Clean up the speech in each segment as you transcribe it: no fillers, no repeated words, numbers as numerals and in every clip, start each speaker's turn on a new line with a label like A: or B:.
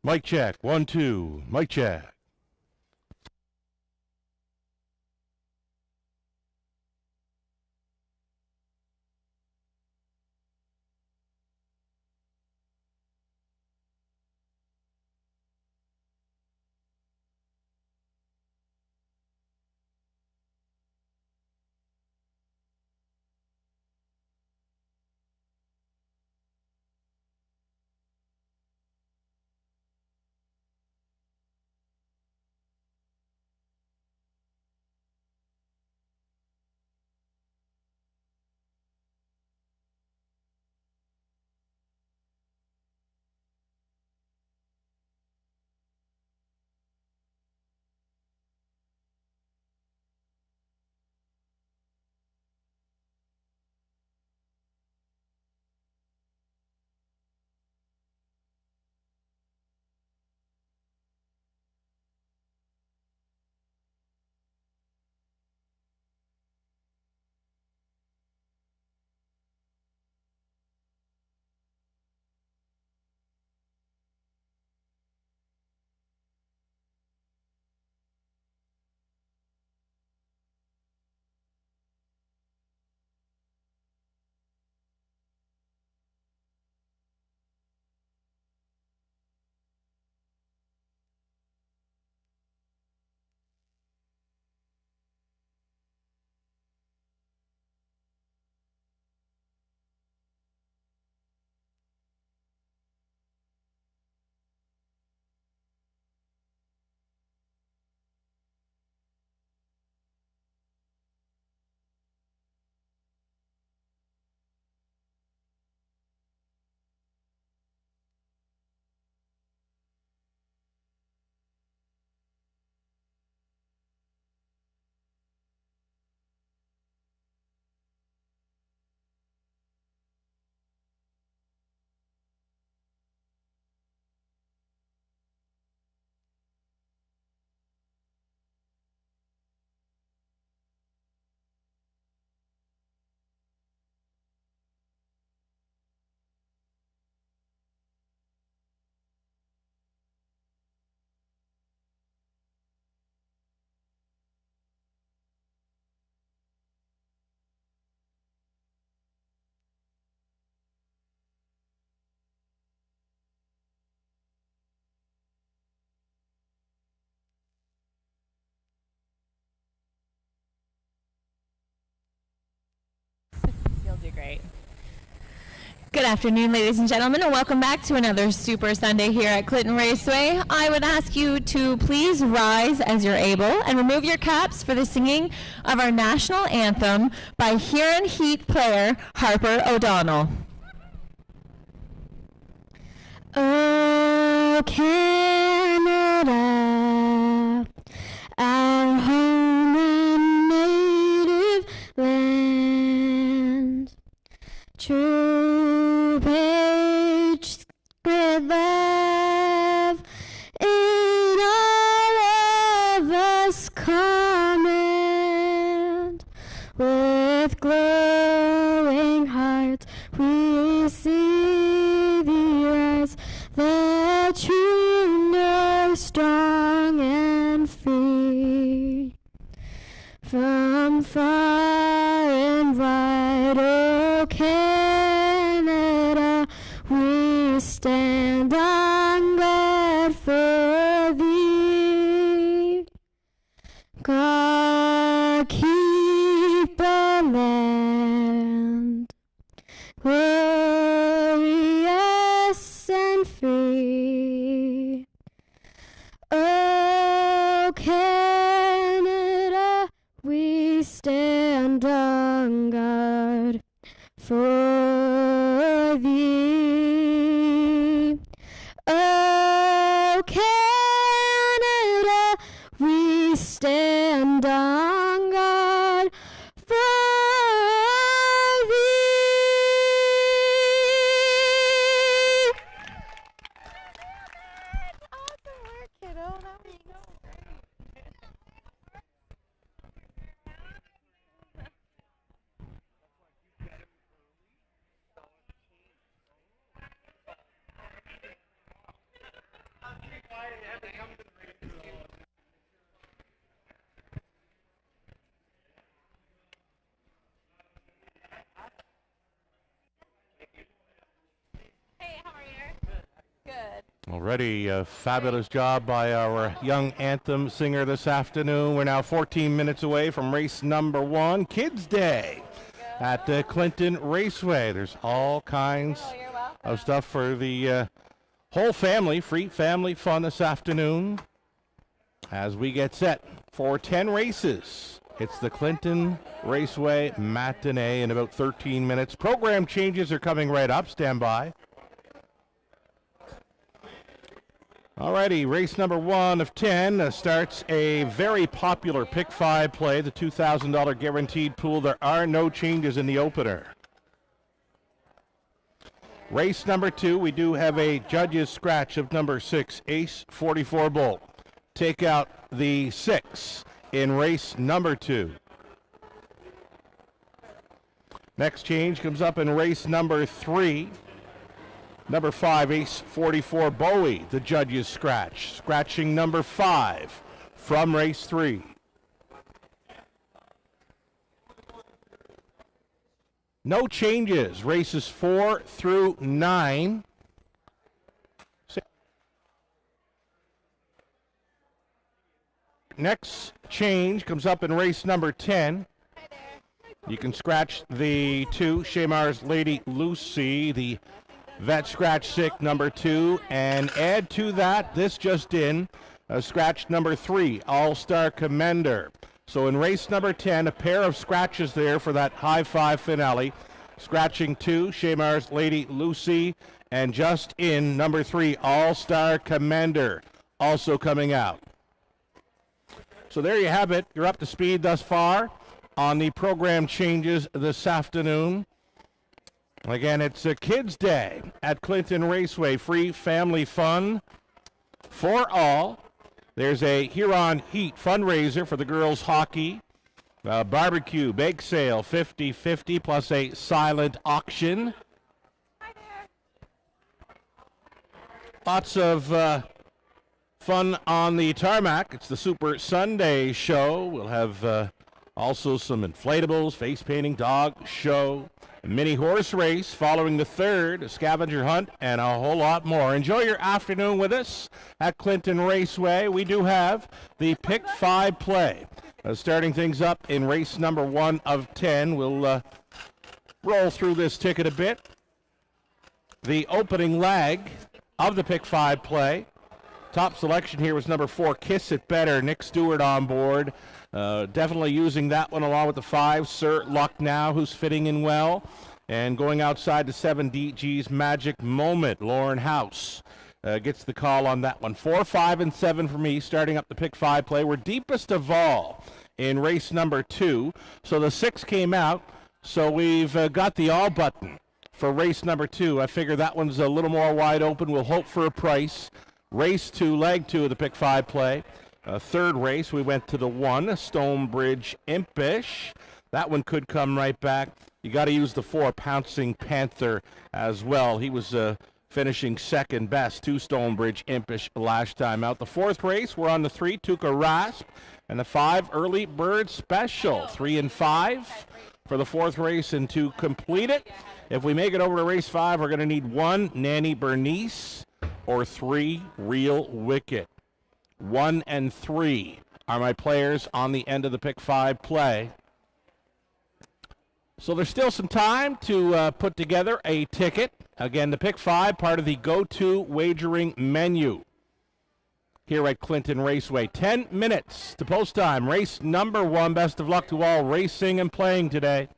A: Mic check. 1, 2. Mic check.
B: You'll do great. Good afternoon, ladies and gentlemen, and welcome back to another Super Sunday here at Clinton Raceway. I would ask you to please rise as you're able and remove your caps for the singing of our national anthem by Huron Heat player Harper O'Donnell. Oh, Canada, our home and native land, true patriots with love in all of us command. With glowing hearts we see thee rise, the true north, strong and free. From far and wide, oh Canada, we stand on guard for thee. God keep our land glorious and free. Oh Canada, we stand on guard for thee. Oh Canada, we stand on guard for thee. Awesome work, kiddo. That was so great. Hey, how are you? Good.
A: Already a fabulous job by our young anthem singer this afternoon. We're now 14 minutes away from race number 1, Kids Day, at Clinton Raceway. There's all kinds of stuff for the whole family, free family fun this afternoon as we get set for 10 races. It's the Clinton Raceway Matinee in about 13 minutes. Program changes are coming right up. Stand by. Alrighty, race number 1 of 10 starts a very popular Pick 5 play, the $2,000 guaranteed pool. There are no changes in the opener. Race number 2, we do have a judge's scratch of number 6, Ace 44 Bolt. Take out the 6 in race number 2. Next change comes up in race number 3. Number 5, Ace 44 Bowie, the judge's scratch. Scratching number 5 from race 3. No changes. Races 4 through 9. Next change comes up in race number 10. You can scratch the 2, Shamar's Lady Lucy, the vet scratch sick number 2, and add to that, this just in, scratch number 3, All-Star Commender. So in race number 10, a pair of scratches there for that high five finale. Scratching 2, Shamar's Lady Lucy, and just in number 3, All-Star Commender, also coming out. So there you have it. You're up to speed thus far on the program changes this afternoon. Again, it's a Kids Day at Clinton Raceway. Free family fun for all. There's a Huron Heat fundraiser for the girls' hockey. Barbecue, bake sale, 50-50, plus a silent auction.
B: Hi there.
A: Lots of fun on the tarmac. It's the Super Sunday show. We'll have also some inflatables, face painting, dog show, a mini horse race following the 3rd, a scavenger hunt, and a whole lot more. Enjoy your afternoon with us at Clinton Raceway. We do have the Pick 5 play. Starting things up in race number 1 of 10. We'll roll through this ticket a bit. The opening leg of the Pick 5 play. Top selection here was number 4, Kiss It Better. Nick Stewart on board. Definitely using that one along with the 5, Sir Luck Now, who's fitting in well. And going outside to 7, DG's Magic Moment. Lauren House gets the call on that one. 4, 5, and 7 for me, starting up the Pick 5 play. We're deepest of all in race number 2. So the 6 came out. So we've got the all button for race number 2. I figure that one's a little more wide open. We'll hope for a price. Race 2, leg 2 of the Pick 5 play. 3rd race, we went to the 1, Stonebridge Impish. That one could come right back. You got to use the 4, Pouncing Panther as well. He was finishing second best to Stonebridge Impish last time out. The 4th race, we're on the 3, Tuca Rasp. And the 5, Early Bird Special. 3 and 5 for the 4th race. And to complete it, if we make it over to race 5, we're going to need 1, Nanny Bernice, or 3, Real Wicked. 1 and 3 are my players on the end of the Pick 5 play. So there's still some time to put together a ticket. Again, the Pick 5, part of the go-to wagering menu here at Clinton Raceway. 10 minutes to post time. Race number 1. Best of luck to all racing and playing today.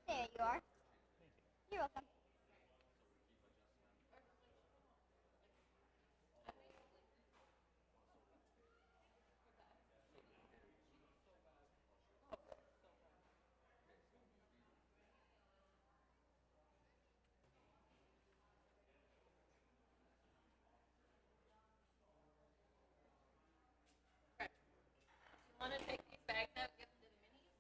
C: There you are. You're welcome.
B: want to take these bags out, give them to the minis?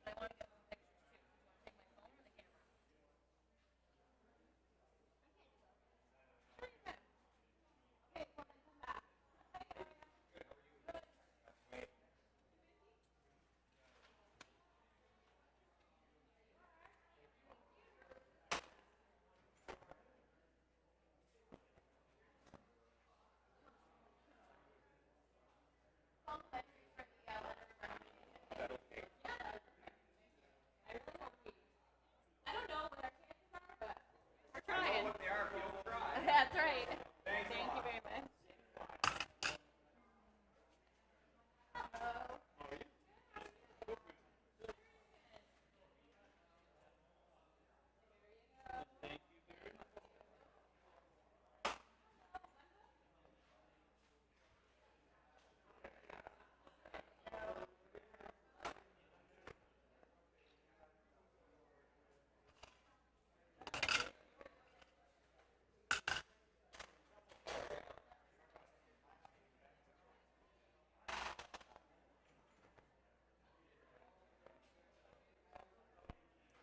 B: I want to get them pictures too. Do you want to take my phone or the camera? I don't know what our chances are, but we're trying. That's right. Thank you very much.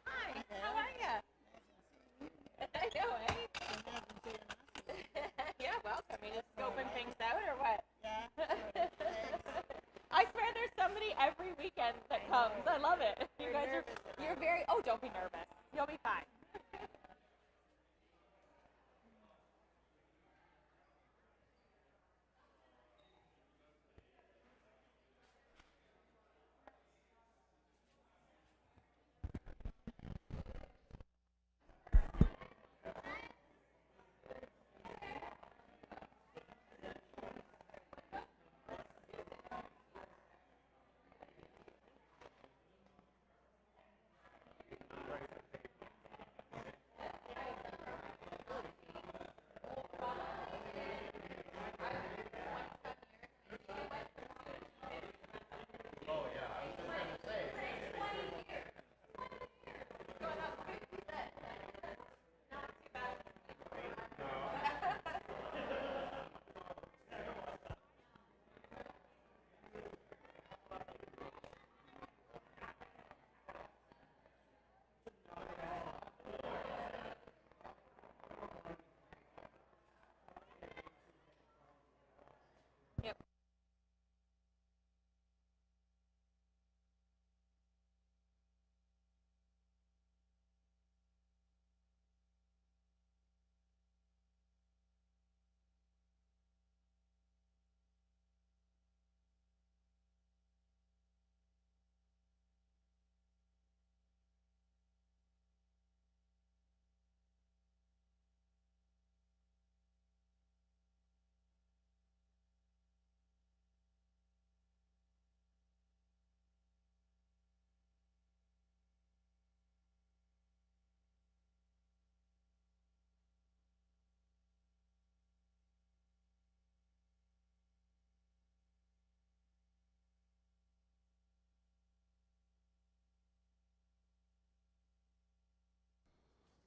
B: Hi, how are you? I know, eh? Yeah, welcome. You just scoping things out or what?
D: Yeah.
B: I swear there's somebody every weekend that comes. I love it. You guys are, you're very, oh, don't be nervous. You'll be fine.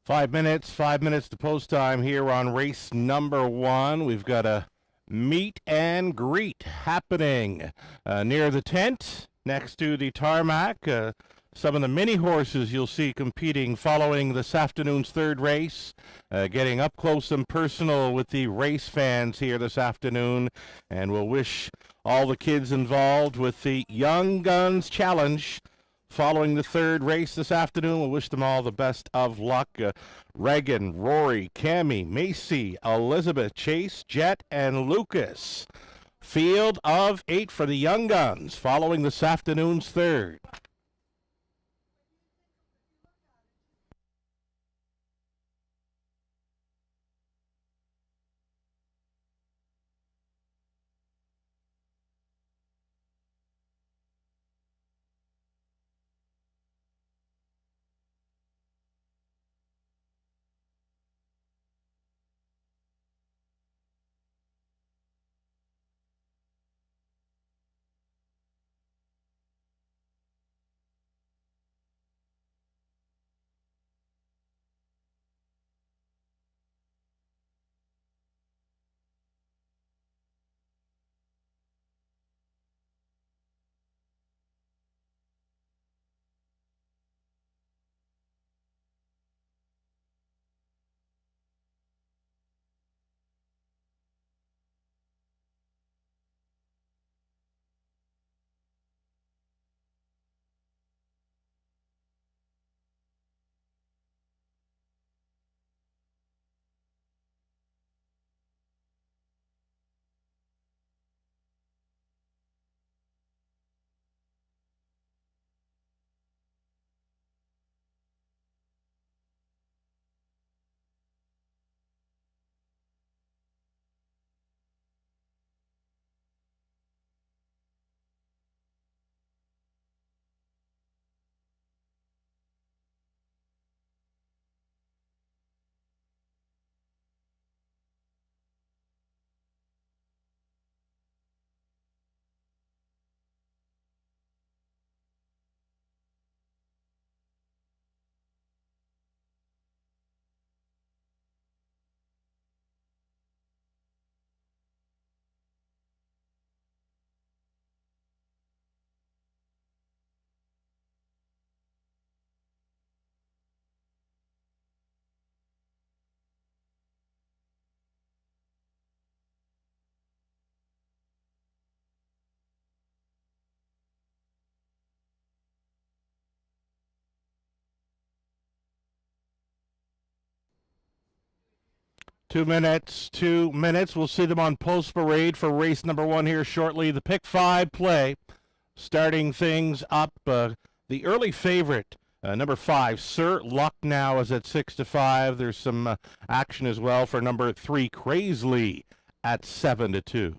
A: 5 minutes to post time here on race number 1. We've got a meet and greet happening near the tent next to the tarmac. Some of the mini horses you'll see competing following this afternoon's third race, getting up close and personal with the race fans here this afternoon. And we'll wish all the kids involved with the Young Guns Challenge following the third race this afternoon. We'll wish them all the best of luck. Reagan, Rory, Cammie, Macy, Elizabeth, Chase, Jet, and Lucas. Field of 8 for the Young Guns following this afternoon's third. 2 minutes, 2 minutes. We'll see them on post parade for race number 1 here shortly. The pick 5 play, starting things up. The early favorite, number 5, Sir Luck Now, is at 6-5. There's some action as well for number 3, Crazily, at 7-2.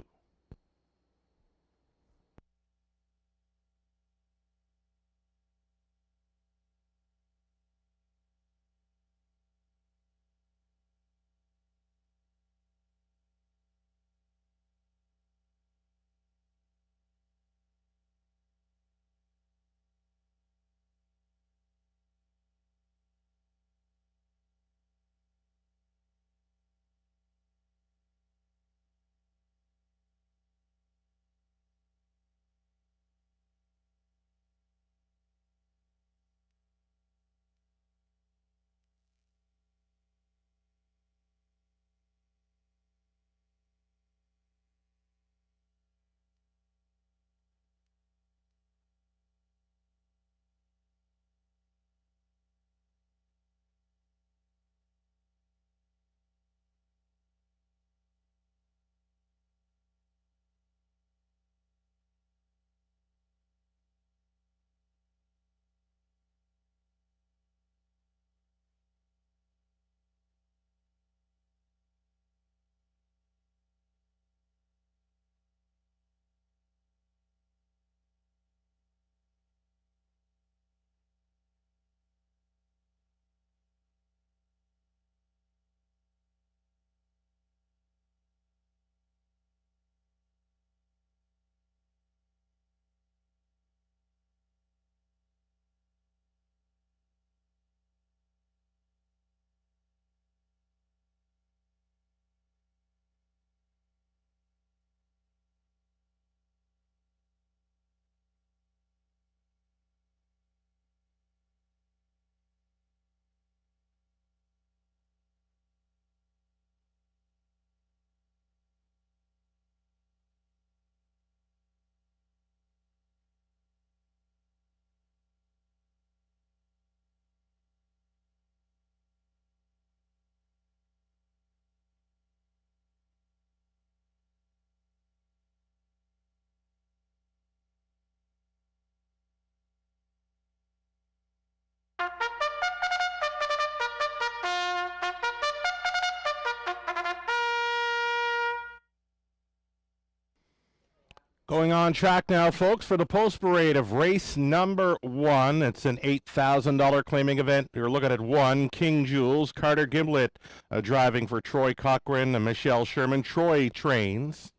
A: Going on track now, folks, for the post parade of race number 1. It's an $8,000 claiming event. You're looking at 1, King Jules, Carter Gimlet driving for Troy Cochran and Michelle Sherman. Troy trains.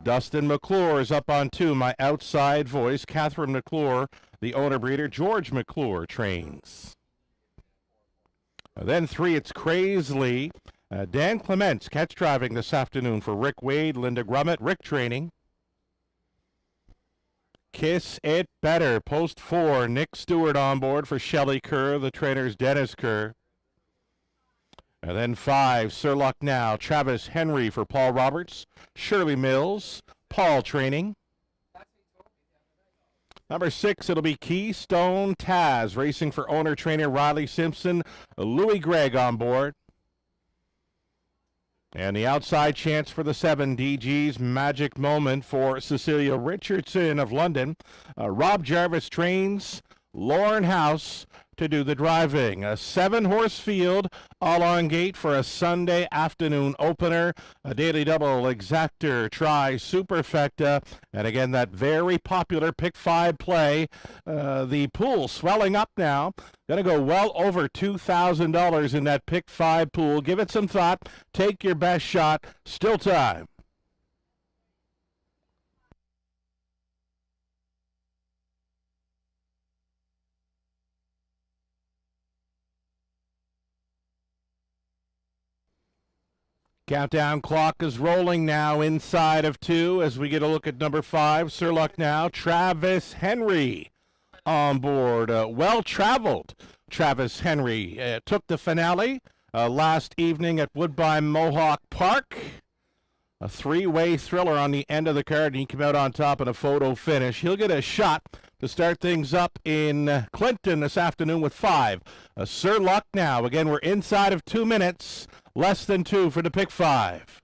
A: Dustin McClure is up on 2, My Outside Voice. Catherine McClure, the owner breeder. George McClure trains. Then 3, it's Crazily. Dan Clements, catch driving this afternoon for Rick Wade, Linda Grummett, Rick training. Kiss It Better, post 4, Nick Stewart on board for Shelley Kerr, the trainer's Dennis Kerr. And then 5, Sir Luck Now, Travis Henry for Paul Roberts, Shirley Mills, Paul training. Number 6, it'll be Keystone Taz, racing for owner trainer Riley Simpson, Louis Gregg on board. And the outside chance for the 7, DG's Magic Moment for Cecilia Richardson of London. Rob Jarvis trains Lauren House to do the driving. A 7-horse field, all on gate for a Sunday afternoon opener. A daily double, Exactor, Tri, Superfecta, and again that very popular pick 5 play. The pool swelling up now. Going to go well over $2,000 in that pick 5 pool. Give it some thought. Take your best shot. Still time. Countdown clock is rolling now inside of 2 as we get a look at number 5, Sir Luck Now, Travis Henry on board. Well-traveled Travis Henry took the finale last evening at Woodbine Mohawk Park. A 3-way thriller on the end of the card, and he came out on top in a photo finish. He'll get a shot to start things up in Clinton this afternoon with 5. Sir Luck Now. Again, we're inside of 2 minutes, less than 2 for the pick 5.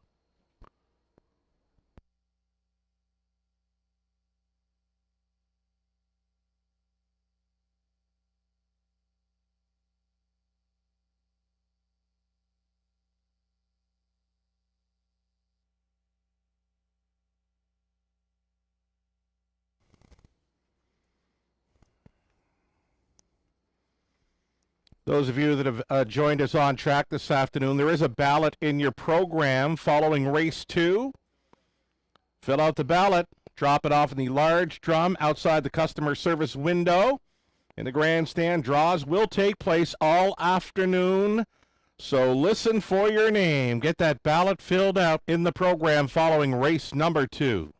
A: Those of you that have joined us on track this afternoon, there is a ballot in your program following race 2. Fill out the ballot, drop it off in the large drum outside the customer service window. In the grandstand, draws will take place all afternoon. So listen for your name. Get that ballot filled out in the program following race number 2.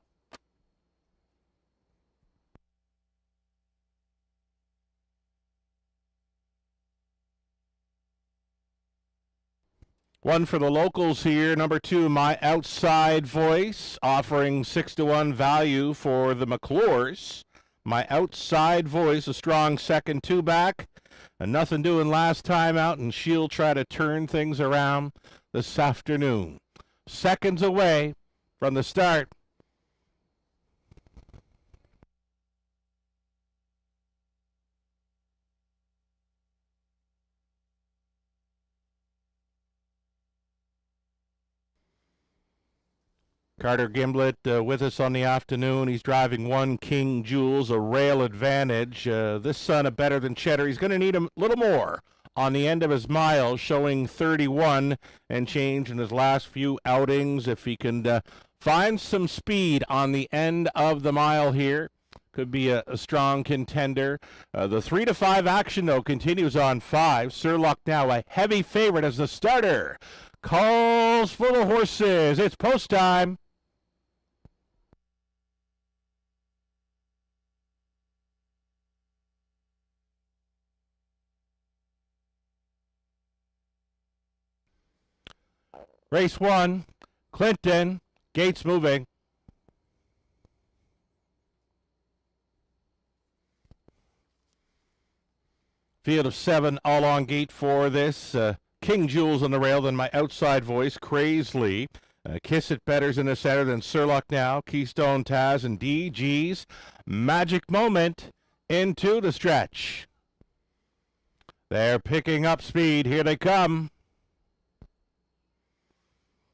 A: One for the locals here, number 2, My Outside Voice, offering 6-1 value for the McClures. My Outside Voice, a strong second 2-back. And nothing doing last time out, and she'll try to turn things around this afternoon. Seconds away from the start. Carter Gimblett with us on the afternoon. He's driving 1 King Jules, a rail advantage. This son of Better Than Cheddar, he's going to need a little more on the end of his mile, showing 31 and change in his last few outings. If he can find some speed on the end of the mile here, could be a strong contender. The 3 to 5 action, though, continues on 5. Sir Luck Now, a heavy favorite as the starter. Calls for the horses. It's post time. Race 1, Clinton, gates moving. Field of 7 all on gate for this. King Jules on the rail, then My Outside Voice, Crazily. Kiss It Better's in the center, then Sir Luck Now, Keystone Taz, and DG's Magic Moment into the stretch. They're picking up speed. Here they come.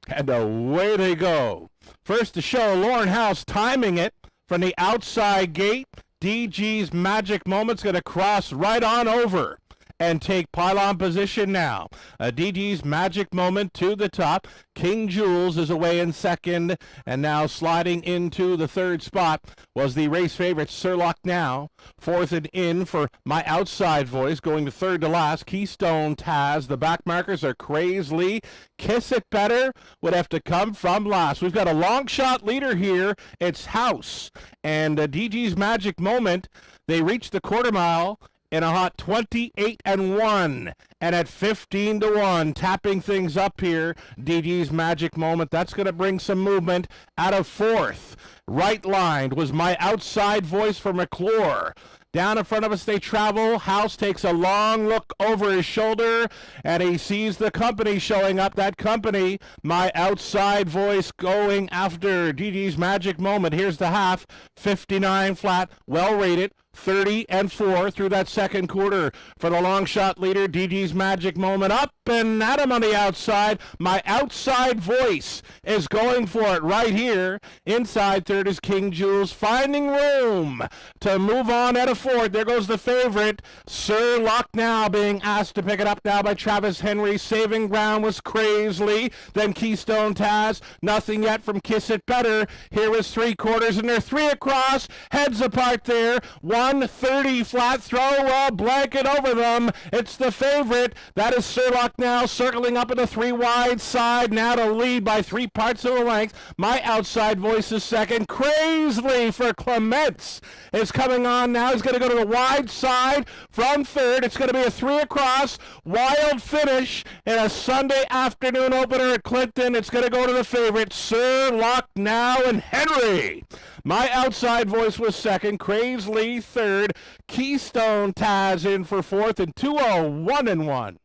A: And away they go. First to show, Lauren House timing it from the outside gate. DG's Magic Moment's going to cross right on over and take pylon position now. DG's Magic Moment to the top. King Jules is away in second, and now sliding into the third spot was the race favorite Sir Luck Now. Fourth and in for My Outside Voice, going to third to last. Keystone Taz. The back markers are Crazily. Kiss It Better would have to come from last. We've got a long shot leader here. It's House. And DG's Magic Moment, they reached the quarter mile in a hot 28-1, and at 15-1, tapping things up here. DG's Magic Moment, that's going to bring some movement out of fourth. Right lined was My Outside Voice for McClure. Down in front of us they travel. House takes a long look over his shoulder, and he sees the company showing up. That company, My Outside Voice, going after DG's Magic Moment. Here's the half, 59 flat, well rated. 30-4 through that second quarter for the long shot leader. DG's Magic Moment up and at him on the outside. My Outside Voice is going for it right here. Inside third is King Jules, finding room to move on at a fourth. There goes the favorite, Sir Luck Now, being asked to pick it up now by Travis Henry. Saving ground was Crazily, then Keystone Taz. Nothing yet from Kiss It Better. Here was three quarters, and they're 3 across, heads apart there. 130 flat, throw a blanket over them. It's the favorite. That is Sir Luck Now, circling up in the 3 wide side, now to lead by 3 parts of a length. My Outside Voice is second. Crazily for Clements is coming on now. He's going to go to the wide side from third. It's going to be a 3 across, wild finish in a Sunday afternoon opener at Clinton. It's going to go to the favorite, Sir Luck Now and Henry. My Outside Voice was second. Crazily third. Keystone Taz in for fourth, and 201 and 1.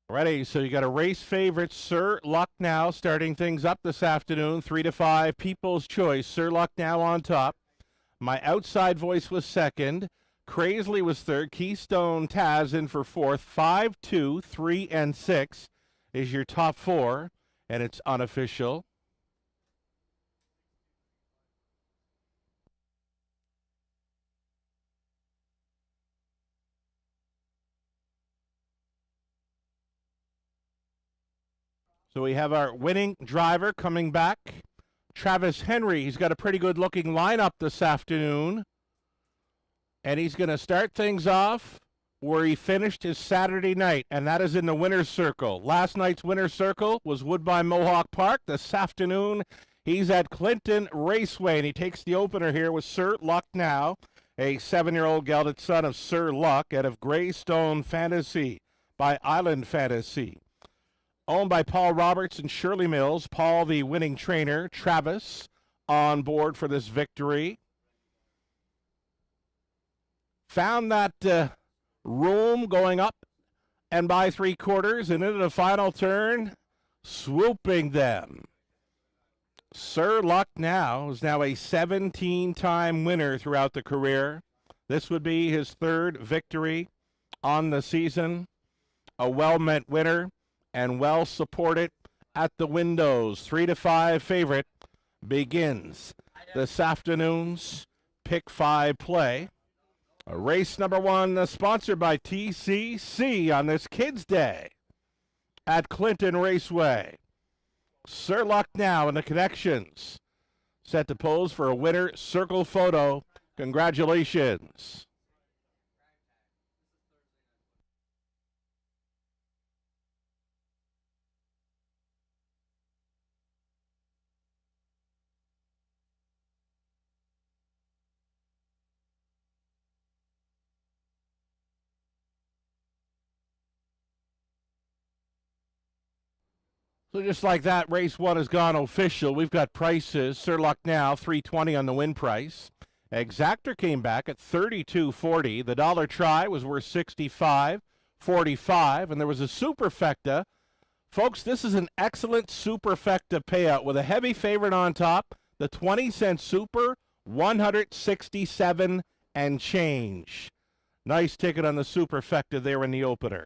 A: Ready, so you got a race favorite, Sir Luck Now, starting things up this afternoon, 3 to 5, People's Choice, Sir Luck Now on top. My Outside Voice was second. Crazily was third. Keystone Taz in for fourth. 5, 2, 3, and 6 is your top four, and it's unofficial. So we have our winning driver coming back, Travis Henry. He's got a pretty good looking lineup this afternoon. And he's going to start things off where he finished his Saturday night, and that is in the winner's circle. Last night's winner's circle was Woodbine Mohawk Park. This afternoon, he's at Clinton Raceway, and he takes the opener here with Sir Luck Now, a 7-year-old gelded son of Sir Luck out of Greystone Fantasy by Island Fantasy. Owned by Paul Roberts and Shirley Mills. Paul, the winning trainer. Travis on board for this victory. Found that room going up and by 3/4 and into the final turn, swooping them. Sir Luck Now is now a 17-time winner throughout the career. This would be his third victory on the season. A well-meant winner and well supported at the windows. 3 to 5 favorite begins this afternoon's Pick 5 play. Race number 1 sponsored by TCC on this Kids Day at Clinton Raceway. Sir Luck Now in the connections. Set to pose for a winner circle photo. Congratulations. So just like that, race 1 has gone official. We've got prices. Sir Luck Now, $3.20 on the win price. Exactor came back at $32.40. The dollar try was worth $65.45. And there was a superfecta. Folks, this is an excellent superfecta payout with a heavy favorite on top. The 20-cent super, $167 and change. Nice ticket on the superfecta there in the opener.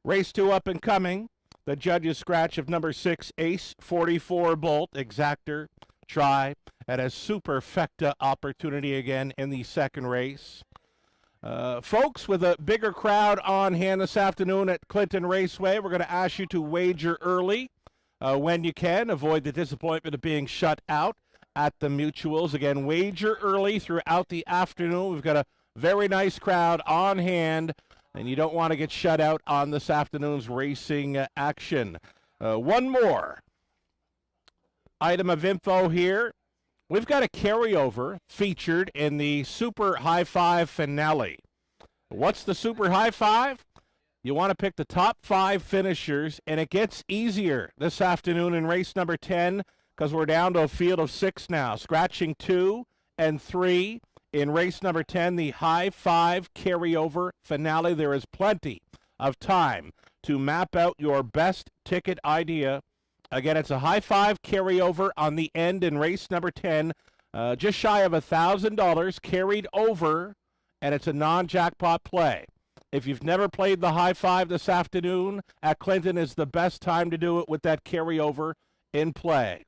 A: Race 2 up and coming. The judge's scratch of number 6, Ace 44 Bolt, Exactor, try, and a superfecta opportunity again in the second race. Folks, with a bigger crowd on hand this afternoon at Clinton Raceway, we're going to ask you to wager early when you can. Avoid the disappointment of being shut out at the mutuals. Again, wager early throughout the afternoon. We've got a very nice crowd on hand, and you don't want to get shut out on this afternoon's racing action. One more item of info here. We've got a carryover featured in the Super High Five finale. What's the Super High Five? You want to pick the top 5 finishers, and it gets easier this afternoon in race number 10 because we're down to a field of 6 now. Scratching 2 and 3. In race number 10, the High Five carryover finale, there is plenty of time to map out your best ticket idea. Again, it's a high five carryover on the end in race number 10. Just shy of $1,000 carried over, and it's a non-jackpot play. If you've never played the high five this afternoon at Clinton, is the best time to do it with that carryover in play.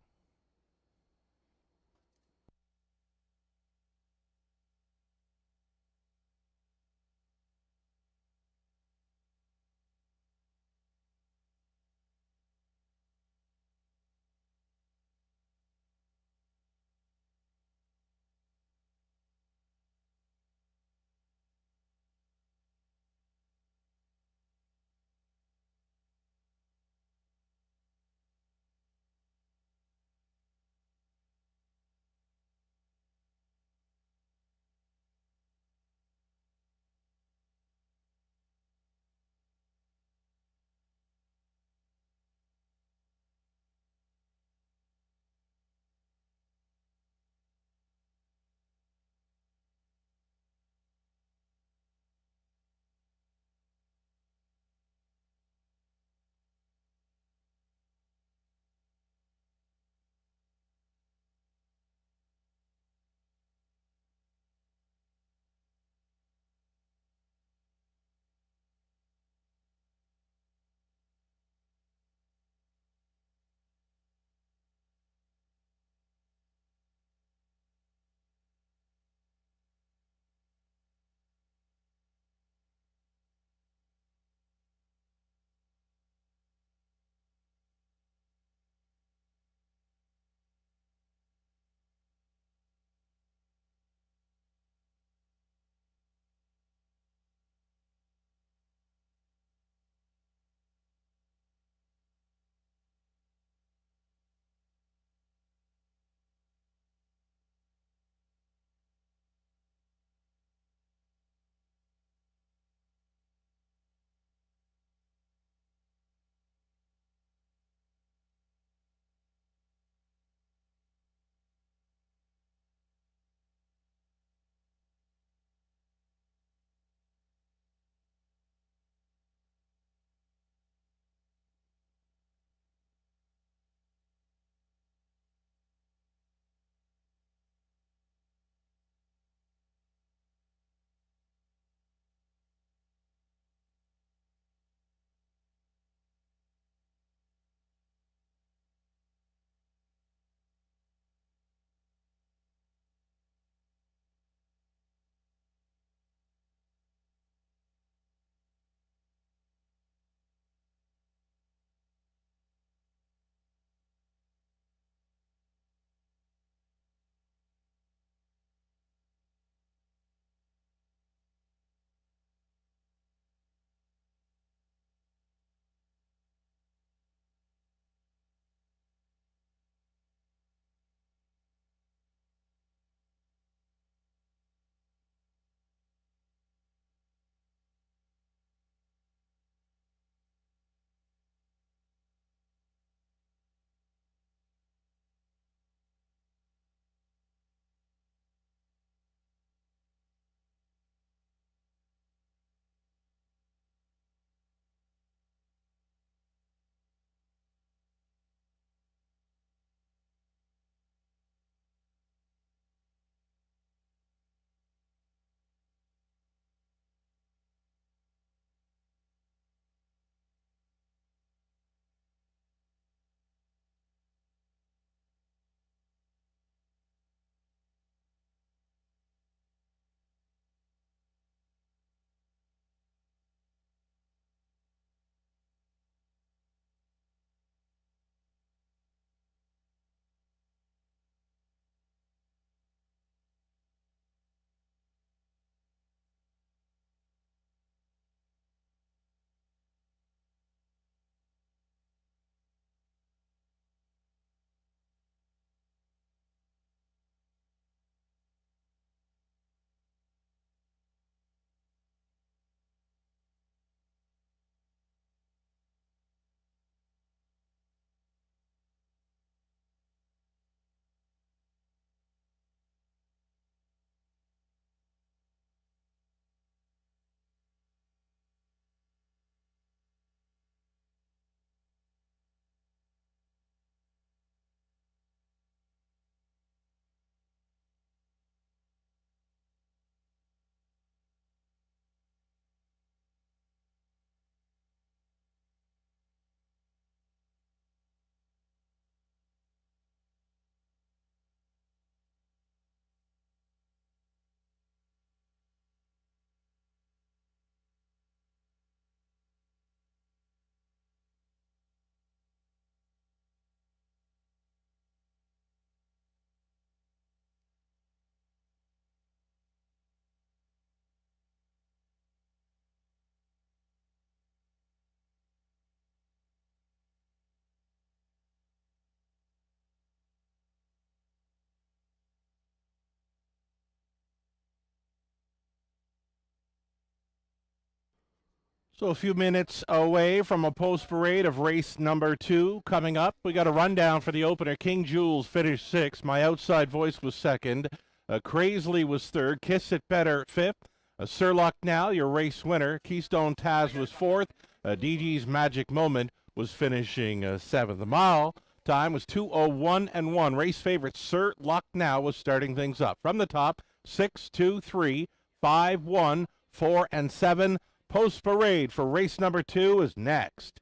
A: So a few minutes away from a post parade of race number 2 coming up. We got a rundown for the opener. King Jules finished 6th. My Outside Voice was 2nd. Crazily was 3rd. Kiss It Better 5th. Sir Luck Now, your race winner. Keystone Taz was 4th. DG's Magic Moment was finishing 7th. The mile time was 2:01.1. Race favorite Sir Luck Now was starting things up. From the top, 6, 2, 3, 5, 1, 4, and 7. Post parade for race number 2 is next.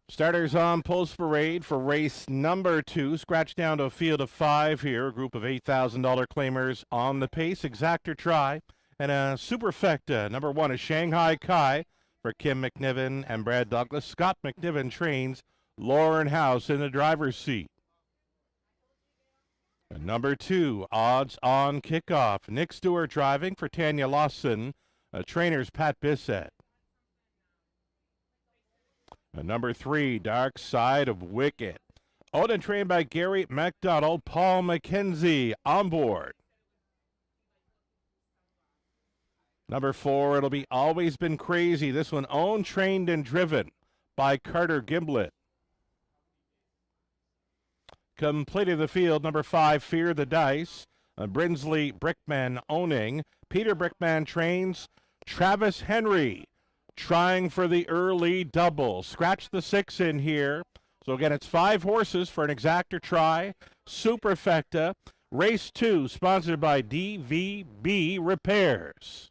A: Starters on post parade for race number 2. Scratch down to a field of 5 here. A group of $8,000 claimers on the pace. Exactor Try and a Superfecta. Number 1 is Shanghai Kai for Kim McNiven and Brad Douglas. Scott McNiven trains Lauren House in the driver's seat. And number 2, Odds on Kickoff. Nick Stewart driving for Tanya Lawson. Trainers Pat Bissett. Number 3, Dark Side of Wicked. Owned and trained by Gary McDonald. Paul McKenzie on board. Number 4, it'll be Always Been Crazy. This one owned, trained, and driven by Carter Gimblett. Completing the field, number 5, Fear the Dice. Brinsley Brickman owning. Peter Brickman trains Travis Henry. Trying for the early double. Scratch the 6 in here. So again, it's 5 horses for an Exactor Try. Superfecta. Race 2, sponsored by DVB Repairs.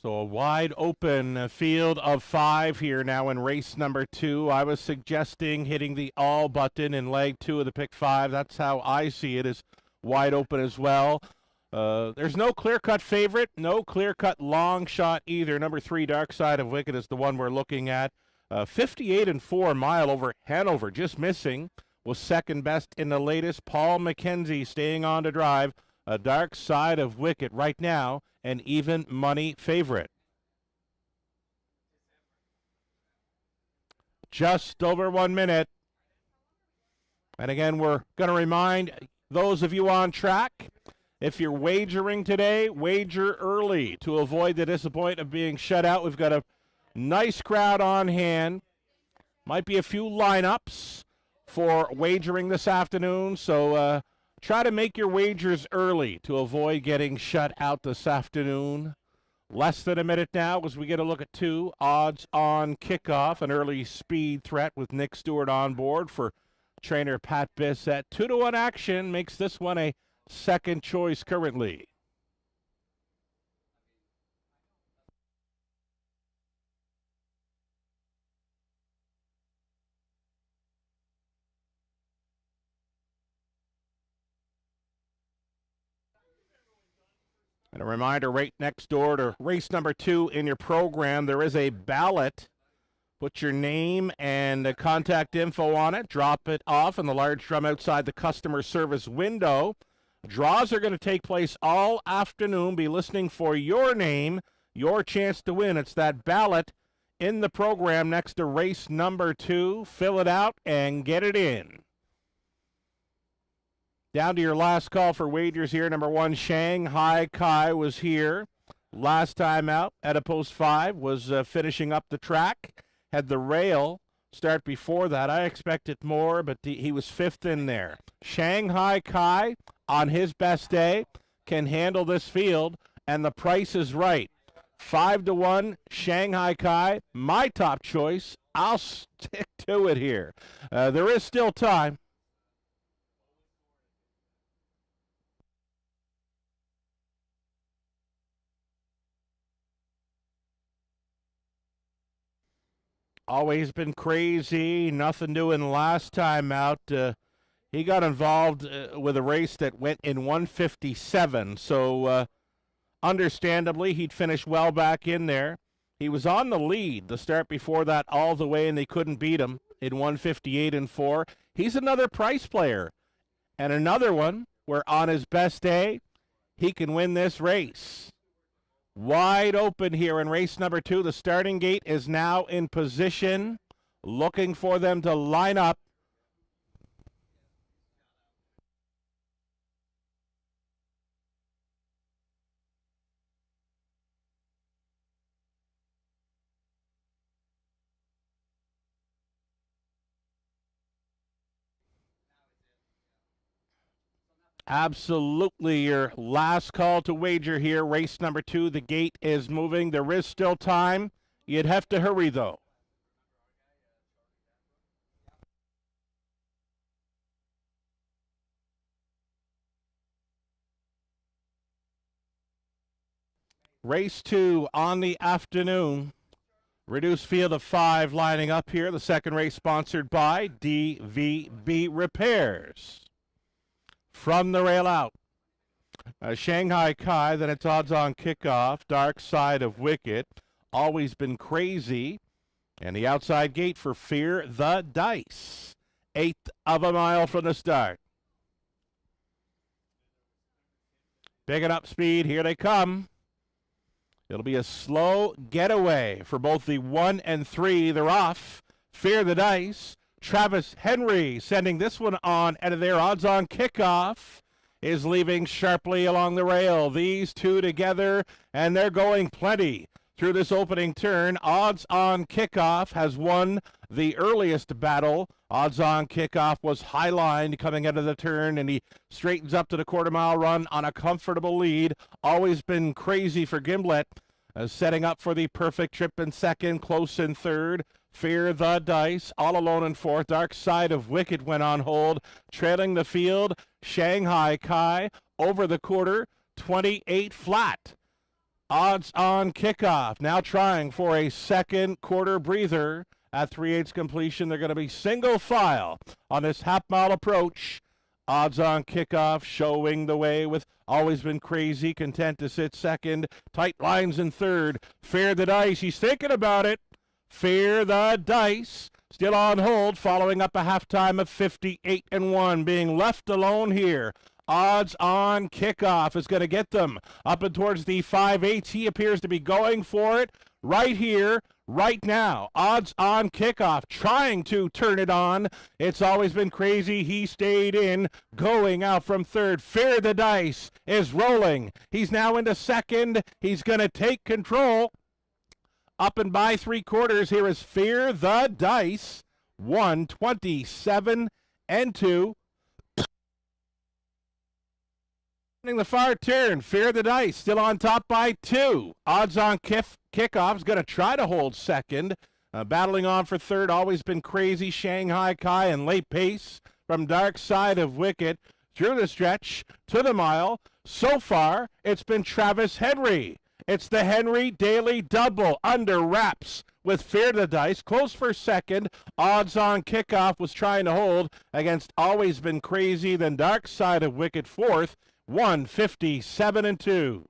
A: So a wide open field of 5 here now in race number 2. I was suggesting hitting the all button in leg 2 of the pick 5. That's how I see it, is wide open as well. There's no clear-cut favorite, no clear-cut long shot either. Number 3, Dark Side of Wicked, is the one we're looking at. 58-4 mile over Hanover, just missing. Was second best in the latest. Paul McKenzie staying on to drive. A Dark Side of Wicked right now, an even money favorite. Just over 1 minute. And again, we're going to remind those of you on track, if you're wagering today, wager early to avoid the disappointment of being shut out. We've got a nice crowd on hand. Might be a few lineups for wagering this afternoon, so try to make your wagers early to avoid getting shut out this afternoon. Less than a minute now as we get a look at 2 odds on kickoff, an early speed threat with Nick Stewart on board for trainer Pat Bissett. 2-1 action makes this one a second choice currently. And a reminder, right next door to race number 2 in your program, there is a ballot. Put your name and contact info on it. Drop it off in the large drum outside the customer service window. Draws are going to take place all afternoon. Be listening for your name, your chance to win. It's that ballot in the program next to race number 2. Fill it out and get it in. Down to your last call for wagers here. Number 1, Shanghai Kai was here last time out at a post 5, was finishing up the track. Had the rail start before that. I expected more, but he was 5th in there. Shanghai Kai, on his best day, can handle this field, and the price is right. 5-1, Shanghai Kai, my top choice. I'll stick to it here. There is still time. Always been crazy, nothing doing last time out. He got involved with a race that went in 157, so understandably he'd finish well back in there. He was on the lead the start before that all the way, and they couldn't beat him in 158 and 4. He's another price player, and another one where on his best day he can win this race. Wide open here in race number 2. The starting gate is now in position, looking for them to line up. Absolutely your last call to wager here. Race number 2, the gate is moving. There is still time. You'd have to hurry, though. Race 2 on the afternoon. Reduced field of 5 lining up here. The second race sponsored by DVB Repairs. From the rail out, Shanghai Kai, then it's odds on kickoff. Dark Side of Wicked, always been crazy. And the outside gate for Fear the Dice. 1/8 of a mile from the start. Picking up speed, here they come. It'll be a slow getaway for both the 1 and 3. They're off. Fear the Dice. Travis Henry sending this one on out of their odds on kickoff is leaving sharply along the rail. These two together, and they're going plenty through this opening turn. Odds on kickoff has won the earliest battle. Odds on kickoff was highlined coming out of the turn, and he straightens up to the quarter-mile run on a comfortable lead. Always been crazy for Gimblett, setting up for the perfect trip in second, close in third. Fear the Dice, all alone in fourth. Dark Side of Wicked went on hold. Trailing the field, Shanghai Kai over the quarter, 28 flat. Odds on kickoff, now trying for a second quarter breather. At 3/8 completion, they're going to be single file on this half-mile approach. Odds on kickoff showing the way with Always Been Crazy, content to sit second. Tight lines in third. Fear the Dice, he's thinking about it. Fear the Dice, still on hold, following up a halftime of 58 and 1, being left alone here. Odds on kickoff is going to get them up and towards the 5/8. He appears to be going for it right here, right now. Odds on kickoff, trying to turn it on. It's Always Been Crazy. He stayed in, going out from third. Fear the Dice is rolling. He's now into second. He's going to take control. Up and by 3/4, here is Fear the Dice, 1:27 and 2. The far turn, Fear the Dice, still on top by 2. Odds on Kickoff's going to try to hold second. Battling on for third, Always Been Crazy, Shanghai Kai, and Late Pace from Dark Side of Wicked through the stretch to the mile. So far, it's been Travis Henry. It's the Henry Daily Double under wraps with Fear the Dice. Close for second. Odds on Kickoff was trying to hold against Always Been Crazy, then Dark Side of Wicked fourth. 157 and 2.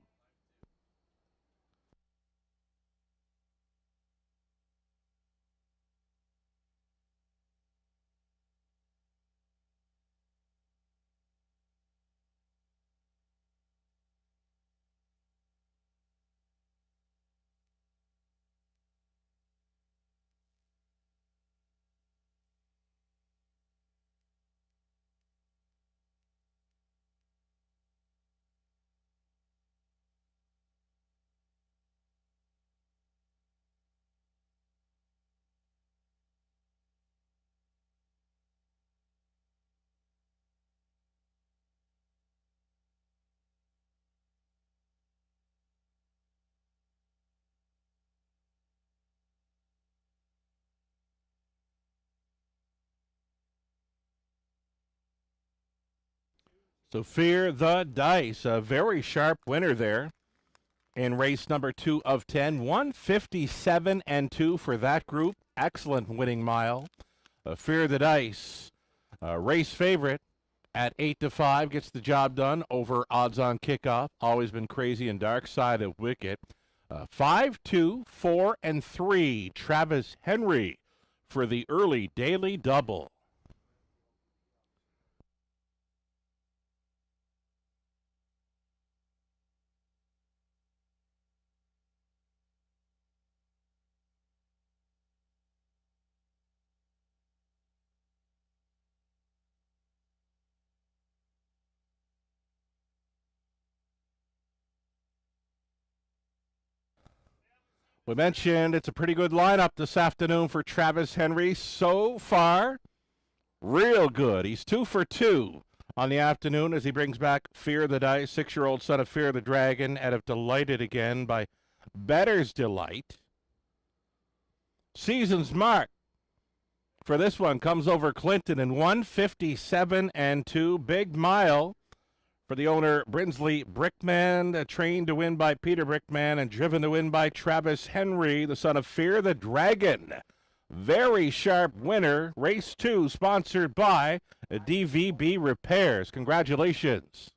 A: So Fear the Dice, a very sharp winner there in race number 2 of 10. 157 and 2 for that group. Excellent winning mile. Fear the Dice, race favorite at 8-5, gets the job done over Odds on Kickoff. Always Been Crazy and Dark Side of Wicked. 5, 2, 4, and 3. Travis Henry for the early daily double. We mentioned it's a pretty good lineup this afternoon for Travis Henry. So far, real good. He's 2 for 2 on the afternoon as he brings back Fear the Dice, 6-year-old son of Fear the Dragon, out of Delighted Again by Better's Delight. Season's mark for this one comes over Clinton in 157 and 2. Big mile for the owner, Brinsley Brickman, trained to win by Peter Brickman and driven to win by Travis Henry, the son of Fear the Dragon. Very sharp winner. Race 2, sponsored by DVB Repairs. Congratulations.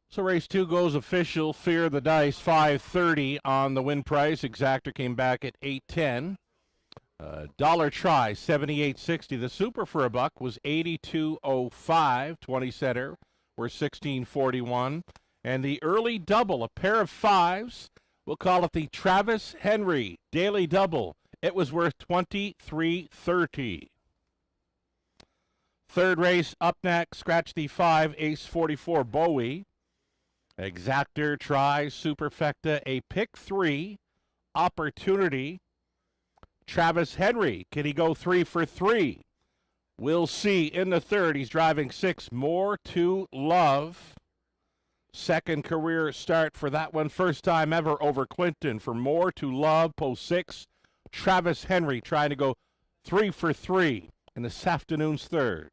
A: So race 2 goes official. Fear the Dice, $5.30 on the win price. Exactor came back at $8.10. Dollar try, $78.60. The super for a buck was $82.05. 20 center were $16.41. And the early double, a pair of fives, we'll call it the Travis Henry Daily Double. It was worth $23.30. Third race up next. Scratch the 5, Ace 44 Bowie. Exactor, try, superfecta, a pick 3, opportunity. Travis Henry, can he go 3 for 3? We'll see in the third. He's driving 6, More to Love. Second career start for that one. First time ever over Clinton for More to Love, post 6. Travis Henry trying to go 3 for 3 in this afternoon's third.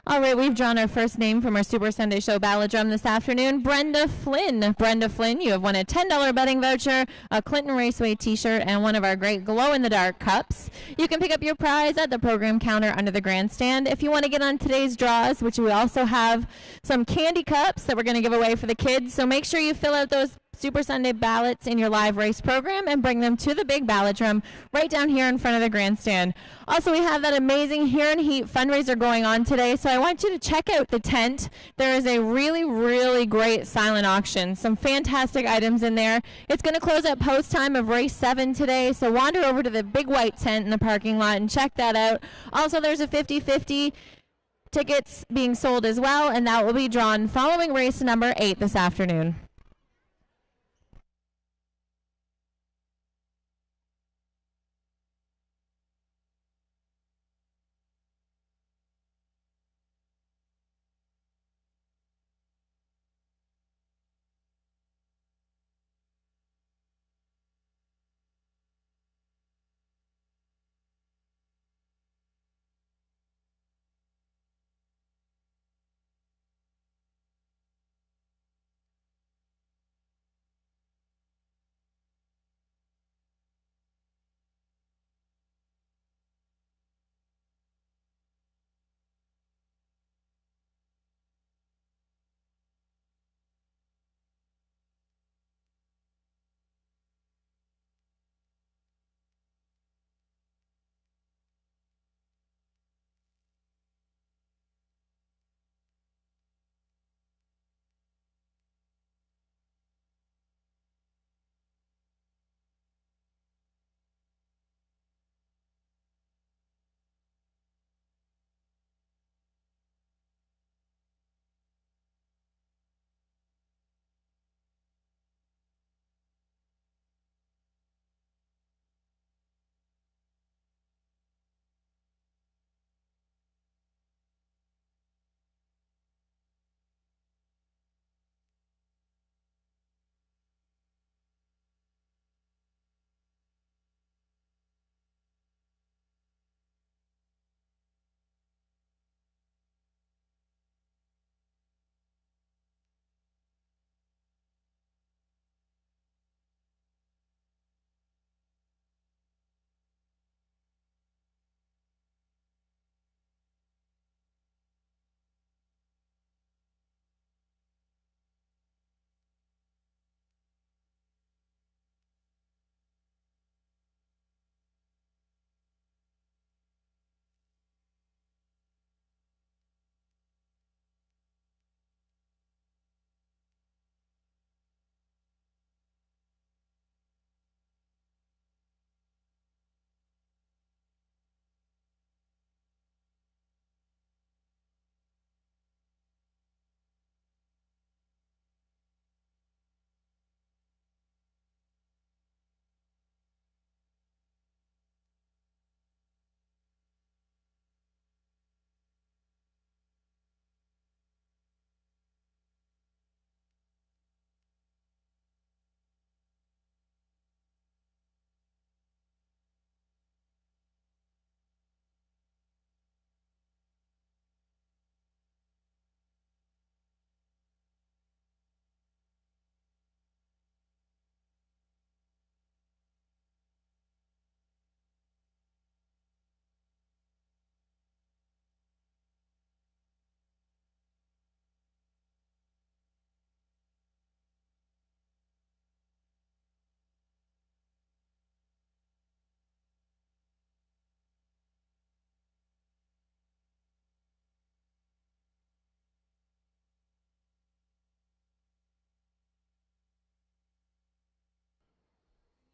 B: All right, we've drawn our first name from our Super Sunday Show Ballodrome this afternoon, Brenda Flynn. Brenda Flynn, you have won a $10 betting voucher, a Clinton Raceway t-shirt, and one of our great glow-in-the-dark cups. You can pick up your prize at the program counter under the grandstand. If you want to get on today's draws, which we also have some candy cups that we're going to give away for the kids, so make sure you fill out those Super Sunday ballots in your live race program and bring them to the big ballotdrum right down here in front of the grandstand. Also, we have that amazing Here in Heat fundraiser going on today, so I want you to check out the tent. There is a really, really great silent auction. Some fantastic items in there. It's going to close at post time of race 7 today, so wander over to the big white tent in the parking lot and check that out. Also, there's a 50-50 tickets being sold as well, and that will be drawn following race number 8 this afternoon.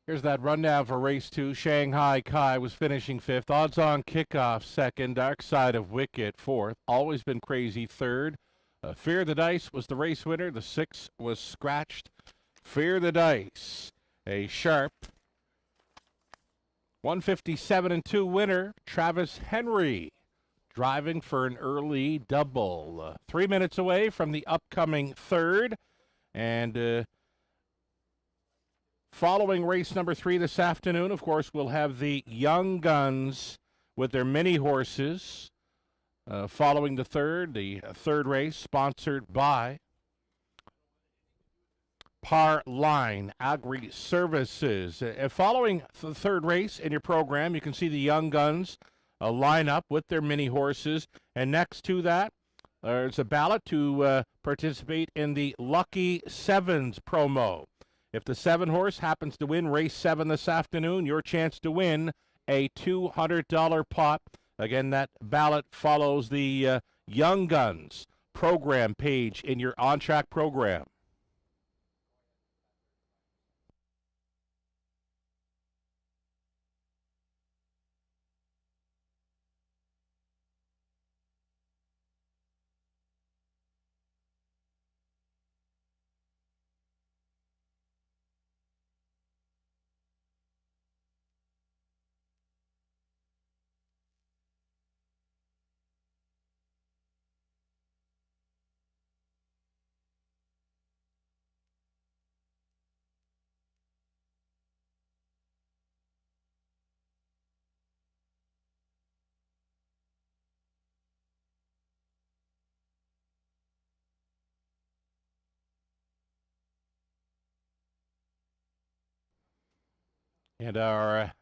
A: Here's that rundown for race 2. Shanghai Kai was finishing 5th. Odds on kickoff 2nd. Dark Side of Wicket 4th. Always Been Crazy 3rd. Fear the Dice was the race winner. The 6 was scratched. Fear the Dice, a sharp 157-2 winner. Travis Henry driving for an early double. 3 minutes away from the upcoming 3rd. And following race number 3 this afternoon, of course, we'll have the Young Guns with their mini horses. following the third race sponsored by Par Line Agri Services. Following the third race in your program, you can see the young guns line up with their mini horses. And next to that, there's a ballot to participate in the Lucky Sevens promo. If the 7 horse happens to win race 7 this afternoon, your chance to win a $200 pot. Again, that ballot follows the Young Guns program page in your on-track program. And our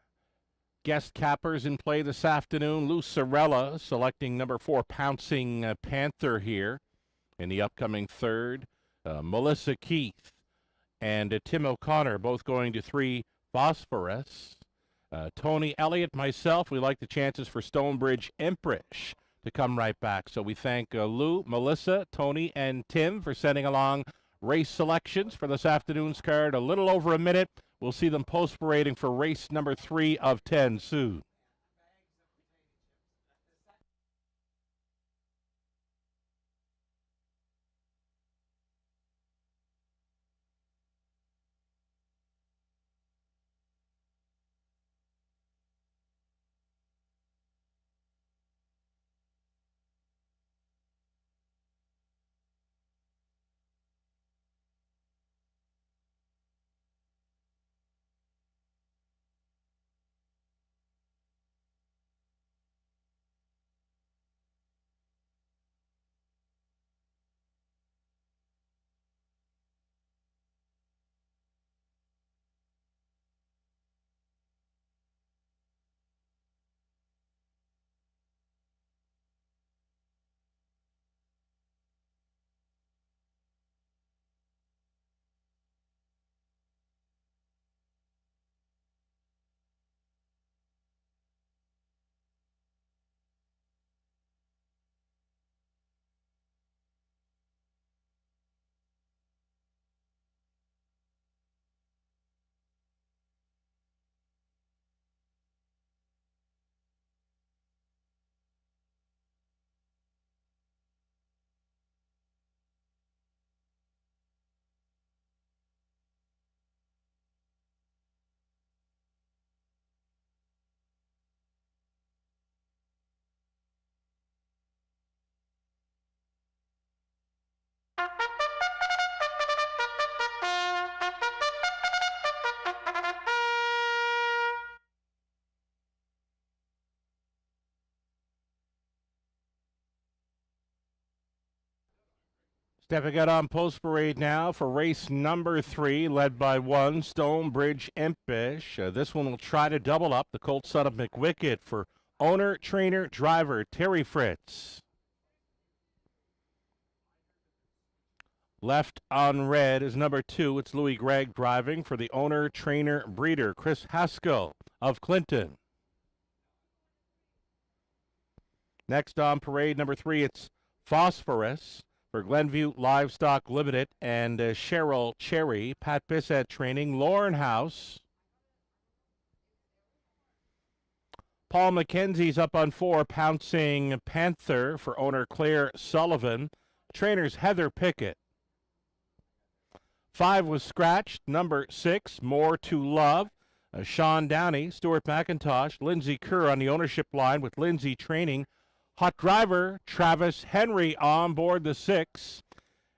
A: guest cappers in play this afternoon, Lou Sorella selecting number 4, Pouncing Panther here in the upcoming third. Melissa Keith and Tim O'Connor both going to 3, Phosphorus. Tony Elliott, myself, we like the chances for Stonebridge Empress to come right back. So we thank Lou, Melissa, Tony, and Tim for sending along race selections for this afternoon's card. A little over a minute. We'll see them post-parading for race number 3 of 10 soon. Stepping out on post parade now for race number 3, led by 1, Stonebridge Impish. This one will try to double up the Colt son of McWicked for owner, trainer, driver Terry Fritz. Left on red is number 2. It's Louis Gregg driving for the owner, trainer, breeder Chris Haskell of Clinton. Next on parade, number 3, it's Phosphorus for Glenview Livestock Limited and Cheryl Cherry, Pat Bissett training, Lauren House. Paul McKenzie's up on 4, Pouncing Panther for owner Claire Sullivan, trainers Heather Pickett. 5 was scratched, number 6, More to Love, Sean Downey, Stuart McIntosh, Lindsay Kerr on the ownership line with Lindsay training, hot driver Travis Henry on board the 6,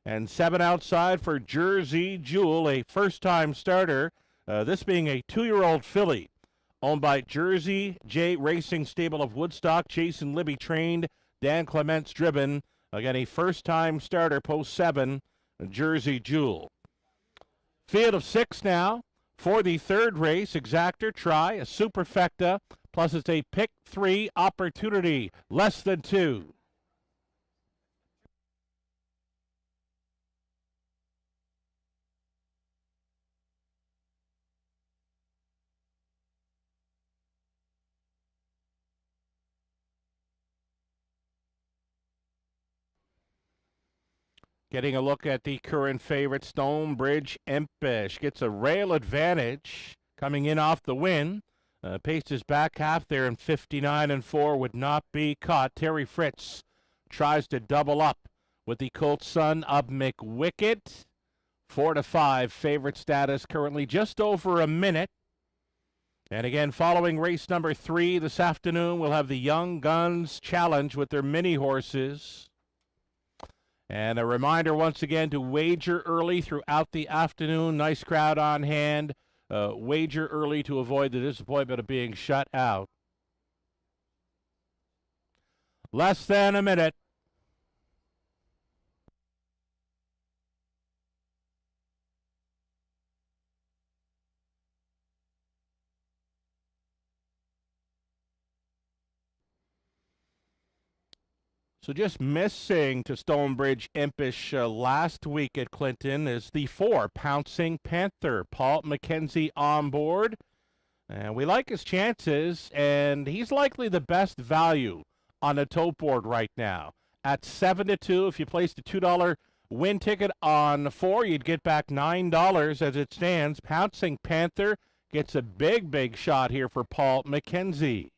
A: and 7 outside for Jersey Jewel, a first-time starter, this being a 2-year-old filly owned by Jersey J Racing Stable of Woodstock. Jason Libby trained, Dan Clement's driven. Again, a first-time starter, post 7, Jersey Jewel. Field of 6 now for the third race. Exactor, Try, a Superfecta, plus it's a pick 3 opportunity, less than 2. Getting a look at the current favorite, Stonebridge Impish. Gets a rail advantage coming in off the win. Paced his back half there in 59-4, would not be caught. Terry Fritz tries to double up with the Colt son of McWicket. 4-5 favorite status currently just over a minute. And again, following race number 3 this afternoon, we'll have the Young Guns Challenge with their mini horses. And a reminder once again to wager early throughout the afternoon. Nice crowd on hand. Wager early to avoid the disappointment of being shut out. Less than a minute. So just missing to Stonebridge Impish last week at Clinton is the 4, Pouncing Panther. Paul McKenzie on board. And we like his chances, and he's likely the best value on the tote board right now. At 7-2, if you placed a $2 win ticket on 4, you'd get back $9 as it stands. Pouncing Panther gets a big shot here for Paul McKenzie.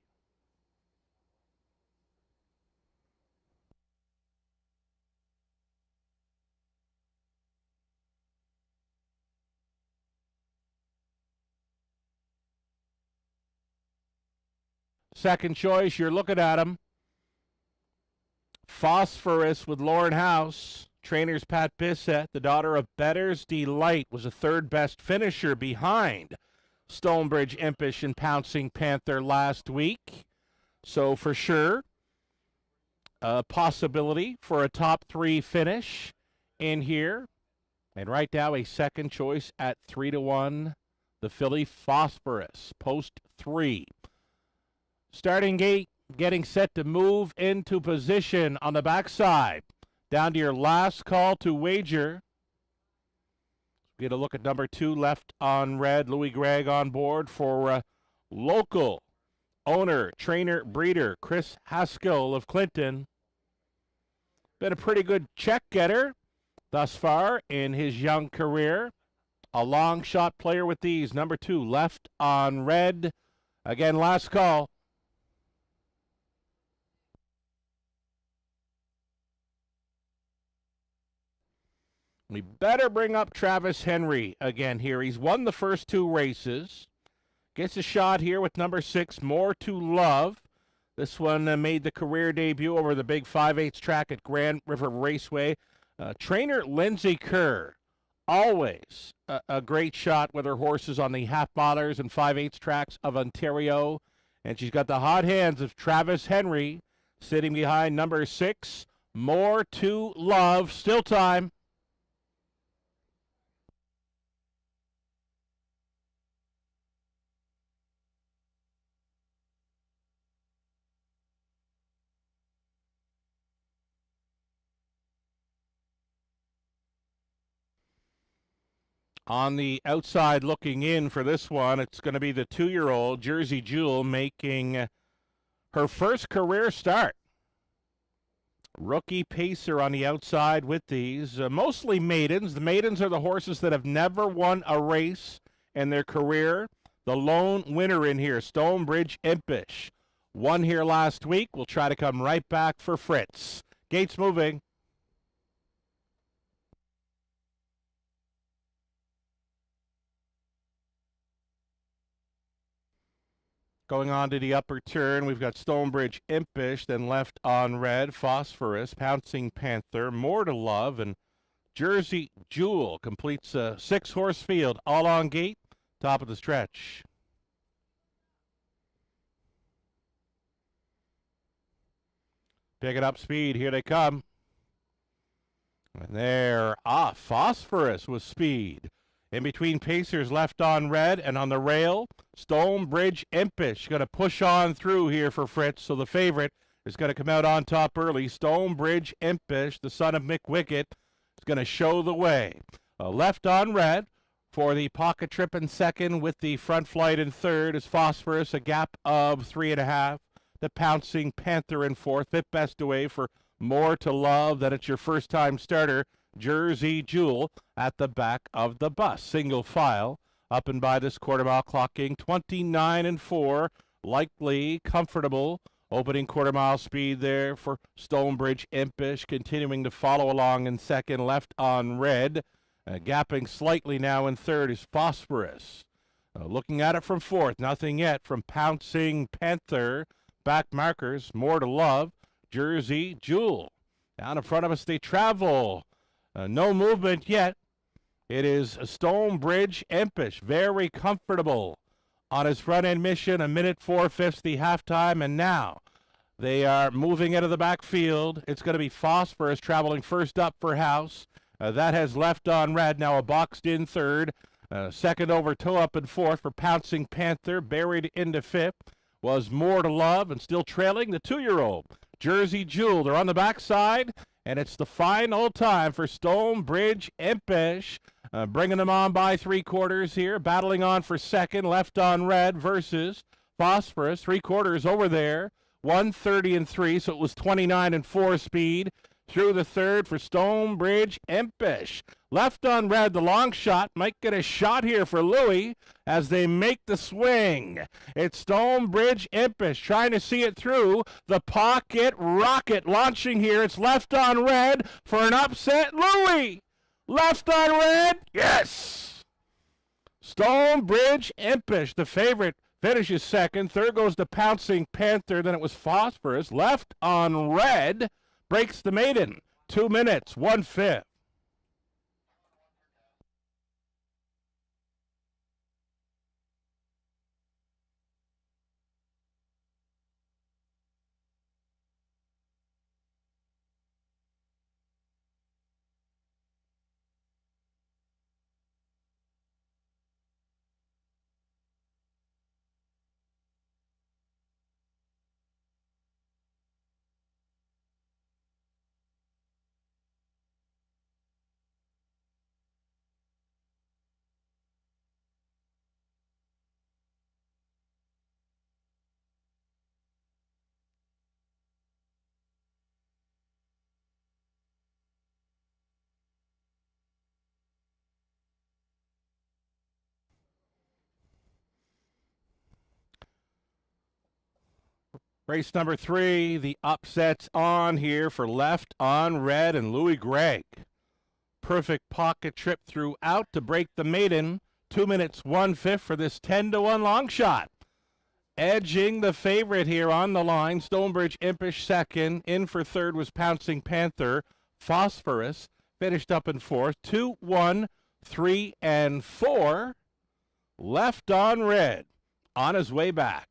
A: Second choice, you're looking at him. Phosphorus with Lauren House. Trainers Pat Bissett, the daughter of Better's Delight, was a third best finisher behind Stonebridge Impish and Pouncing Panther last week. So for sure, a possibility for a top 3 finish in here. And right now, a second choice at 3-1, the filly Phosphorus, post 3. Starting gate, getting set to move into position on the backside. Down to your last call to wager. Get a look at number 2, left on red. Louis Gregg on board for local owner, trainer, breeder, Chris Haskell of Clinton. Been a pretty good check getter thus far in his young career. A long shot player with these. Number 2, left on red. Again, last call. We better bring up Travis Henry again here. He's won the first 2 races. Gets a shot here with number 6, More to Love. This one made the career debut over the big 5/8 track at Grand River Raceway. Trainer Lindsay Kerr, always a great shot with her horses on the half-milers and 5/8 tracks of Ontario. And she's got the hot hands of Travis Henry sitting behind number 6, More to Love. Still time. On the outside looking in for this one, it's going to be the 2-year-old Jersey Jewel making her first career start. Rookie pacer on the outside with these. Mostly maidens. The maidens are the horses that have never won a race in their career. The lone winner in here, Stonebridge Impish. Won here last week. We'll try to come right back for Fritz. Gates moving. Going on to the upper turn, we've got Stonebridge Impish, then left on red, Phosphorus, Pouncing Panther, More to Love, and Jersey Jewel completes a 6-horse field, all on gate, top of the stretch. Picking up speed. Here they come. And they're off. Phosphorus with speed. In between Pacers, left on red, and on the rail, Stonebridge Impish going to push on through here for Fritz. So the favorite is going to come out on top early. Stonebridge Impish, the son of Mick Wickett, is going to show the way. Left on red for the pocket trip in second, with the front flight in third is Phosphorus, a gap of 3.5. The Pouncing Panther in fourth. Fifth best away for More to Love. That it's your first time starter, Jersey Jewel, at the back of the bus. Single file up and by this quarter mile, clocking 29-4. Likely comfortable opening quarter mile speed there for Stonebridge Impish, continuing to follow along in second. Left on red, gapping slightly now in third is Phosphorus. Looking at it from fourth, nothing yet from Pouncing Panther. Back markers, More to Love, Jersey Jewel. Down in front of us they travel. No movement yet. It is Stonebridge Impish, very comfortable on his front end mission. 1:04 the halftime, and now they are moving out of the backfield. It's going to be Phosphorus traveling first up for House. That has left on red, now a boxed in third. Second over toe up in fourth for Pouncing Panther. Buried into fifth was More to Love, and still trailing the 2-year-old Jersey Jewel. They're on the backside, and it's the final time for Stonebridge Impish. Bringing them on by 3/4 here, battling on for second. Left on red versus Phosphorus. 3/4 over there, 1:30-3, so it was 29-4 speed. Through the third for Stonebridge Impish. Left on red, the long shot. Might get a shot here for Louis as they make the swing. It's Stonebridge Impish trying to see it through. The pocket rocket launching here. It's left on red for an upset. Louis! Left on red. Yes! Stonebridge Impish, the favorite, finishes second. Third goes to Pouncing Panther. Then it was Phosphorus. Left on red. Breaks the maiden. 2 minutes, 1/5. Race number 3, the upsets on here for Left on Red and Louis Gregg. Perfect pocket trip throughout to break the maiden. 2 minutes, 1/5 for this 10-1 long shot. Edging the favorite here on the line, Stonebridge Impish second. In for third was Pouncing Panther. Phosphorus finished up in fourth. 2, 1, 3, and 4. Left on Red on his way back.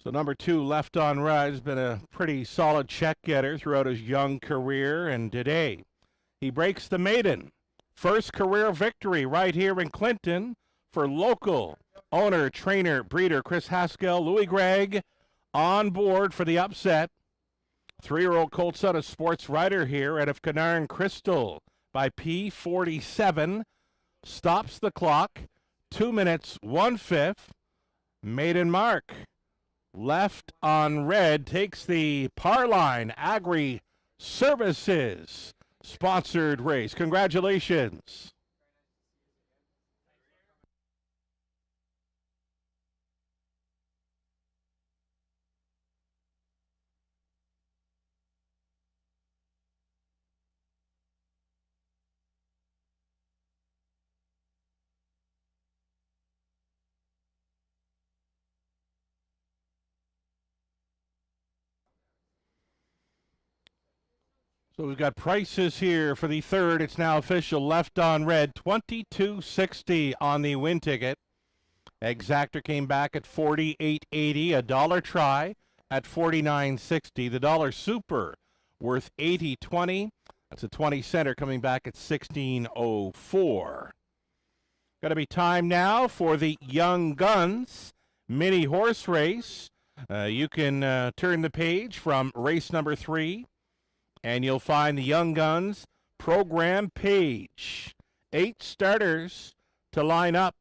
A: So number 2, Left on Red, has been a pretty solid check getter throughout his young career, and today he breaks the maiden. First career victory right here in Clinton for local owner, trainer, breeder Chris Haskell. Louis Gregg on board for the upset. 3-year-old colt son of sports writer here out of Canarn Crystal by P47. Stops the clock. 2 minutes, 1/5. Maiden mark. Left on Red takes the Parline Agri Services sponsored race. Congratulations. So we've got prices here for the third. It's now official. Left on red, $22.60 on the win ticket. Exactor came back at $48.80. A dollar try at $49.60. The dollar super worth $80.20. That's a 20 center coming back at $16.04. Got to be time now for the Young Guns mini horse race. You can turn the page from race number 3, and you'll find the Young Guns program page. 8 starters to line up.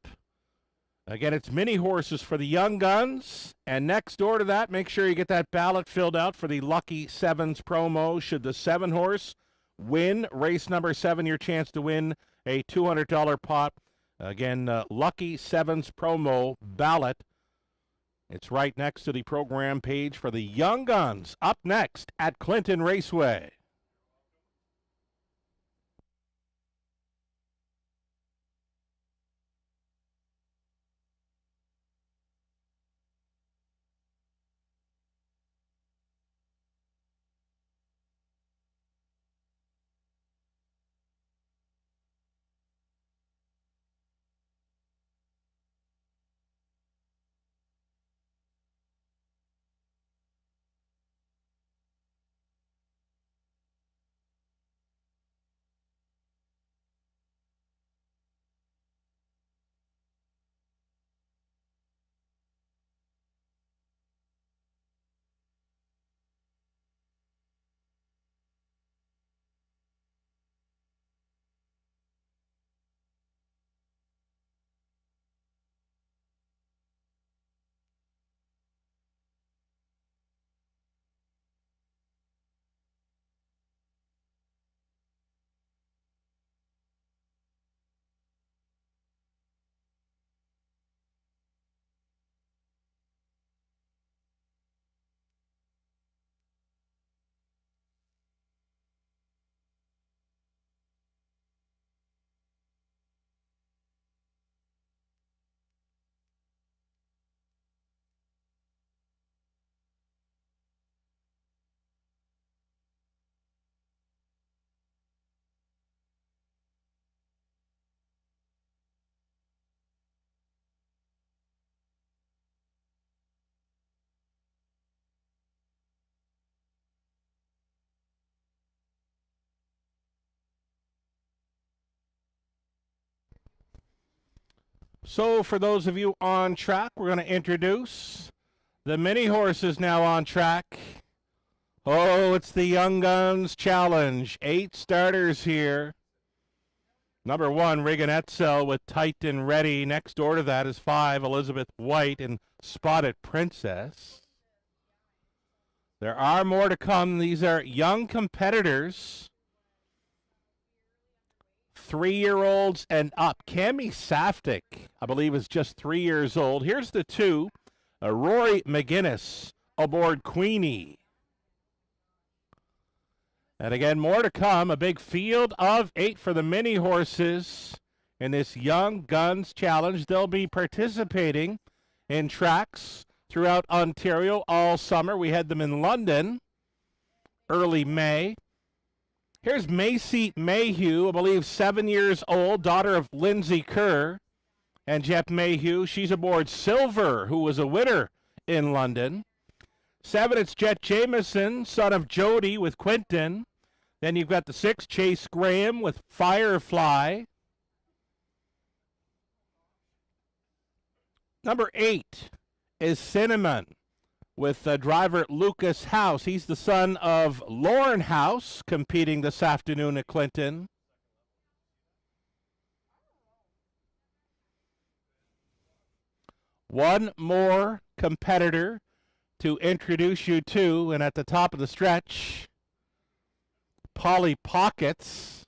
A: Again, it's mini horses for the Young Guns. And next door to that, make sure you get that ballot filled out for the Lucky Sevens promo. Should the 7 horse win race number 7, your chance to win a $200 pot. Again, Lucky Sevens promo ballot. It's right next to the program page for the Young Guns. Up next at Clinton Raceway. So for those of you on track, we're going to introduce the mini horses now on track. Oh, it's the Young Guns Challenge. 8 starters here. Number 1, Regan Etzel with Tight and Ready. Next door to that is 5, Elizabeth White and Spotted Princess. There are more to come. These are young competitors. 3-year-olds and up. Cami Saftik, I believe, is just 3 years old. Here's the 2. Rory McGinnis aboard Queenie. And again, more to come. A big field of 8 for the mini horses in this Young Guns Challenge. They'll be participating in tracks throughout Ontario all summer. We had them in London early May. Here's Macy Mayhew, I believe 7 years old, daughter of Lindsay Kerr and Jeff Mayhew. She's aboard Silver, who was a winner in London. 7, it's Jet Jameson, son of Jody with Quinton. Then you've got the 6, Chase Graham with Firefly. Number 8 is Cinnamon with driver Lucas House. He's the son of Lauren House, competing this afternoon at Clinton. One more competitor to introduce you to, and at the top of the stretch, Polly Pockets.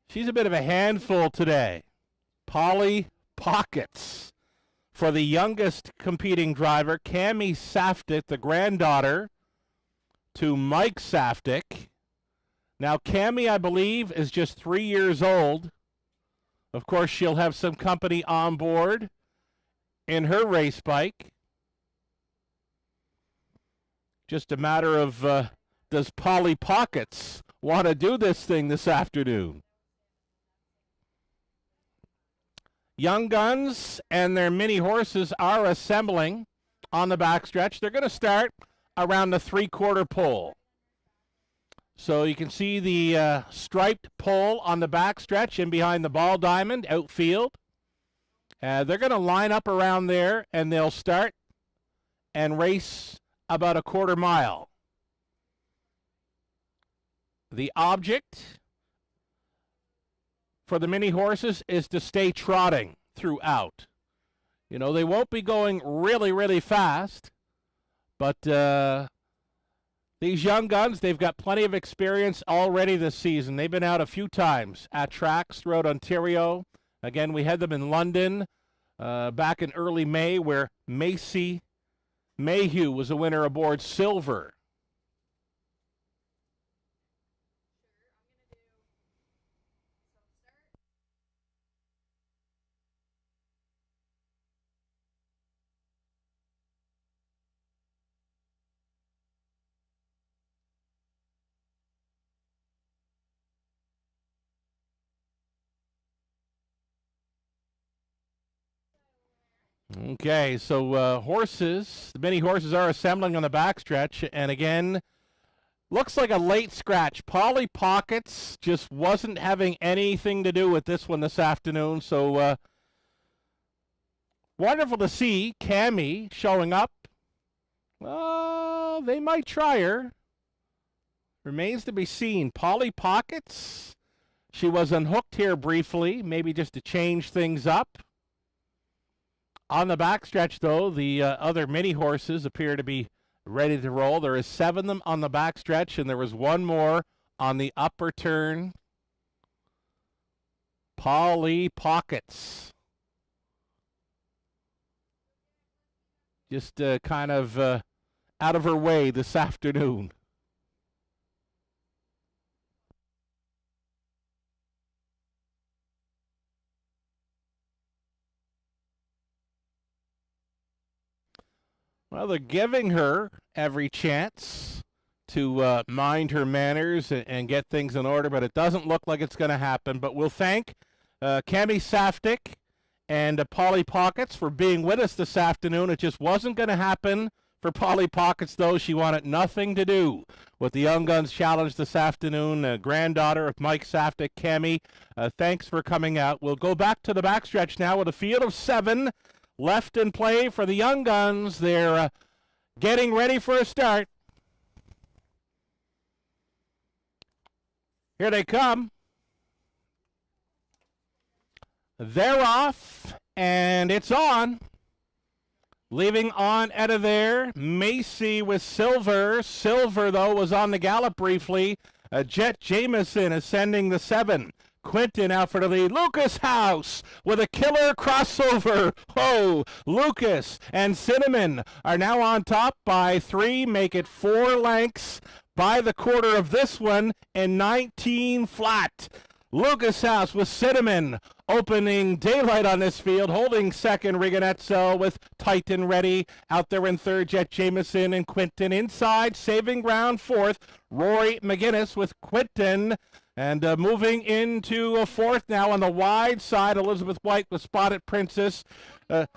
A: She's a bit of a handful today. Polly Pockets. For the youngest competing driver, Cami Saftik, the granddaughter to Mike Saftik. Now, Cami, I believe, is just 3 years old. Of course, she'll have some company on board in her race bike. Just a matter of Does Polly Pockets want to do this thing this afternoon? Young Guns and their mini horses are assembling on the backstretch. They're going to start around the three-quarter pole. So you can see the striped pole on the backstretch and behind the ball diamond, outfield. They're going to line up around there, and they'll start and race about a quarter mile. The object for the mini horses is to stay trotting throughout. You know, they won't be going really, really fast, but these young guns, they've got plenty of experience already this season. They've been out a few times at tracks throughout Ontario. Again, we had them in London back in early May, where Macy Mayhew was a winner aboard Silver. Okay, so horses, the mini horses are assembling on the backstretch, and again, looks like a late scratch. Polly Pockets just wasn't having anything to do with this one this afternoon, so wonderful to see Cammie showing up. They might try her. Remains to be seen. Polly Pockets, she was unhooked here briefly, maybe just to change things up. On the backstretch, though, the other mini horses appear to be ready to roll. There is 7 of them on the backstretch, and there was one more on the upper turn. Polly Pockets. Just kind of out of her way this afternoon. Well, they're giving her every chance to mind her manners and get things in order, but it doesn't look like it's going to happen. But we'll thank Cammie Saftik and Polly Pockets for being with us this afternoon. It just wasn't going to happen for Polly Pockets, though. She wanted nothing to do with the Young Guns Challenge this afternoon. Granddaughter of Mike Saftik, Cammie, thanks for coming out. We'll go back to the backstretch now with a field of 7. Left in play for the Young Guns. They're getting ready for a start. Here they come. They're off, and it's on. Leaving on out of there, Macy with Silver. Silver, though, was on the gallop briefly. Jet Jameson ascending the 7. Quinton out for the lead. Lucas House with a killer crossover. Oh, Lucas and Cinnamon are now on top by 3, make it 4 lengths by the quarter of this one in 19 flat. Lucas House with Cinnamon opening daylight on this field, holding second. Rigonetto with Titan ready. Out there in third, Jet Jameson and Quinton inside, saving ground fourth. Rory McGinnis with Quinton. And moving into a fourth now on the wide side, Elizabeth White with Spotted Princess. 44-4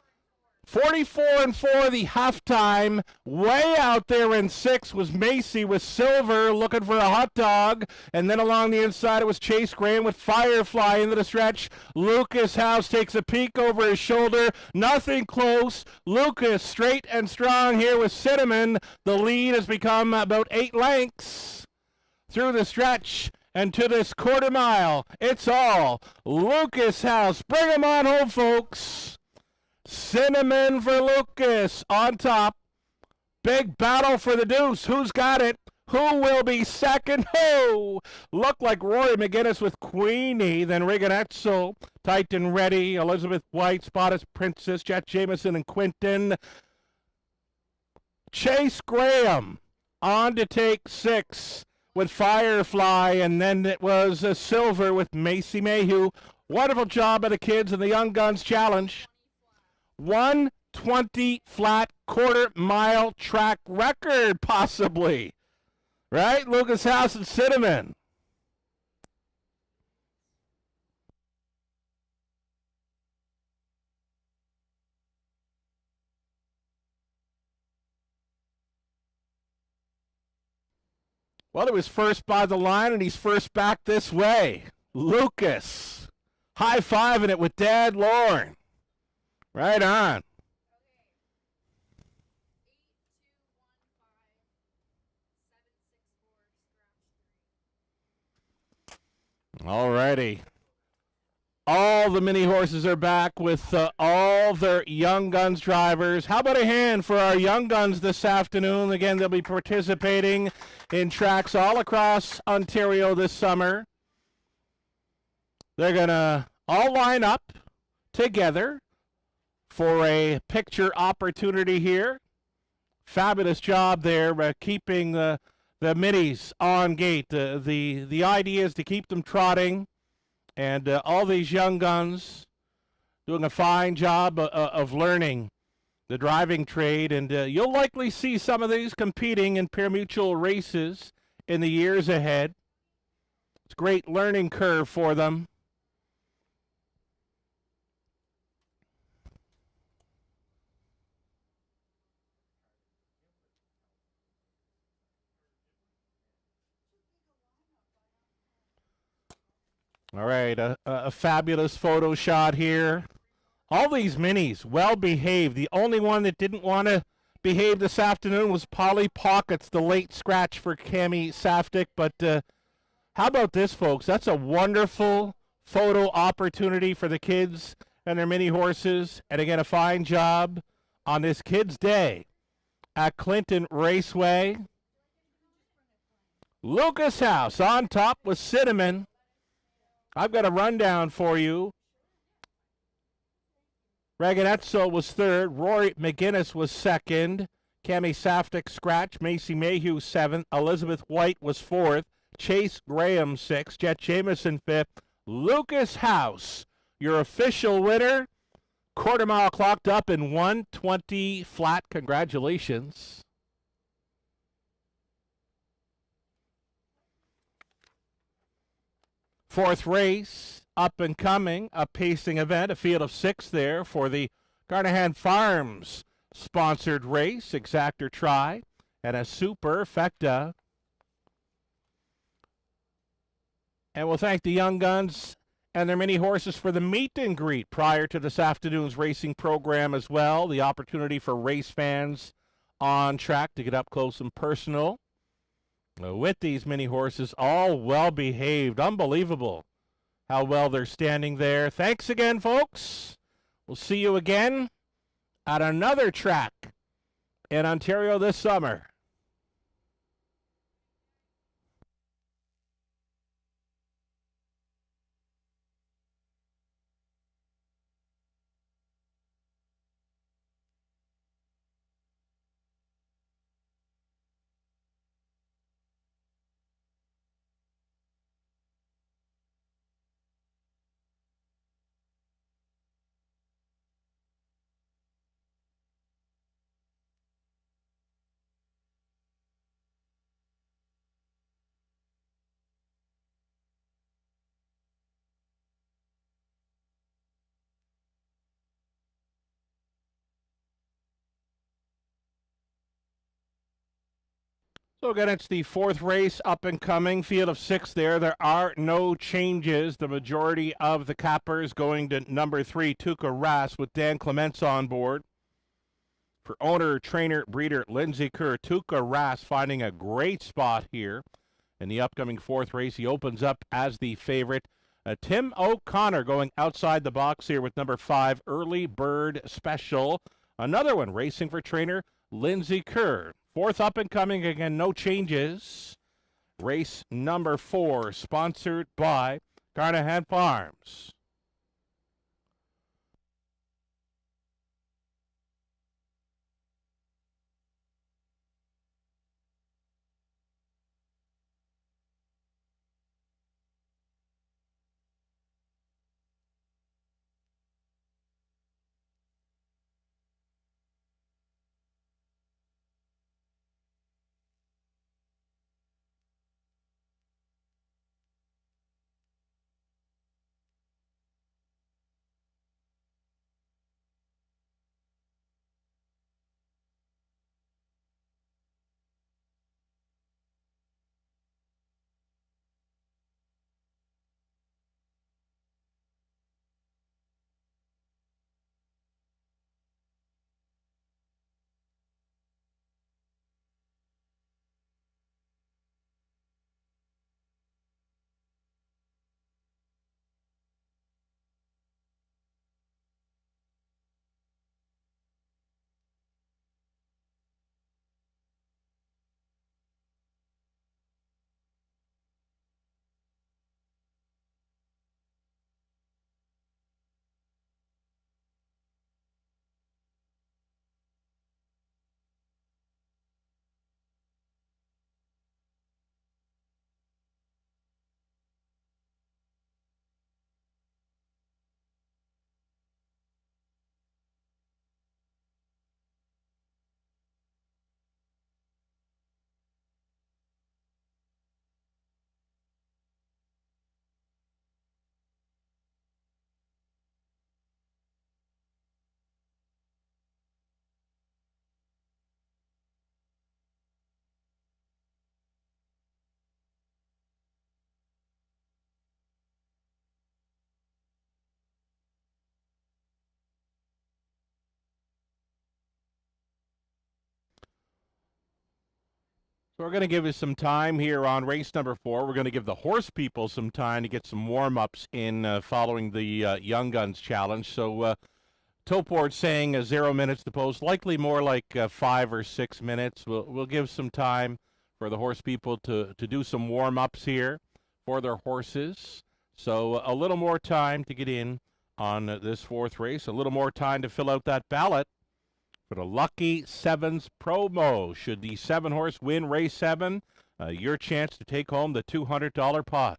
A: the halftime. Way out there in 6 was Macy with Silver looking for a hot dog. And then along the inside it was Chase Graham with Firefly into the stretch. Lucas House takes a peek over his shoulder. Nothing close. Lucas straight and strong here with Cinnamon. The lead has become about 8 lengths through the stretch. And to this quarter mile, it's all Lucas House. Bring him on home, folks. Cinnamon for Lucas on top. Big battle for the deuce. Who's got it? Who will be second? Oh, looked like Rory McGinnis with Queenie. Then Rigonetto, Titan ready. Elizabeth White, Spotted Princess, Jet Jameson, and Quinton. Chase Graham on to take 6. With Firefly, and then it was Silver with Macy Mayhew. Wonderful job by the kids in the Young Guns Challenge. 1:20 flat quarter mile track record, possibly. Right? Lucas House and Cinnamon. Well, he was first by the line, and he's first back this way. Lucas. High-fiving it with Dad Lorne. Right on. All righty. All the mini horses are back with all their Young Guns drivers. How about a hand for our Young Guns this afternoon? Again, they'll be participating in tracks all across Ontario this summer. They're going to all line up together for a picture opportunity here. Fabulous job there keeping the minis on gate. The idea is to keep them trotting. And all these young guns doing a fine job of learning the driving trade. And you'll likely see some of these competing in pari-mutuel races in the years ahead. It's a great learning curve for them. All right, a fabulous photo shot here. All these minis, well behaved. The only one that didn't want to behave this afternoon was Polly Pockets, the late scratch for Cami Saftik. But how about this, folks? That's a wonderful photo opportunity for the kids and their mini horses. And again, a fine job on this Kids' Day at Clinton Raceway. Lucas House on top with Cinnamon. I've got a rundown for you. Ragazzo was third. Rory McGinnis was second. Cami Saftik scratch. Macy Mayhew seventh. Elizabeth White was fourth. Chase Graham sixth. Jet Jameson fifth. Lucas House, your official winner. Quarter mile clocked up in 1:20 flat. Congratulations. Fourth race, up and coming, a pacing event, a field of 6 there for the Carnahan Farms sponsored race, Exactor Try, and a Superfecta. And we'll thank the Young Guns and their mini horses for the meet and greet prior to this afternoon's racing program as well. The opportunity for race fans on track to get up close and personal with these mini horses, all well behaved. Unbelievable how well they're standing there. Thanks again, folks. We'll see you again at another track in Ontario this summer. So again, it's the fourth race up and coming, field of 6 there. There are no changes. The majority of the cappers going to number 3, Tuca Ras, with Dan Clements on board. For owner, trainer, breeder Lindsay Kerr, Tuca Ras finding a great spot here in the upcoming fourth race. He opens up as the favorite. Tim O'Connor going outside the box here with number 5, Early Bird Special. Another one racing for trainer Lindsay Kerr. Fourth up and coming, again, no changes. Race number 4, sponsored by Carnahan Farms. So we're going to give you some time here on race number 4. We're going to give the horse people some time to get some warm-ups in following the Young Guns Challenge. So tote board saying 0 minutes to post, likely more like 5 or 6 minutes. We'll give some time for the horse people to do some warm-ups here for their horses. So a little more time to get in on this 4th race, a little more time to fill out that ballot for the Lucky Sevens promo. Should the 7-horse win race 7, your chance to take home the $200 pot.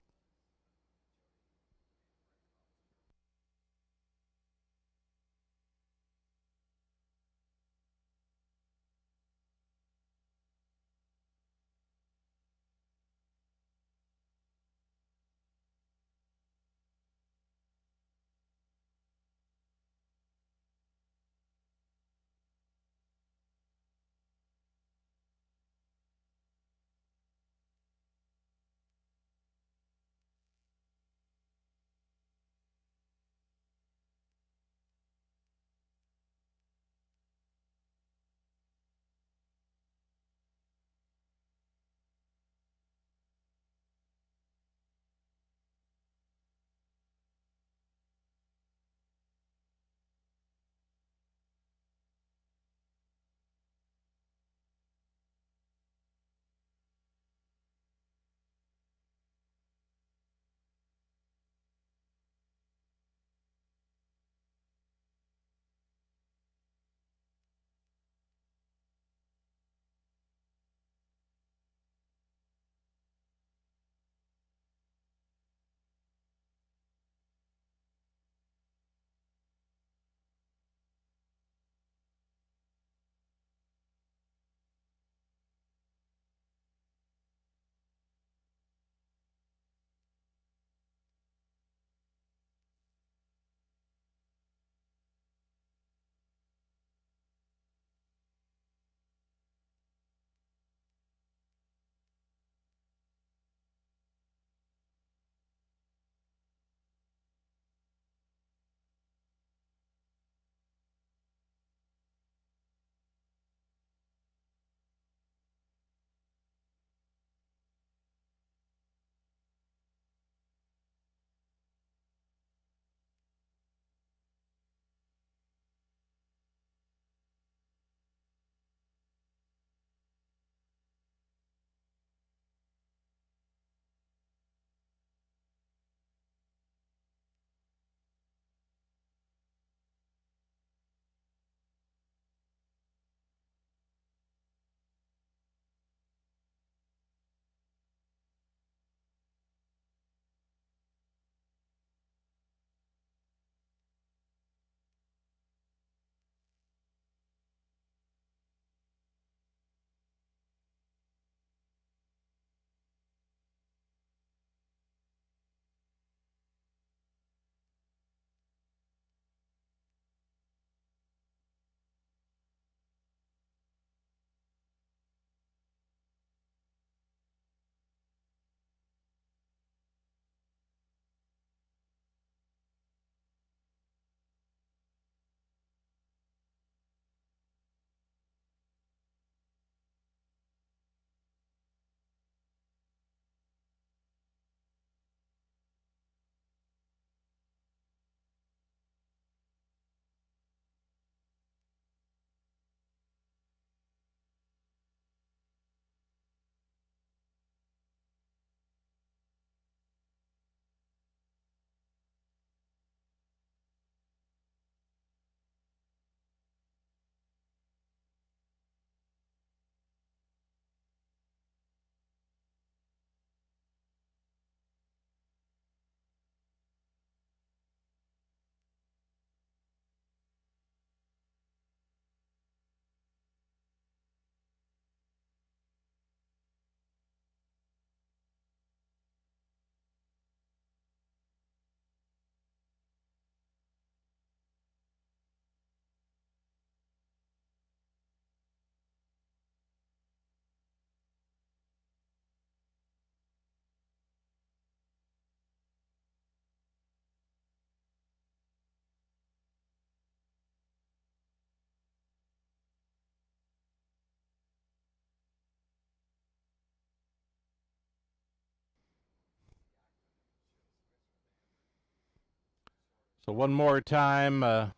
A: So one more time,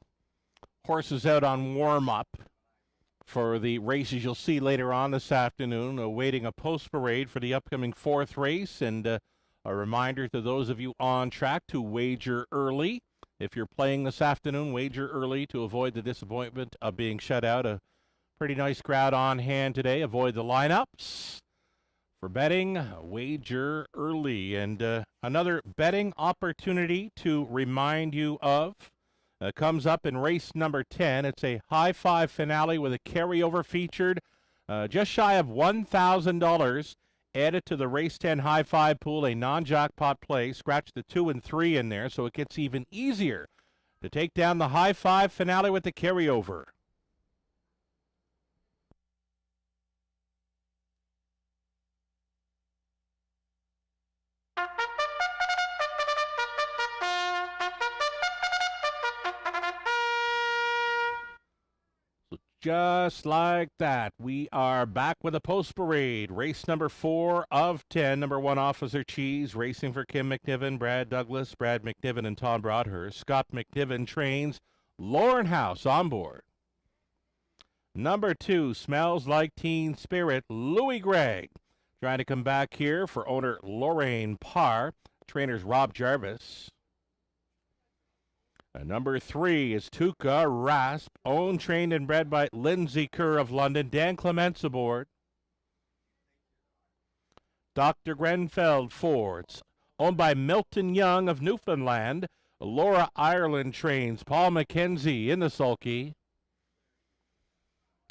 A: horses out on warm-up for the races you'll see later on this afternoon, awaiting a post parade for the upcoming fourth race. And a reminder to those of you on track to wager early. If you're playing this afternoon, wager early to avoid the disappointment of being shut out. A pretty nice crowd on hand today. Avoid the lineups. For betting, wager early. And another betting opportunity to remind you of comes up in race number 10. It's a high five finale with a carryover featured just shy of $1,000 added to the race 10 high five pool, a non-jackpot play. Scratch the 2 and 3 in there, so it gets even easier to take down the high five finale with the carryover. Just like that, we are back with a post parade. Race number 4 of 10. Number 1, Officer Cheese, racing for Kim McNiven, Brad Douglas, Brad McNiven, and Tom Broadhurst. Scott McNiven trains Lauren House on board. Number 2, Smells Like Teen Spirit, Louis Gregg. Trying to come back here for owner Lorraine Parr. Trainers Rob Jarvis. Number 3 is Tuca Rasp, owned, trained, and bred by Lindsay Kerr of London. Dan Clements aboard. Dr. Grenfell Fords, owned by Milton Young of Newfoundland. Laura Ireland trains Paul McKenzie in the sulky.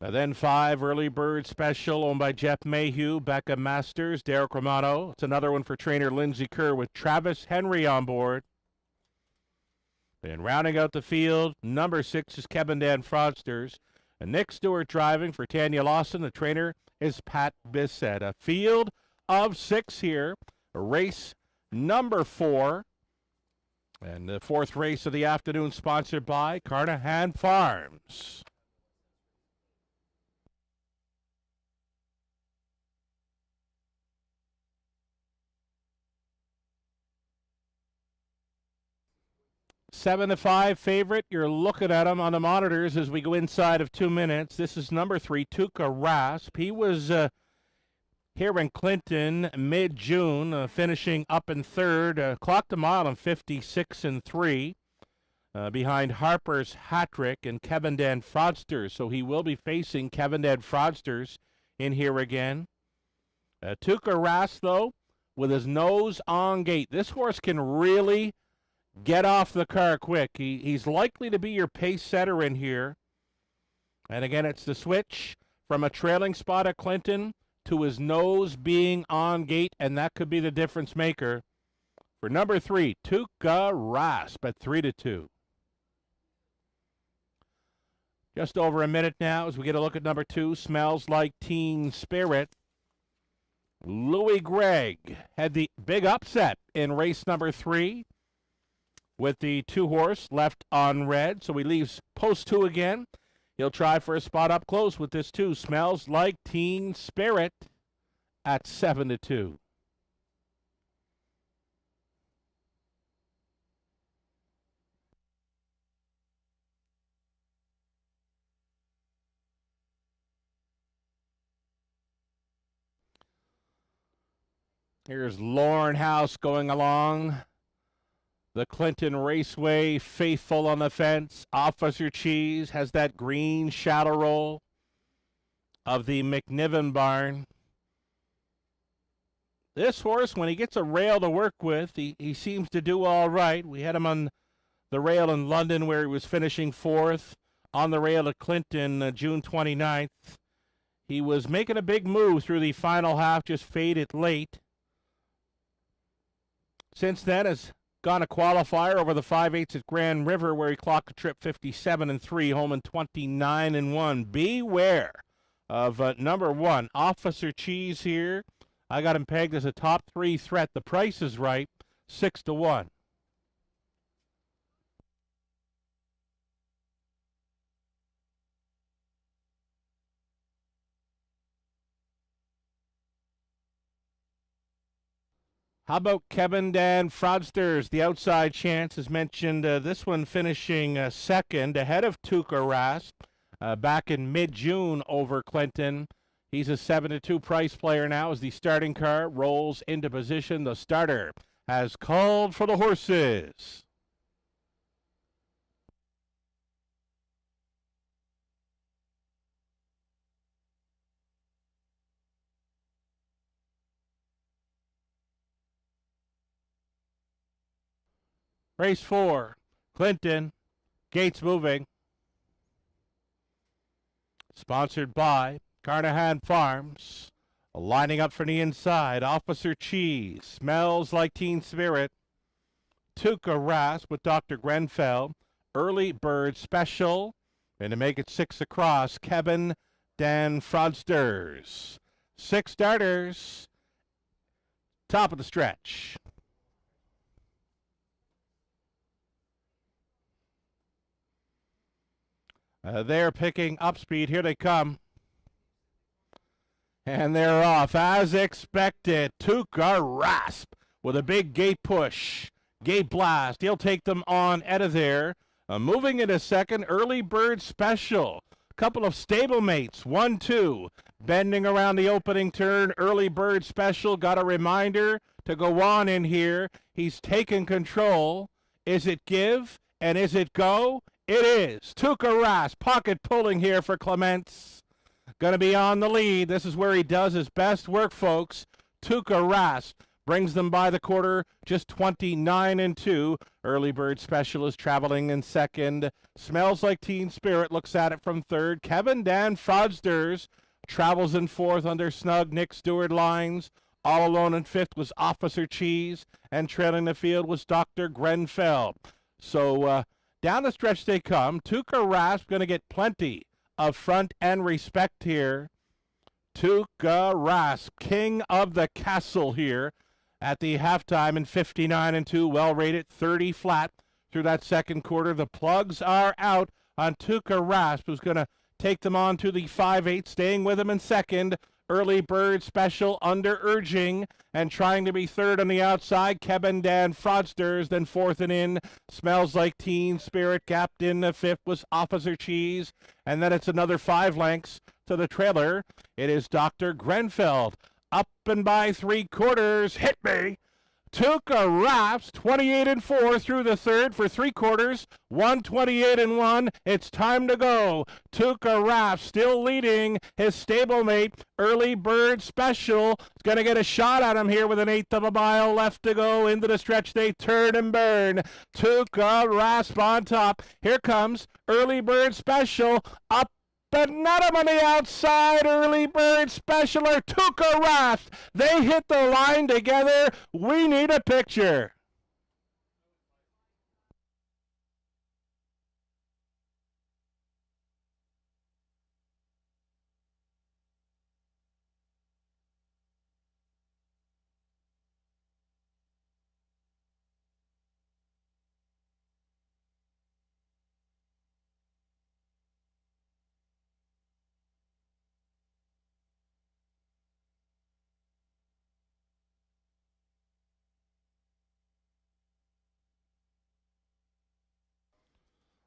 A: Then 5, Early Bird Special, owned by Jeff Mayhew, Becca Masters, Derek Romano. It's another one for trainer Lindsay Kerr with Travis Henry on board. And rounding out the field, number 6 is Kevin Dan Fraudsters. And Nick Stewart driving for Tanya Lawson. The trainer is Pat Bissett. A field of 6 here. Race number 4. And the 4th race of the afternoon sponsored by Carnahan Farms. Seven to 5 favorite. You're looking at him on the monitors as we go inside of 2 minutes. This is number 3, Tuca Rasp. He was here in Clinton mid-June, finishing up in 3rd. Clocked a mile in 56 and 3 behind Harper's Hat-Trick and Kevin Dan Fraudsters. So he will be facing Kevin Dan Fraudsters in here again. Tuca Rasp, though, with his nose on gate. This horse can really get off the car quick. He's likely to be your pace setter in here. And again, it's the switch from a trailing spot at Clinton to his nose being on gate, and that could be the difference maker. For number 3, Tuca Rasp at 3-2. Just over a minute now as we get a look at number 2, Smells Like Teen Spirit. Louis Gregg had the big upset in race number 3. With the 2-horse left on red, so he leaves post 2 again. He'll try for a spot up close with this 2, Smells Like Teen Spirit at 7-2. Here's Lauren House going along the Clinton Raceway, faithful on the fence. Officer Cheese has that green shadow roll of the McNiven barn. This horse, when he gets a rail to work with, he seems to do all right. We had him on the rail in London where he was finishing 4th. On the rail at Clinton, June 29th. He was making a big move through the final half, just faded late. Since then, has gone a qualifier over the 5/8 at Grand River where he clocked a trip 57 and 3, home in 29 and 1. Beware of number 1, Officer Cheese here. I got him pegged as a top 3 threat. The price is right, 6-1. How about Kevin Dan Fraudsters? The outside chance is mentioned. This one finishing second ahead of Tuukka Rask back in mid-June over Clinton. He's a 7-2 price player now as the starting car rolls into position. The starter has called for the horses. Race 4, Clinton, gates moving. Sponsored by Carnahan Farms. Lining up from the inside, Officer Cheese, Smells Like Teen Spirit. Tuukka Rask with Dr. Grenfell. Early Bird Special. And to make it 6 across, Kevin Dan Fraudsters. 6 starters. Top of the stretch. They're picking up speed. Here they come. And they're off as expected. Tuukka Rask with a big gate push. Gate blast. He'll take them on out of there. Moving into second. Early Bird Special. Couple of stablemates. 1-2. Bending around the opening turn. Early Bird Special. Got a reminder to go on in here. He's taken control. Is it give? And is it go? It is. Tuukka Rask, pocket pulling here for Clements. Going to be on the lead. This is where he does his best work, folks. Tuukka Rask brings them by the quarter, just 29-2. Early Bird Special is traveling in second. Smells Like Teen Spirit looks at it from third. Kevin Dan Fraudsters travels in fourth under snug Nick Stewart lines. All alone in fifth was Officer Cheese, and trailing the field was Dr. Grenfell. So, down the stretch they come. Tuukka Rask going to get plenty of front end respect here. Tuukka Rask, king of the castle here at the halftime in 59-2. Well rated, 30 flat through that second quarter. The plugs are out on Tuukka Rask, who's going to take them on to the 5-8, staying with him in second. Early Bird Special under urging and trying to be third on the outside. Kevin Dan Fraudsters, then fourth and in. Smells Like Teen Spirit, gapped in the fifth was Officer Cheese. And then it's another 5 lengths to the trailer. It is Dr. Grenfell. Up and by 3/4. Hit me. Tuukka Rask, 28-4 through the third for 3/4. 128-1. It's time to go. Tuukka Rask still leading his stablemate. Early Bird Special is going to get a shot at him here with 1/8 of a mile left to go. Into the stretch they turn and burn. Tuukka Rask on top. Here comes Early Bird Special up. But not him on the outside. Early Bird Special or Tuukka Rask. They hit the line together. We need a picture.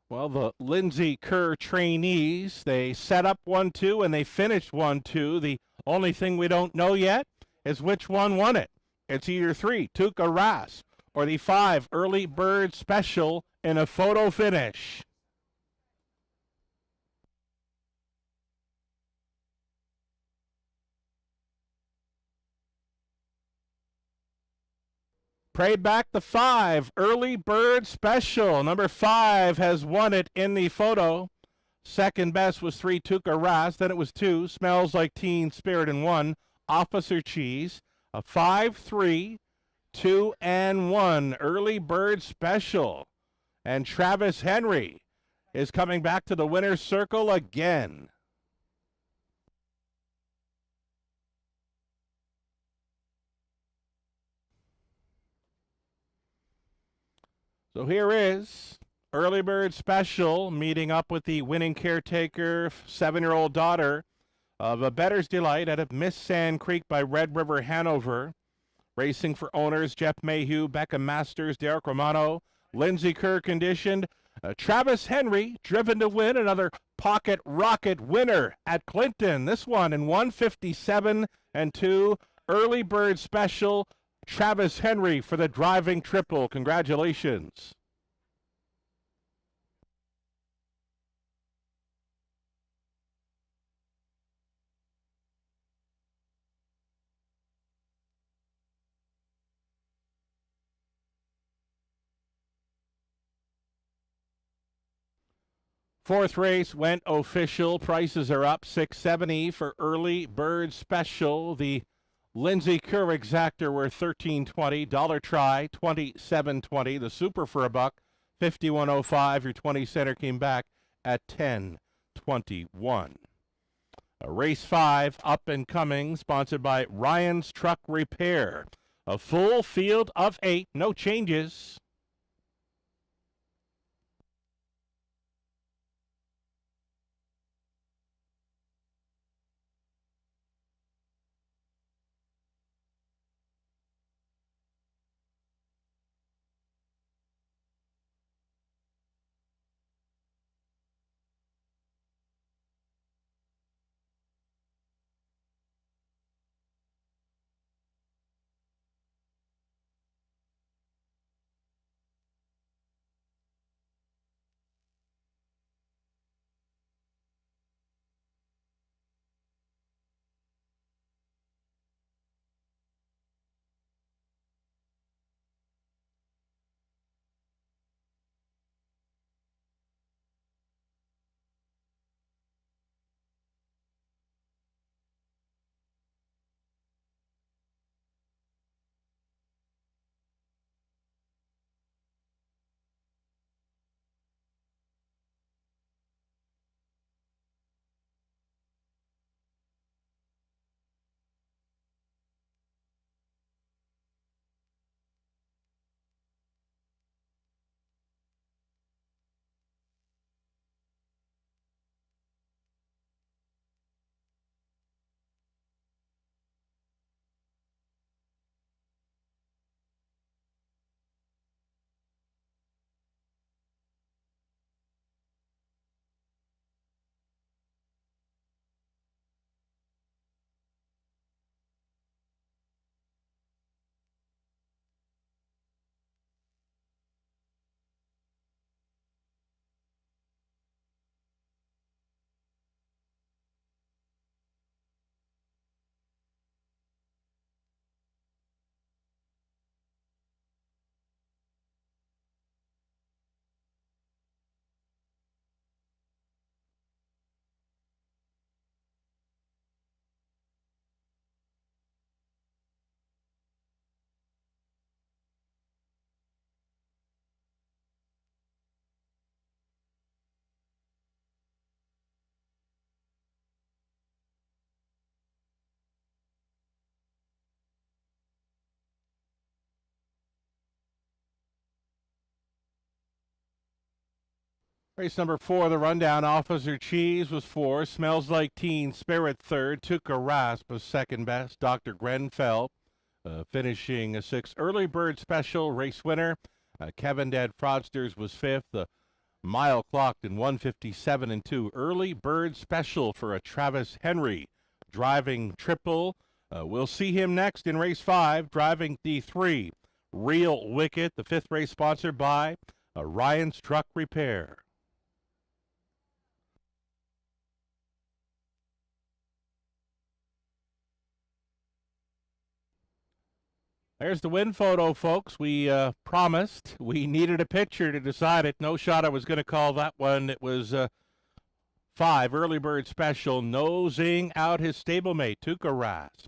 A: Well, the Lindsay Kerr trainees, they set up 1-2 and they finished 1-2. The only thing we don't know yet is which one won it. It's either 3, Tuukka Rask, or the 5, Early Bird Special in a photo finish. Prayed back the 5, Early Bird Special. Number 5 has won it in the photo. Second best was 3, Tuukka Rask. Then it was 2, Smells Like Teen Spirit, and 1, Officer Cheese. A 5-3, 2 and 1, Early Bird Special. And Travis Henry is coming back to the winner's circle again. So here is Early Bird Special meeting up with the winning caretaker, 7-year-old daughter of a Bettor's Delight out of Miss Sand Creek by Red River, Hanover. Racing for owners, Jeff Mayhew, Becca Masters, Derek Romano, Lindsay Kerr conditioned. Travis Henry, driven to win, another pocket rocket winner at Clinton. This one in 157 and 2. Early bird special. Travis Henry for the driving triple. Congratulations. Fourth race went official. Prices are up. $6.70 for early bird special. The Lindsay Kerr exactor worth $13.20. Dollar try $27.20. The super for a buck $51.05. Your 20 center came back at $10.21. Race 5 up and coming, sponsored by Ryan's Truck Repair. A full field of 8, no changes. Race number 4, the rundown. Officer Cheese was 4. Smells Like Teen Spirit 3rd. Took a Rasp was 2nd best. Dr. Grenfell finishing a 6th. Early Bird Special race winner. Kevin Dead Fraudsters was 5th. The mile clocked in 157 and 2. Early Bird Special for a Travis Henry driving triple. We'll see him next in race 5, driving the 3. Real Wicket, the 5th race sponsored by Ryan's Truck Repair. There's the win photo, folks. We promised we needed a picture to decide it. No shot I was going to call that one. It was 5, Early Bird Special, nosing out his stablemate, Tuka Rasp.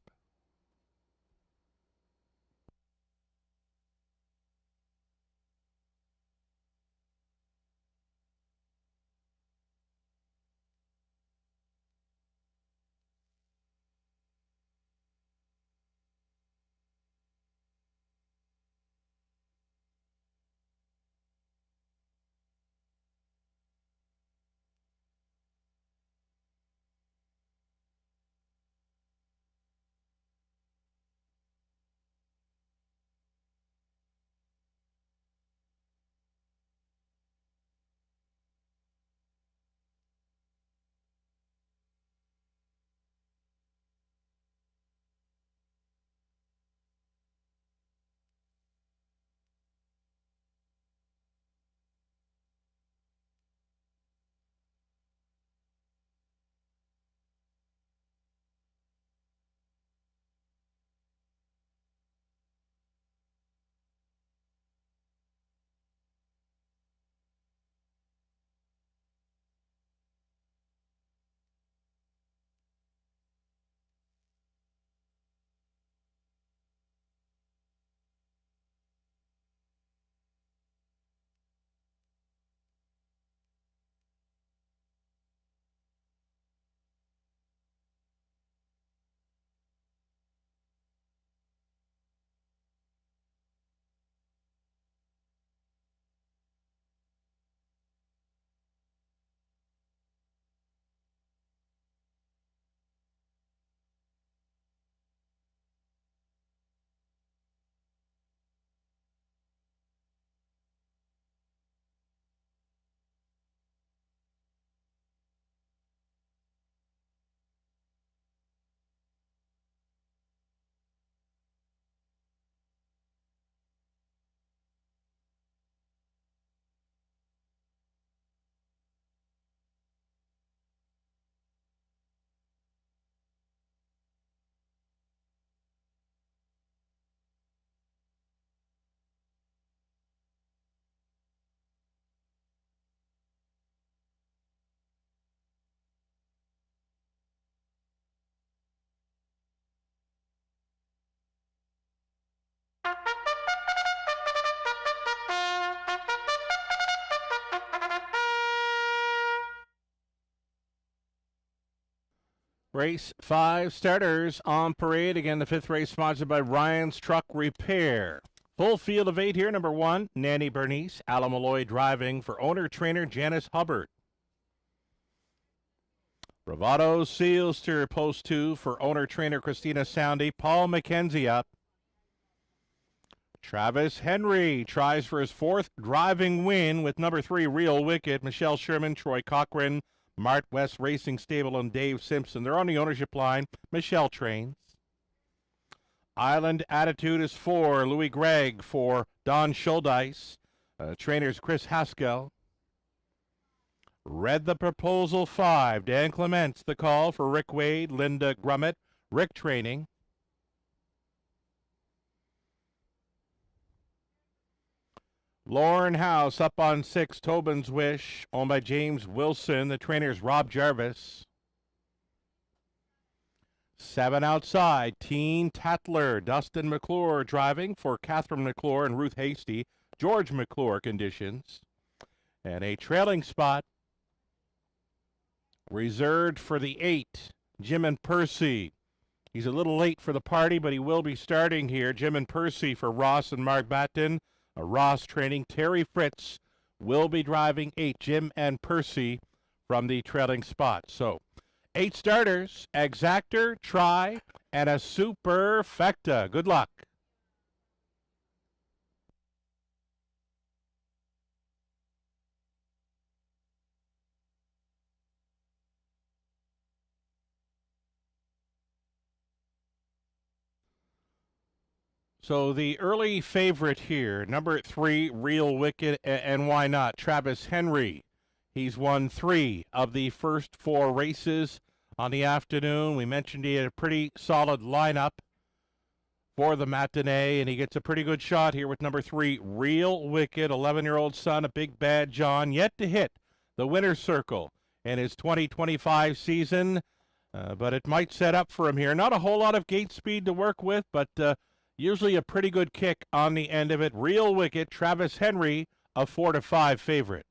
A: Race 5 starters on parade. Again, the 5th race sponsored by Ryan's Truck Repair. Full field of 8 here. Number 1, Nanny Bernice. Alan Malloy driving for owner-trainer Janice Hubbard. Bravado Sealster post 2 for owner-trainer Christina Soundy. Paul McKenzie up. Travis Henry tries for his 4th driving win with number 3, Real Wicked. Michelle Sherman, Troy Cochran, Mart West Racing Stable, and Dave Simpson. They're on the ownership line. Michelle trains. Island Attitude is 4, Louis Gregg for Don Schuldice. Trainers Chris Haskell. Read the Proposal 5, Dan Clements the call for Rick Wade, Linda Grummett, Rick training. Lauren House up on 6, Tobin's Wish, owned by James Wilson. The trainers Rob Jarvis. 7 outside, Teen Tatler, Dustin McClure driving for Catherine McClure and Ruth Hasty. George McClure conditions. And a trailing spot reserved for the 8, Jim and Percy. He's a little late for the party, but he will be starting here. Jim and Percy for Ross and Mark Batten. Ross training. Terry Fritz will be driving 8, Jim and Percy from the trailing spot. So 8 starters, Exactor, Try, and a Superfecta. Good luck. So the early favorite here, number 3, Real Wicked, and why not? Travis Henry. He's won 3 of the first 4 races on the afternoon. We mentioned he had a pretty solid lineup for the matinee, and he gets a pretty good shot here with number 3, Real Wicked, 11-year-old son of Big Bad John, yet to hit the winner's circle in his 2025 season, but it might set up for him here. Not a whole lot of gate speed to work with, but usually a pretty good kick on the end of it. Real Wicked, Travis Henry, a 4-5 favorite.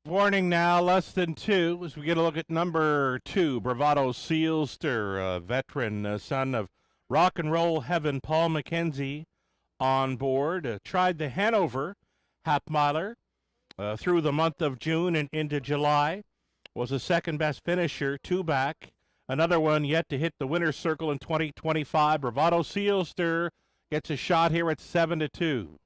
A: Warning now, less than 2, as we get a look at number 2, Bravado Sealster, a veteran, son of rock and roll heaven, Paul McKenzie, on board. Tried the Hanover half-miler through the month of June and into July. Was a second-best finisher, 2 back. Another one yet to hit the winner's circle in 2025. Bravado Sealster gets a shot here at 7-2.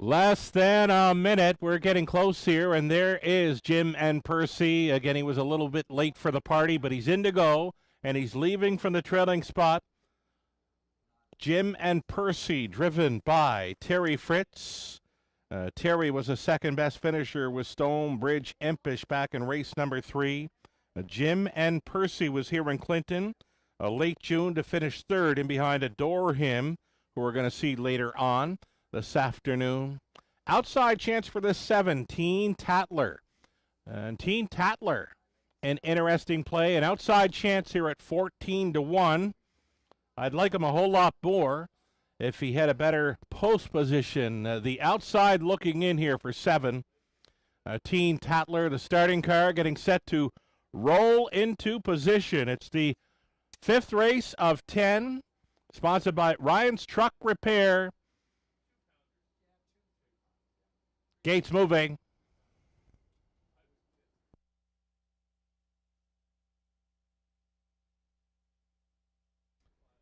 A: Less than a minute. We're getting close here, and there is Jim and Percy. Again, he was a little bit late for the party, but he's in to go, and he's leaving from the trailing spot. Jim and Percy, driven by Terry Fritz. Terry was a second-best finisher with Stonebridge Empish back in race number 3. Jim and Percy was here in Clinton late June to finish third in behind Adore Him, who we're going to see later on this afternoon. Outside chance for the 7, Teen Tatler. And Teen Tatler, an interesting play. An outside chance here at 14 to 1. I'd like him a whole lot more if he had a better post position. The outside looking in here for 7. Teen Tatler, the starting car, getting set to roll into position. It's the 5th race of 10, sponsored by Ryan's Truck Repair. Gates moving.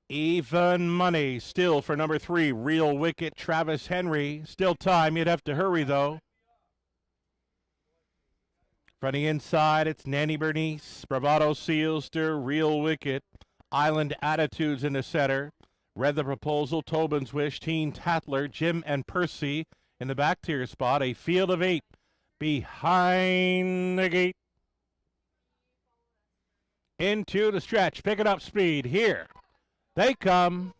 A: Even money still for number 3, Real Wicket, Travis Henry. Still time, you'd have to hurry though. From the inside, it's Nanny Bernice, Bravado Sealster, Real Wicket, Island Attitudes in the center. Read the Proposal, Tobin's Wish, Teen Tatler, Jim and Percy in the back tier spot. A field of 8 behind the gate. Into the stretch, picking up speed here. They come.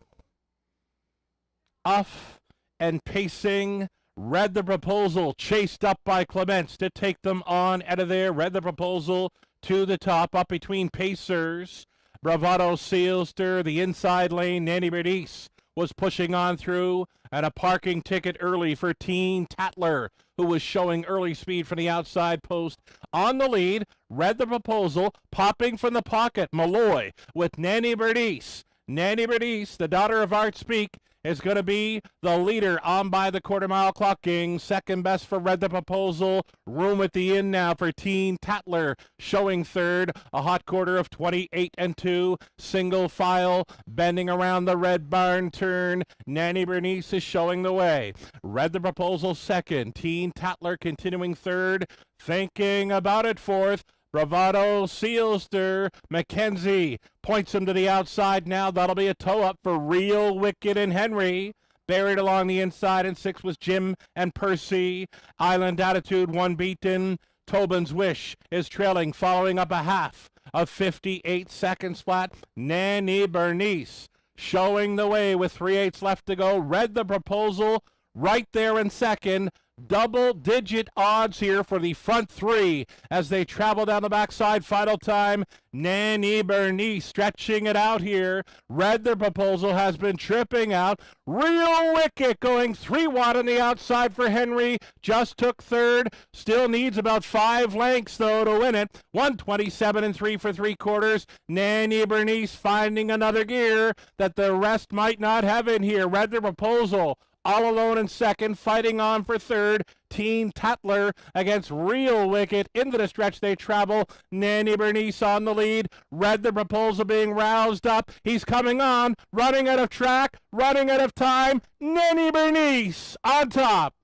A: Off and pacing. Read the Proposal, chased up by Clements to take them on out of there. Read the Proposal to the top, up between pacers. Bravado Sealster, the inside lane. Nanny Bernice was pushing on through, and a parking ticket early for Teen Tatler, who was showing early speed from the outside post. On the lead, Read the Proposal, popping from the pocket. Malloy with Nanny Bernice. Nanny Bernice, the daughter of Art Speak, is going to be the leader on by the quarter-mile clocking. Second best for Read the Proposal. Room at the end now for Teen Tatler, showing third. A hot quarter of 28 and 2. Single file, bending around the Red Barn turn. Nanny Bernice is showing the way. Read the Proposal second. Teen Tatler continuing third. Thinking about it fourth. Bravado Sealster. Mackenzie points him to the outside now. That'll be a toe up for Real Wicked and Henry. Buried along the inside in 6 was Jim and Percy. Island Attitude, 1 beaten. Tobin's Wish is trailing, following up a half of 58 seconds flat. Nanny Bernice showing the way with 3/8 left to go. Read the Proposal right there in second. Double-digit odds here for the front 3 as they travel down the backside. Final time, Nanny Bernice stretching it out here. Read the Proposal has been tripping out. Real Wicket going 3 wide on the outside for Henry. Just took third. Still needs about 5 lengths, though, to win it. 127 and 3 for 3/4. Nanny Bernice finding another gear that the rest might not have in here. Read the Proposal all alone in second, fighting on for third. Teen Tatler against Real Wicket. Into the stretch they travel. Nanny Bernice on the lead. Read the Proposal being roused up. He's coming on, running out of track, running out of time. Nanny Bernice on top.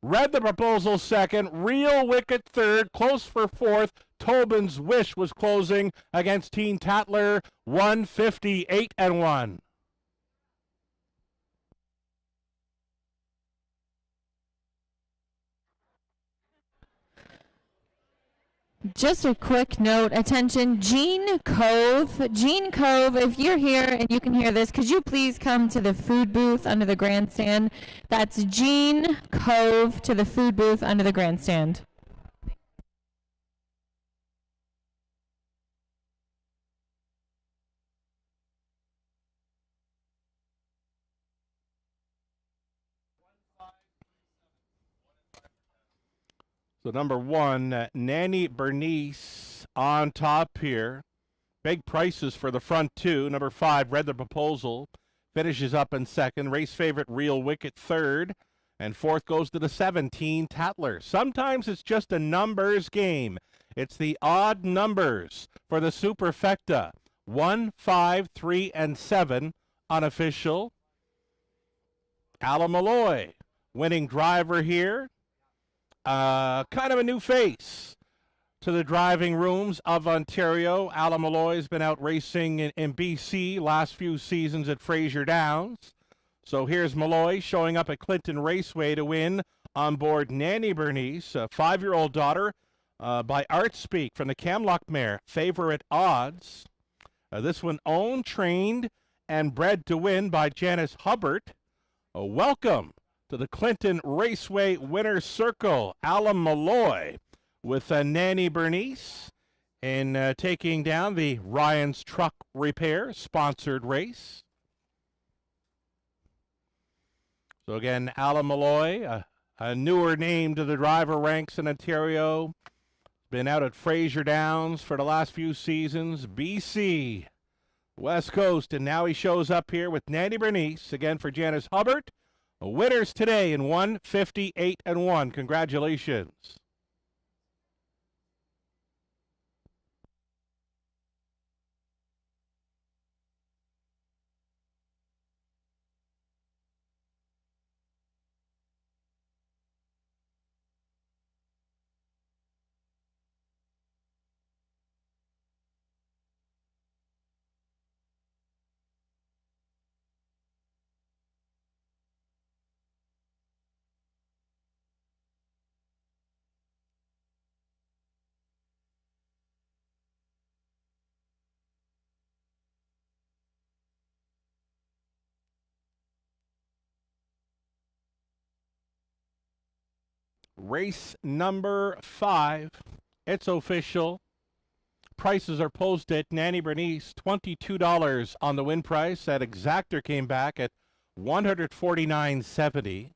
A: Read the Proposal second. Real Wicket third. Close for fourth. Tobin's Wish was closing against Teen Tatler. 158 and 1.
B: Just a quick note, attention, Gene Cove. Gene Cove, if you're here and you can hear this, could you please come to the food booth under the grandstand? That's Gene Cove to the food booth under the grandstand.
A: So number 1, Nanny Bernice on top here. Big prices for the front 2. Number 5, Read the Proposal, finishes up in second. Race favorite Real Wicket third. And fourth goes to the 17, Tatler. Sometimes it's just a numbers game. It's the odd numbers for the Superfecta. 1, 5, 3, and 7 unofficial. Alan Malloy, winning driver here. Kind of a new face to the driving rooms of Ontario. Alan Malloy's been out racing in BC last few seasons at Fraser Downs. So here's Malloy showing up at Clinton Raceway to win on board Nanny Bernice, a 5-year-old daughter by Art Speak from the Camlock mare, Favorite Odds. This one owned, trained, and bred to win by Janice Hubbard. Welcome to the Clinton Raceway Winner's Circle. Alan Malloy with Nanny Bernice in taking down the Ryan's Truck Repair sponsored race. So again, Alan Malloy, a newer name to the driver ranks in Ontario. Been out at Fraser Downs for the last few seasons. BC, West Coast, and now he shows up here with Nanny Bernice, again for Janice Hubbard. Winners today in 158-1. Congratulations. Race number 5. It's official. Prices are posted. Nanny Bernice, $22 on the win price. That exactor came back at $149.70.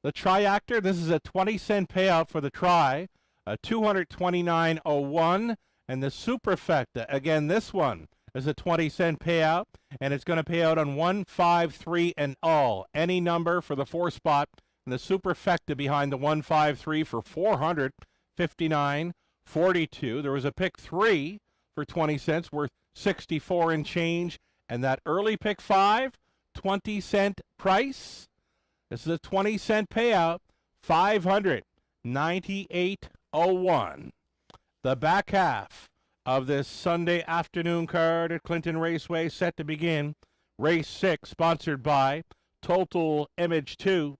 A: The triactor, this is a 20-cent payout for the tri, $229.01. And the superfecta, again, this one is a 20-cent payout, and it's going to pay out on 1, 5, 3, and all. Any number for the 4 spot. And the superfecta behind the 153 for $459.42. There was a pick 3 for 20 cents worth 64 and change. And that early pick 5, 20-cent price. This is a 20-cent payout, $598.01. The back half of this Sunday afternoon card at Clinton Raceway set to begin. Race 6, sponsored by Total Image 2.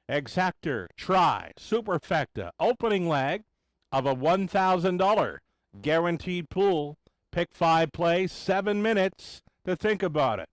A: Exactor, Tri, Superfecta, opening leg of a $1,000 guaranteed pool. Pick 5 play, 7 minutes to think about it.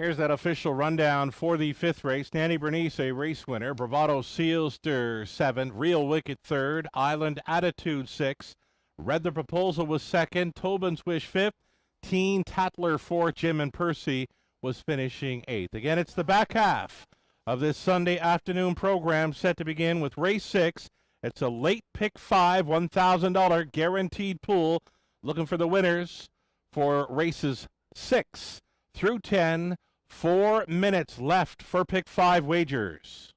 A: Here's that official rundown for the fifth race. Nanny Bernice, a race winner. Bravado Sealster, 7. Real Wicked, 3rd. Island Attitude, 6. Read the Proposal was 2nd. Tobin's Wish, 5th. Teen Tatler, 4th. Jim and Percy was finishing 8th. Again, it's the back half of this Sunday afternoon program, set to begin with race 6. It's a late pick 5, $1,000 guaranteed pool. Looking for the winners for races 6 through 10. 4 minutes left for pick 5 wagers.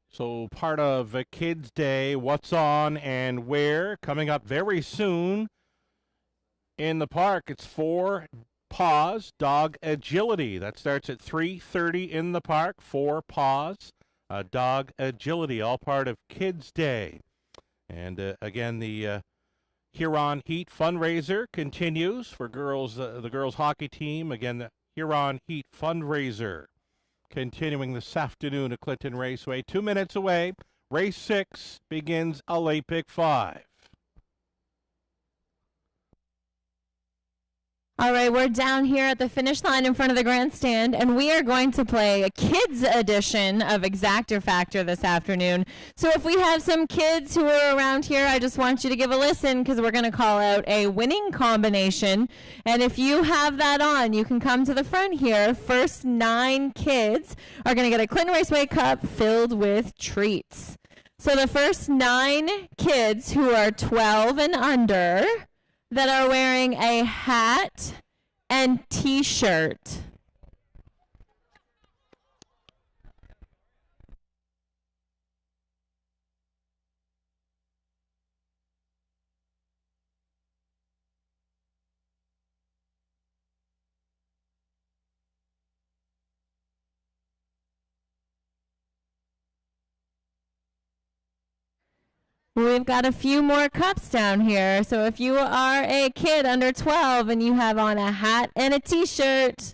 A: So part of a Kids Day, what's on and where, coming up very soon in the park. It's 4 Paws Dog Agility. That starts at 3:30 in the park. 4 Paws Dog Agility, all part of Kids Day. And again, the Huron Heat fundraiser continues for girls, the girls hockey team. Again, the Huron Heat fundraiser continuing this afternoon at Clinton Raceway. 2 minutes away, race 6 begins a late pick 5.
B: All right, we're down here at the finish line in front of the grandstand, and we are going to play a kids edition of Exactor Factor this afternoon. So if we have some kids who are around here, I just want you to give a listen, because we're going to call out a winning combination. And if you have that on, you can come to the front here. First 9 kids are going to get a Clinton Raceway cup filled with treats. So the first 9 kids who are 12 and under that are wearing a hat and t-shirt. We've got a few more cups down here. So if you are a kid under 12 and you have on a hat and a t-shirt,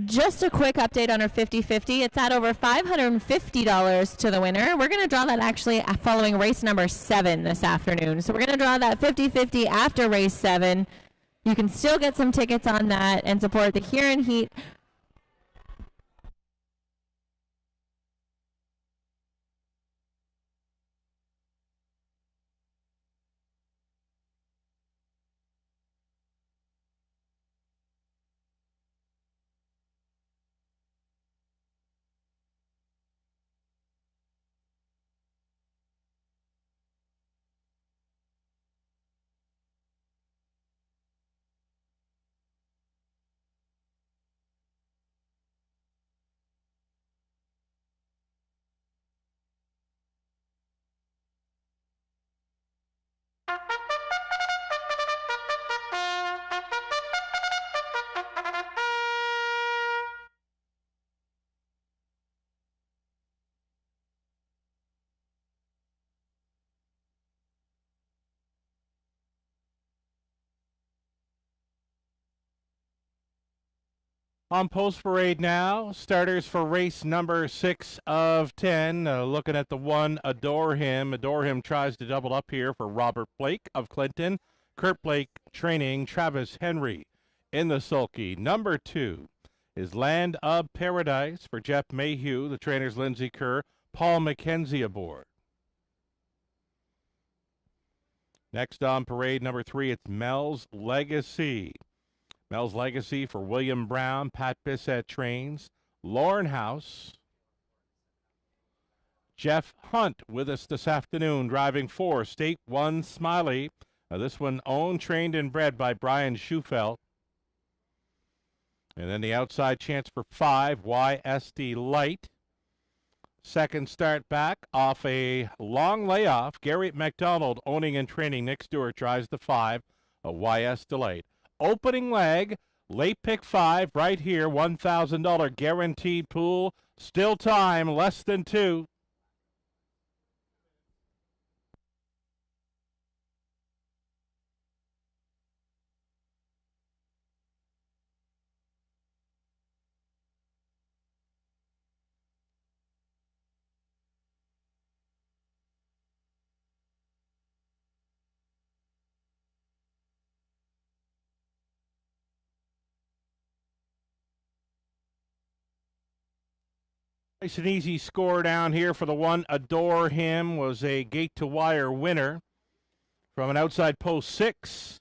B: Just a quick update on our 50-50. It's at over $550 to the winner. We're going to draw that actually following race number 7 this afternoon. So we're going to draw that 50-50 after race 7. You can still get some tickets on that and support the Huron Heat.
A: On post parade now, starters for race number 6 of 10. Looking at the one, Adore Him. Adore Him tries to double up here for Robert Blake of Clinton. Kurt Blake training Travis Henry in the sulky. Number 2 is Land of Paradise for Jeff Mayhew. The trainers Lindsay Kerr, Paul McKenzie aboard. Next on parade number 3, it's Mel's Legacy. Mel's Legacy for William Brown, Pat Bissett trains. Lauren House. Jeff Hunt with us this afternoon, driving 4, State 1 Smiley. This one owned, trained, and bred by Brian Schufelt. And then the outside chance for 5, YSD Light. Second start back off a long layoff. Gary McDonald owning and training. Nick Stewart drives the 5, a YS Delight. Opening leg, late pick 5 right here, $1,000 guaranteed pool. Still time, less than 2. Nice and easy score down here for the one, Adore Him, was a gate-to-wire winner from an outside post 6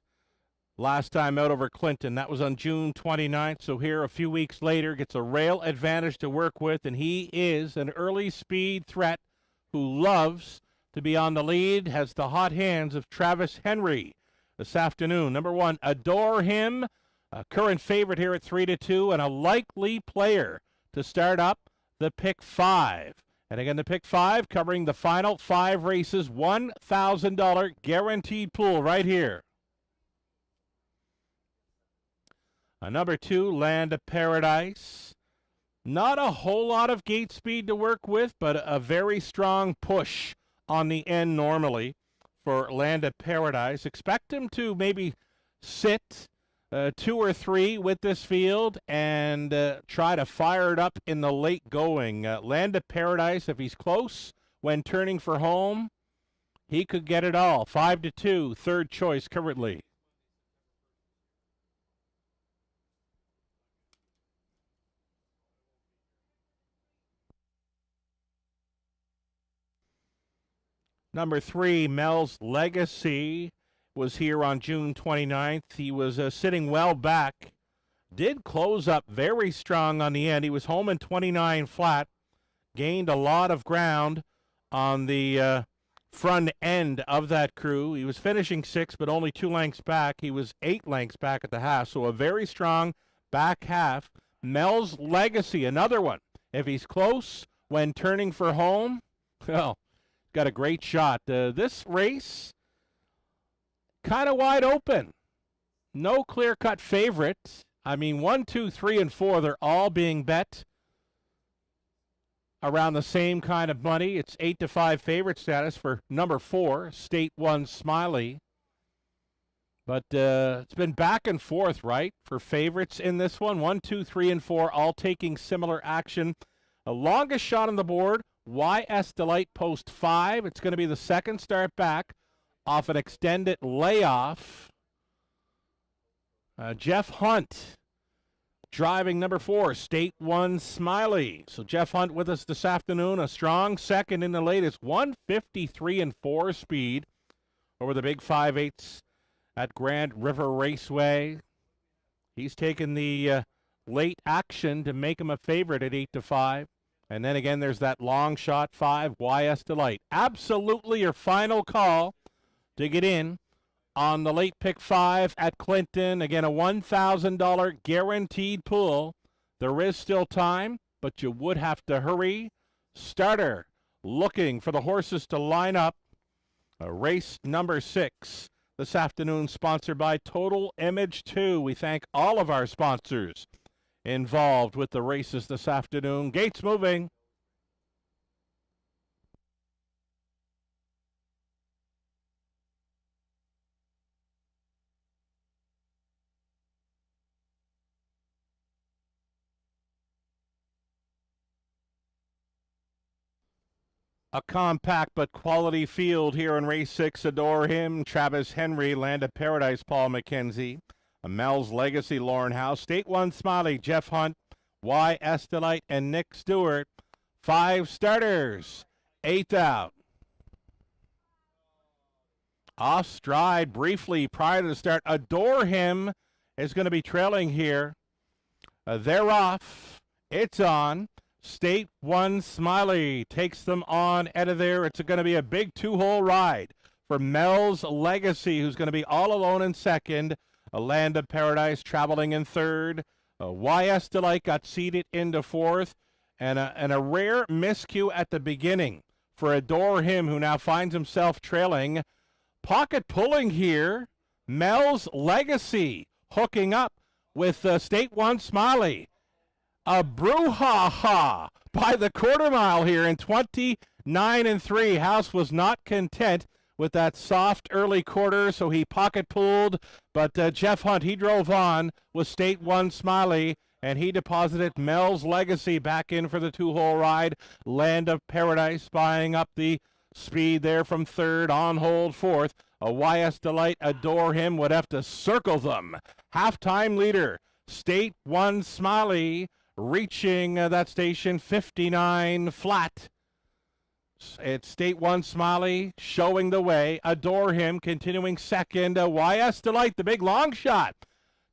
A: last time out over Clinton. That was on June 29th, so here a few weeks later gets a rail advantage to work with, and he is an early speed threat who loves to be on the lead, has the hot hands of Travis Henry this afternoon. Number 1, Adore Him, a current favorite here at 3-2, and a likely player to start up the pick 5. And again, the pick 5 covering the final 5 races, $1,000 guaranteed pool right here. Number 2, Land of Paradise. Not a whole lot of gate speed to work with, but a very strong push on the end normally for Land of Paradise. Expect him to maybe sit 2 or 3 with this field and try to fire it up in the late going. Land of Paradise, if he's close when turning for home, he could get it all. 5-2, third choice currently. Number 3, Mel's Legacy, was here on June 29th. He was sitting well back. Did close up very strong on the end. He was home in 29 flat. Gained a lot of ground on the front end of that crew. He was finishing 6th, but only 2 lengths back. He was 8 lengths back at the half, so a very strong back half. Mel's Legacy, another one. If he's close when turning for home, well, got a great shot. This race, kind of wide open. No clear-cut favorite. I mean, 1, 2, 3, and 4, they're all being bet around the same kind of money. It's 8-5 favorite status for number 4, State 1 Smiley. But it's been back and forth, right, for favorites in this one. 1, 2, 3, and 4, all taking similar action. The longest shot on the board, YS Delight post 5. It's going to be the second start back off an extended layoff. Jeff Hunt driving number 4, State 1 Smiley. So Jeff Hunt with us this afternoon. A strong second in the latest 153 and 4 speed over the big 5/8 at Grand River Raceway. He's taken the late action to make him a favorite at 8-5. And then again, there's that long shot 5, YS Delight. Absolutely your final call to get in on the late pick 5 at Clinton. Again, a $1,000 guaranteed pool. There is still time, but you would have to hurry. Starter looking for the horses to line up. Race number 6 this afternoon, sponsored by Total Image 2. We thank all of our sponsors involved with the races this afternoon. Gates moving. A compact but quality field here in race 6. Adore Him, Travis Henry, Land of Paradise, Paul McKenzie. Mel's Legacy, Lauren House. State 1 Smiley, Jeff Hunt, YS Delight, and Nick Stewart. 5 starters, 8th out. Off stride briefly prior to the start. Adore Him is going to be trailing here. They're off. It's on. State 1 Smiley takes them on out of there. It's going to be a big 2-hole ride for Mel's Legacy, who's going to be all alone in second. A Land of Paradise traveling in third. YS Delight got seated into fourth. And a rare miscue at the beginning for Adore Him, who now finds himself trailing. Pocket pulling here. Mel's Legacy hooking up with State 1 Smiley. A brouhaha by the quarter mile here in 29 and 3. House was not content with that soft early quarter, so he pocket pulled. But Jeff Hunt, he drove on with State 1 Smiley, and he deposited Mel's Legacy back in for the 2-hole ride. Land of Paradise buying up the speed there from third, on hold fourth. A YS Delight, Adore Him would have to circle them. Halftime leader, State 1 Smiley, reaching that station 59 flat. It's State 1 Smiley showing the way. Adore Him continuing second. YS Delight, the big long shot,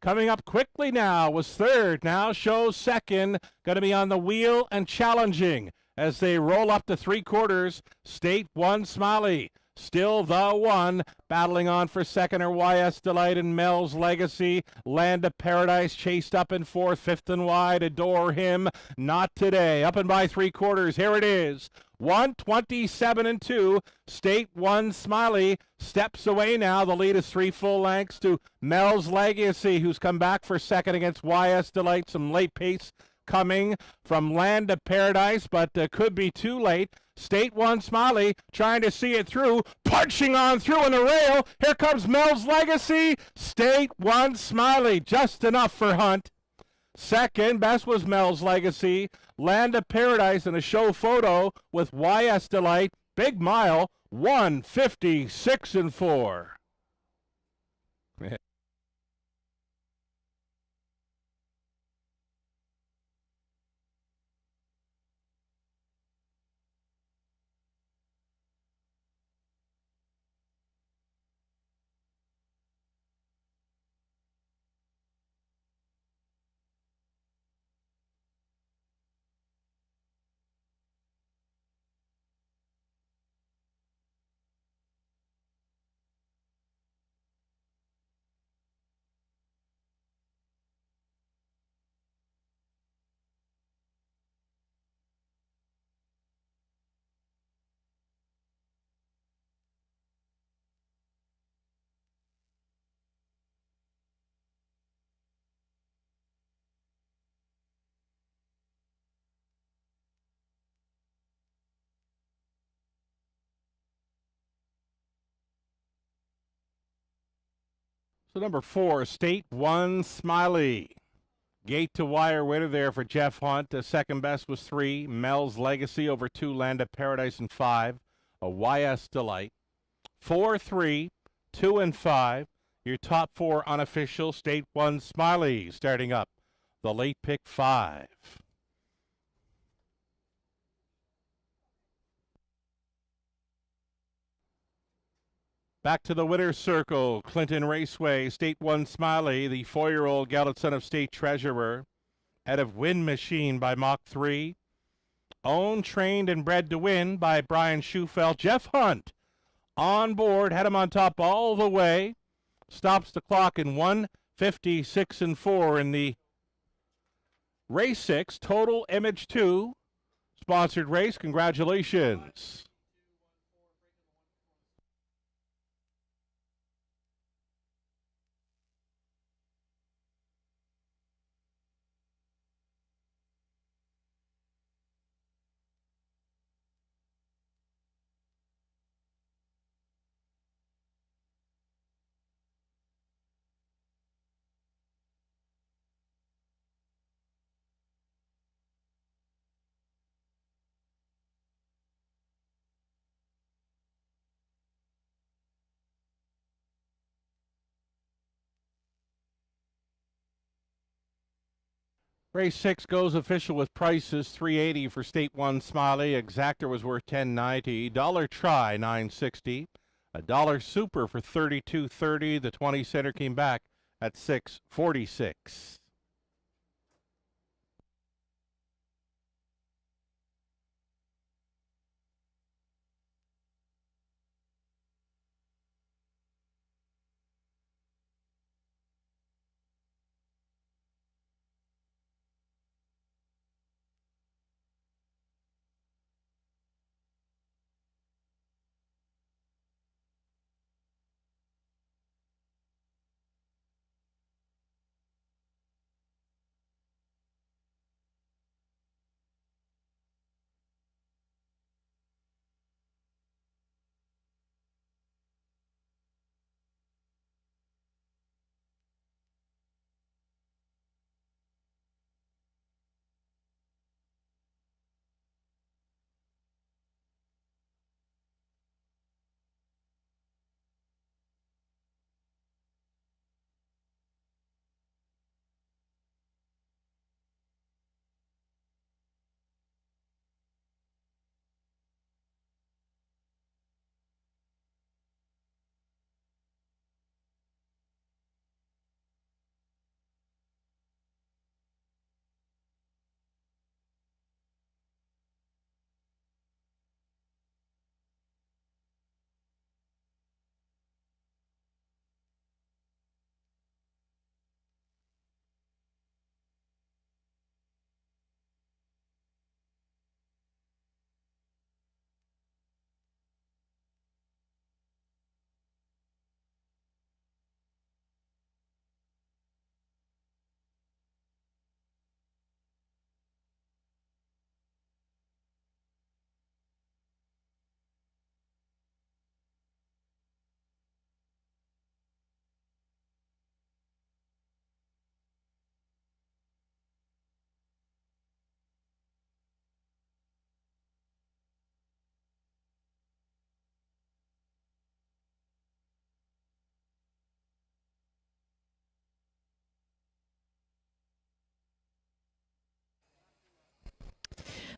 A: coming up quickly now, was third. Now shows second. Going to be on the wheel and challenging as they roll up to 3/4. State 1 Smiley, still the one, battling on for second are YS Delight and Mel's Legacy. Land of Paradise chased up in fourth, fifth and wide. Adore Him, not today. Up and by 3/4. Here it is. 127 and 2. State 1 Smiley steps away now. The lead is 3 full lengths to Mel's Legacy, who's come back for second against YS Delight. Some late pace coming from Land of Paradise, but could be too late. State 1 Smiley trying to see it through, punching on through in the rail. Here comes Mel's Legacy. State 1 Smiley, just enough for Hunt. Second best was Mel's Legacy. Land of Paradise in a show photo with YS Delight. Big mile, 156 and 4. So number 4, State 1, Smiley. Gate to wire winner there for Jeff Hunt. Second best was 3. Mel's Legacy over 2. Land of Paradise and 5. A YS Delight. 4, 3, 2, and 5. Your top 4 unofficial. State 1, Smiley starting up. The late pick 5. Back to the winner's circle. Clinton Raceway, State 1 Smiley, the 4-year-old Gallant Son of State Treasurer. Out of Wind Machine by Mach 3. Owned, trained, and bred to win by Brian Schufelt. Jeff Hunt on board, had him on top all the way. Stops the clock in 1:56 and 4 in the race 6. Total Image 2 sponsored race. Congratulations. Race 6 goes official with prices. $3.80 for State 1 Smiley. Exactor was worth $10.90. Dollar Try $9.60. A dollar Super for $32.30. The 20 center came back at $6.46.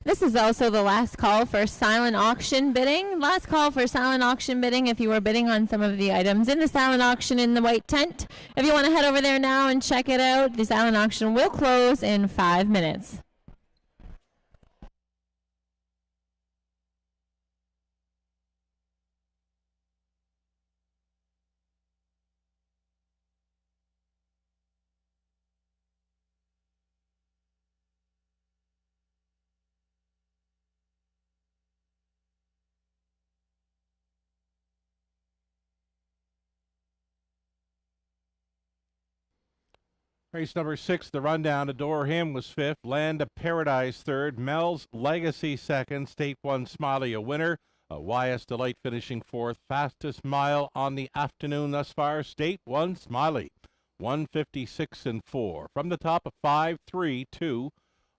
B: This is also the last call for silent auction bidding. Last call for silent auction bidding if you were bidding on some of the items in the silent auction in the white tent. If you want to head over there now and check it out, the silent auction will close in 5 minutes.
A: Race number 6, the rundown. Adore Him was 5th. Land of Paradise 3rd. Mel's Legacy 2nd. State 1 Smiley a winner. YS Delight finishing fourth. Fastest mile on the afternoon thus far. State 1 Smiley. 1:56 and 4. From the top of 5, 3, 2,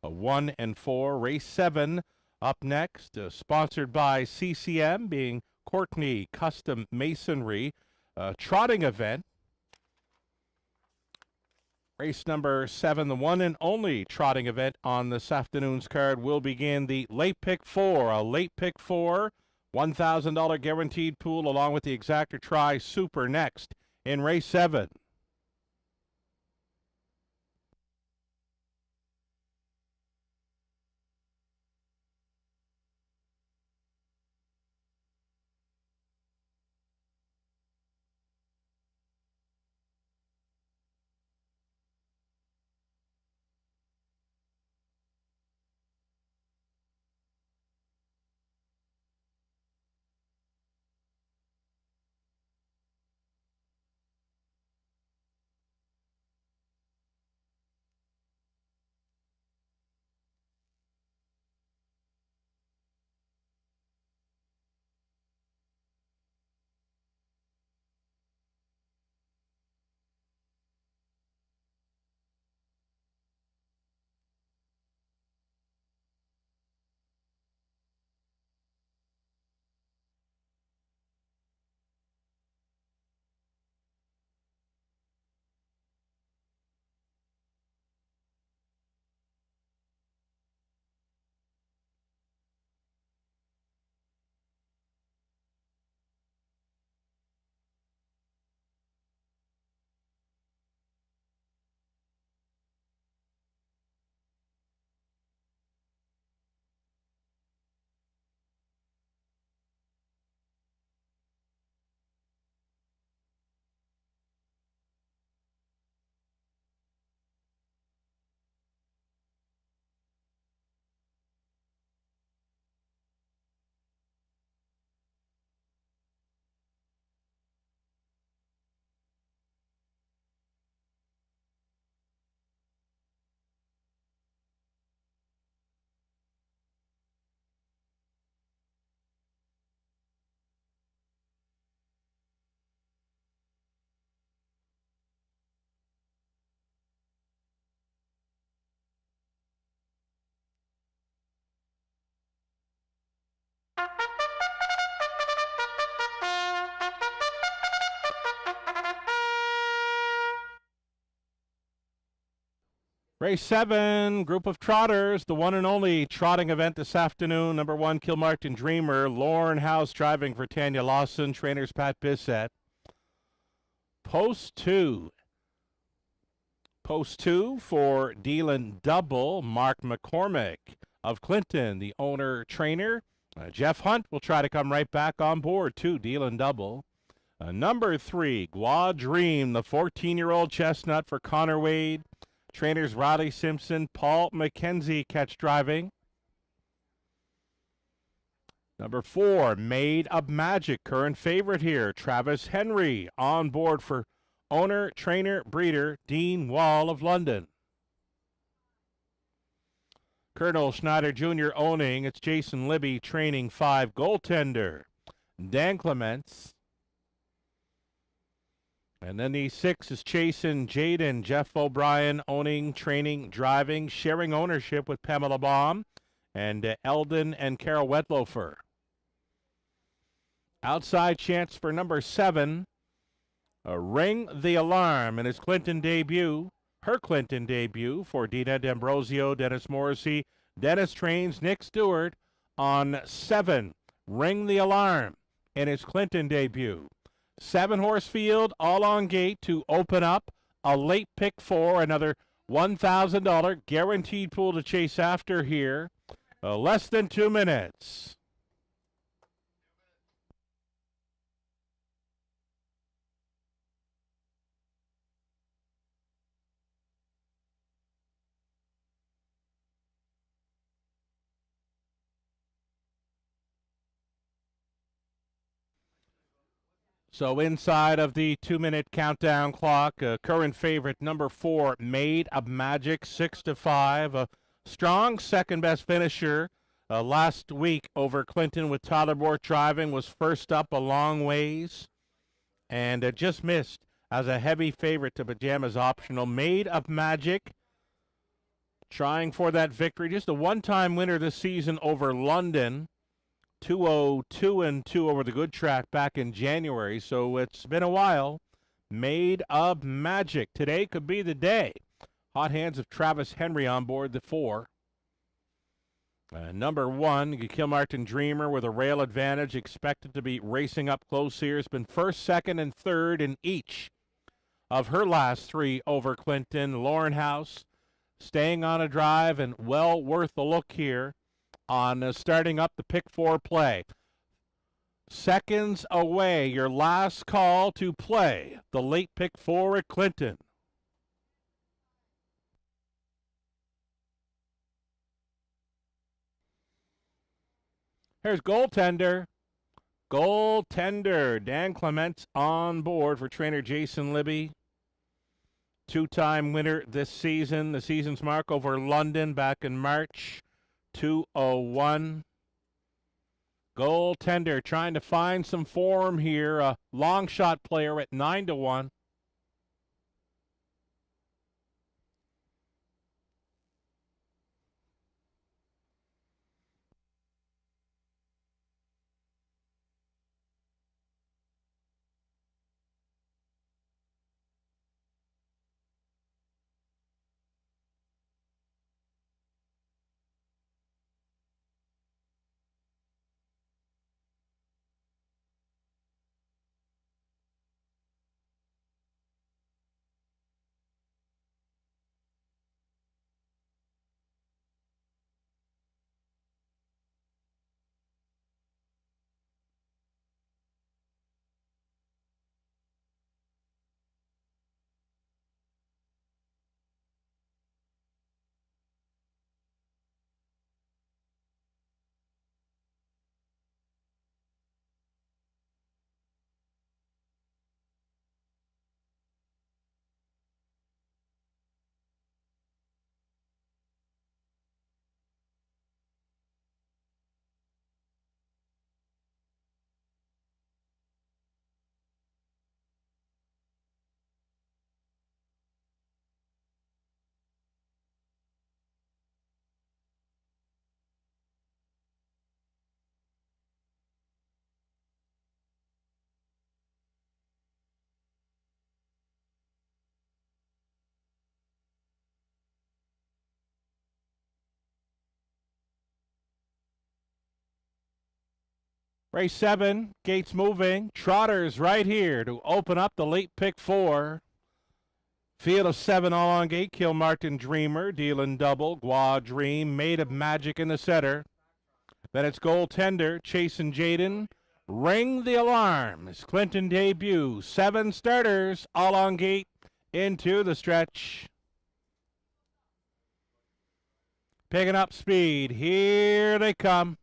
A: 1 and 4. Race 7 up next. Sponsored by CCM, being Courtney Custom Masonry. Trotting event. Race number 7, the one and only trotting event on this afternoon's card, will begin the late pick 4. A late pick 4, $1,000 guaranteed pool along with the Exactor Tri Super next in race 7. Race 7, group of trotters, the one and only trotting event this afternoon. Number 1, Kilmartin Dreamer. Lauren House driving for Tanya Lawson. Trainers Pat Bissett. Post 2. Post 2 for Dealan Double. Mark McCormick of Clinton, the owner-trainer. Jeff Hunt will try to come right back on board too, Dealan Double. Number 3, Gua Dream, the 14-year-old chestnut for Connor Wade. Trainers Riley Simpson, Paul McKenzie catch driving. Number 4, Made of Magic, current favorite here. Travis Henry on board for owner, trainer, breeder, Dean Wall of London. Colonel Schneider Jr. owning. It's Jason Libby training 5, Goaltender. Dan Clements. And then the 6 is Chasen Jaden. Jeff O'Brien owning, training, driving, sharing ownership with Pamela Baum and Eldon and Carol Wetlofer. Outside chance for number 7, Ring the Alarm, and his Clinton debut, her Clinton debut for Dina D'Ambrosio, Dennis Morrissey. Dennis trains Nick Stewart on 7, Ring the Alarm, in his Clinton debut. 7-horse field, all on gate to open up. A late pick 4, another $1,000 guaranteed pool to chase after here. Less than 2 minutes. So inside of the 2-minute countdown clock, current favorite number 4, Made of Magic, 6-5. A strong second best finisher last week over Clinton with Tyler Bourke driving, was first up a long ways and just missed as a heavy favorite to Pajamas Optional. Made of Magic, trying for that victory. Just a one-time winner this season over London. 202-2 over the good track back in January, so it's been a while. Made of Magic. Today could be the day. Hot hands of Travis Henry on board the 4. Number 1, Kilmartin Dreamer with a rail advantage, expected to be racing up close here. Has been first, second, and third in each of her last 3 over Clinton. Lauren House staying on a drive and well worth a look here on starting up the pick 4 play. Seconds away, your last call to play the late pick 4 at Clinton. Here's Goaltender. Goaltender. Dan Clements on board for trainer Jason Libby. 2-time winner this season. The season's mark over London back in March. 2:01. Goaltender trying to find some form here. A long shot player at 9-1. Race 7, gates moving. Trotters right here to open up the late pick 4. Field of 7 all on gate. Kilmartin Dreamer, dealing double. Gua Dream, Made of Magic in the center. Then it's Goaltender, Chasing Jaden. Ring the Alarm. It's Clinton debut. 7 starters all on gate into the stretch. Picking up speed. Here they come.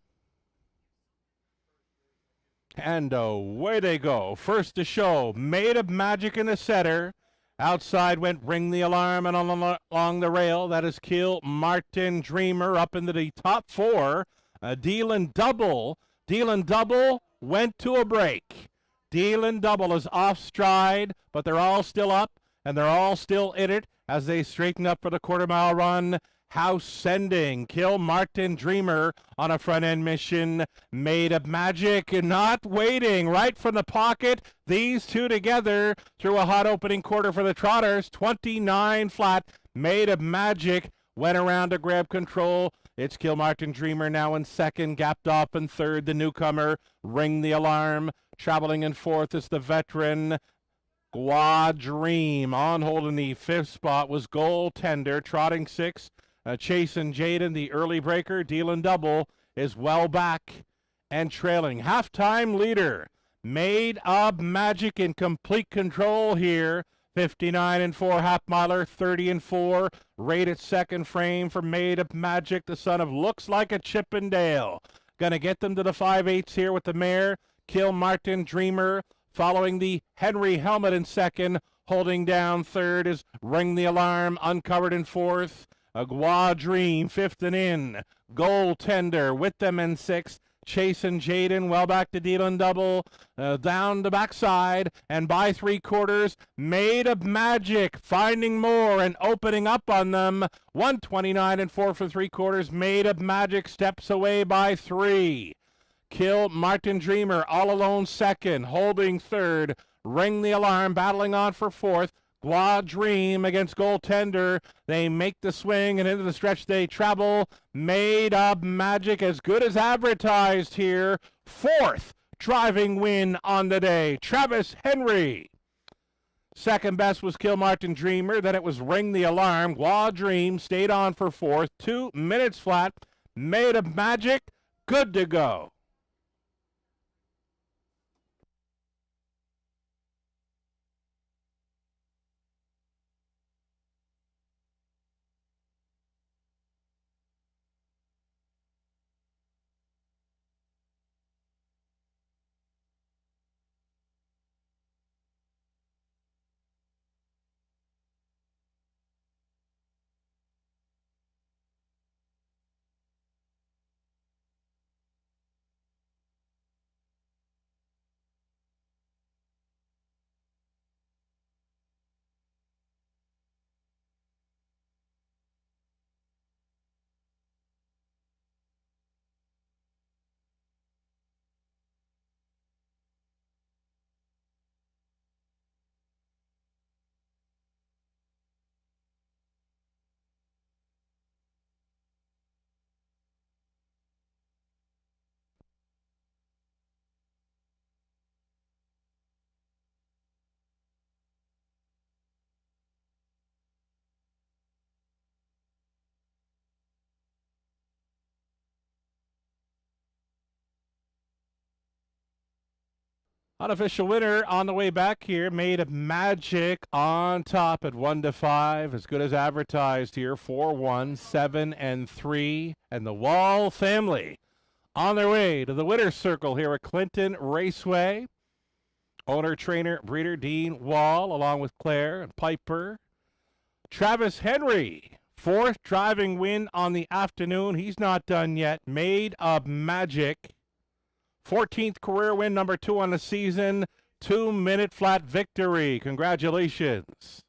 A: And away they go. First to show, Made of Magic in the center. Outside went Ring the Alarm, and along the rail, that is Kilmartin Dreamer up into the top 4. Dealin' Double. Dealin' Double went to a break. Dealin' Double is off stride, but they're all still up, and they're all still in it as they straighten up for the quarter-mile run. House sending Kilmartin Dreamer on a front-end mission. Made of Magic not waiting right from the pocket. These two together through a hot opening quarter for the Trotters. 29 flat. Made of Magic went around to grab control. It's Kilmartin Dreamer now in second, gapped off in third. The newcomer, Ring the Alarm. Traveling in fourth is the veteran Gua Dream. On holding the 5th spot was Goaltender, trotting 6. Chasing Jaden, the early breaker, Dealin' Double, is well back and trailing. Halftime leader, Made of Magic in complete control here. 59-4 half-miler, 30-4. Rated second frame for Made of Magic, the son of Looks Like a Chippendale. Gonna get them to the 5/8 here with the mare, Kilmartin Dreamer, following the Henry Helmet in second. Holding down third is Ring the Alarm, uncovered in fourth. Gua Dream, fifth and in. Goaltender with them in sixth. Chase and Jaden, well back to Dylan double, down the backside, and by three-quarters, Made of Magic, finding more and opening up on them. 129 and 4 for three-quarters. Made of Magic steps away by 3. Kill Martin Dreamer, all alone second, holding third. Ring the alarm, battling on for fourth. Gua Dream against Goaltender. They make the swing, and into the stretch they travel. Made of Magic, as good as advertised here. Fourth driving win on the day. Travis Henry. Second best was Kill Martin Dreamer. Then it was Ring the Alarm. Gua Dream stayed on for fourth. 2 minutes flat. Made of Magic, good to go. Unofficial winner on the way back here, Made of Magic on top at 1-5, as good as advertised here. 4-1, 7 and 3, and the Wall family on their way to the winner's circle here at Clinton Raceway. Owner, trainer, breeder Dean Wall, along with Claire and Piper. Travis Henry, fourth driving win on the afternoon. He's not done yet. Made of Magic. 14th career win, number 2 on the season. 2-minute flat victory. Congratulations.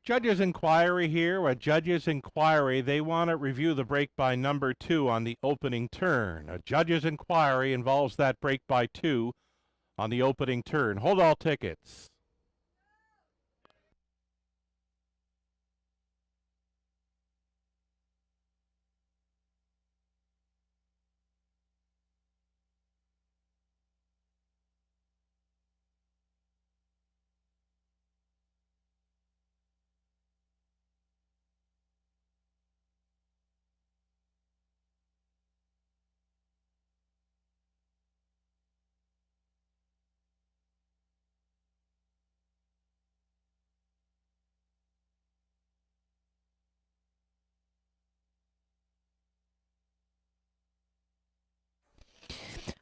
A: Judges' inquiry here. A judge's inquiry. They want to review the break by number 2 on the opening turn. A judge's inquiry involves that break by 2 on the opening turn. Hold all tickets.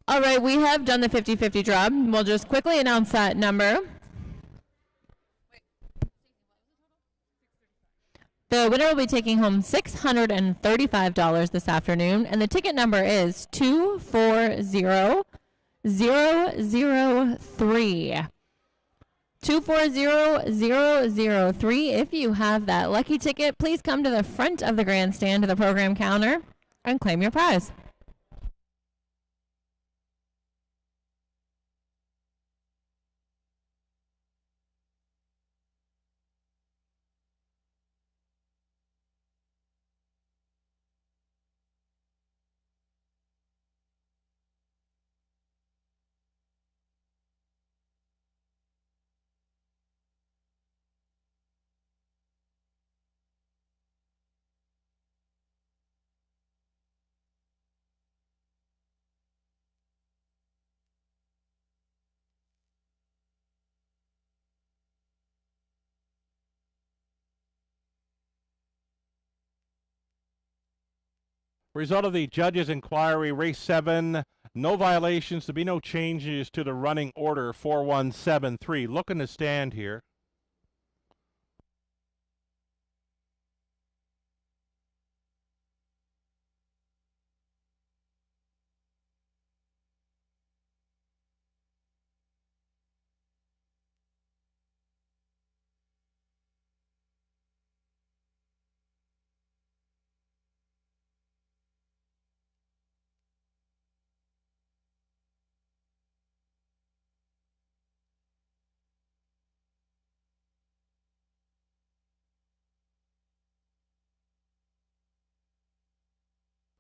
B: All right, we have done the 50-50 draw. We'll just quickly announce that number. The winner will be taking home $635 this afternoon, and the ticket number is 240003. 240003. If you have that lucky ticket, please come to the front of the grandstand to the program counter and claim your prize.
A: Result of the judge's inquiry, race 7, no violations, to be no changes to the running order, 4173. Looking to stand here.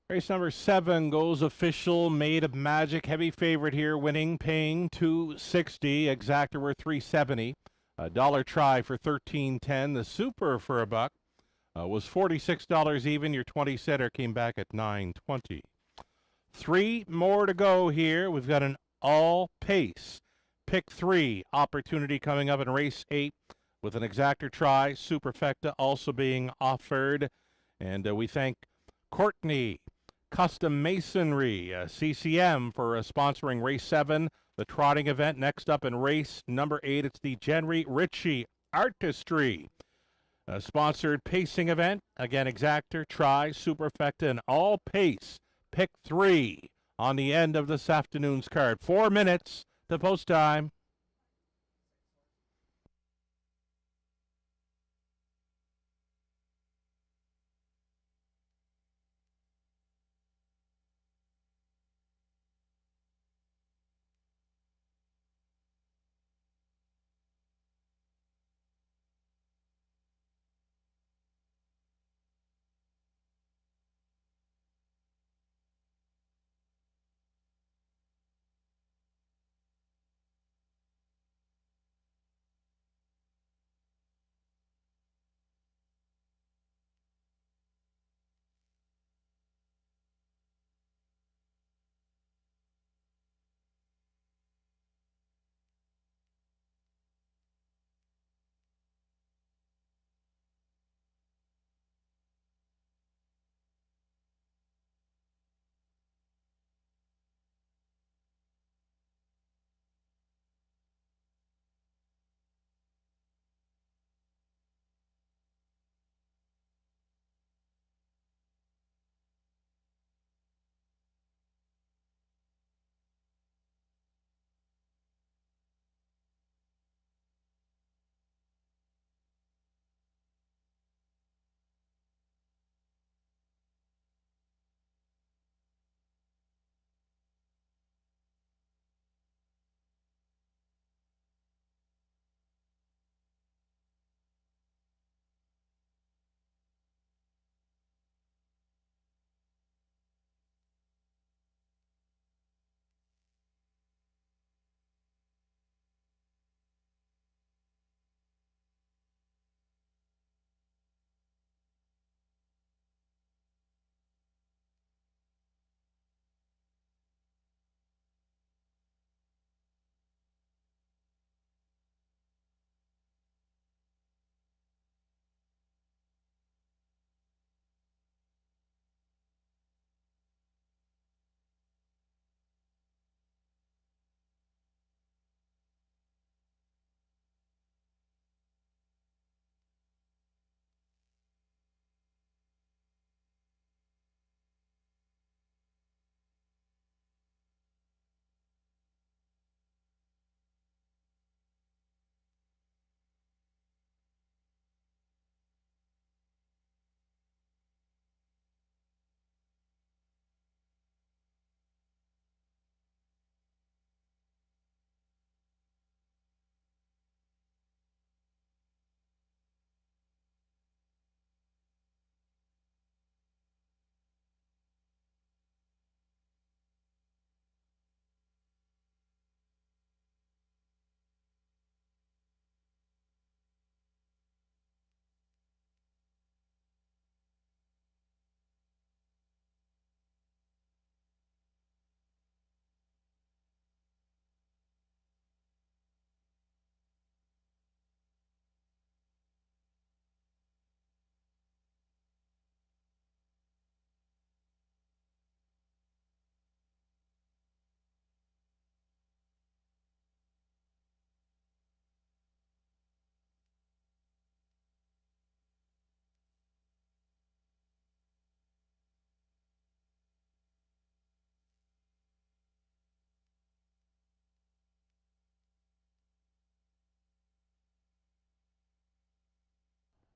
A: Race number 7 goes official, Made of Magic, heavy favorite here, winning, paying $260, exacta were $370. A dollar try for $13.10. The super for $1 was $46 even. Your 20 setter came back at $9.20. 3 more to go here. We've got an all pace pick 3 opportunity coming up in race 8 with an exactor try, superfecta also being offered. And we thank Courtney Custom Masonry, CCM, for sponsoring race 7, the trotting event. Next up in race number 8, it's the Jenry Ritchie Artistry sponsored pacing event. Again, exactor, try, superfecta, and all pace. Pick 3 on the end of this afternoon's card. 4 minutes to post time.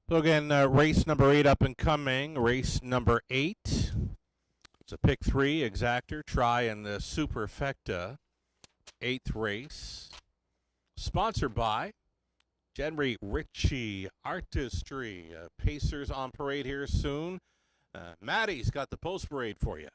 A: So again, race number 8 up and coming. Race number 8. It's a pick 3 exactor try in the Superfecta 8th race. Sponsored by Henry Ritchie Artistry. Pacers on parade here soon. Maddie's got the post parade for you.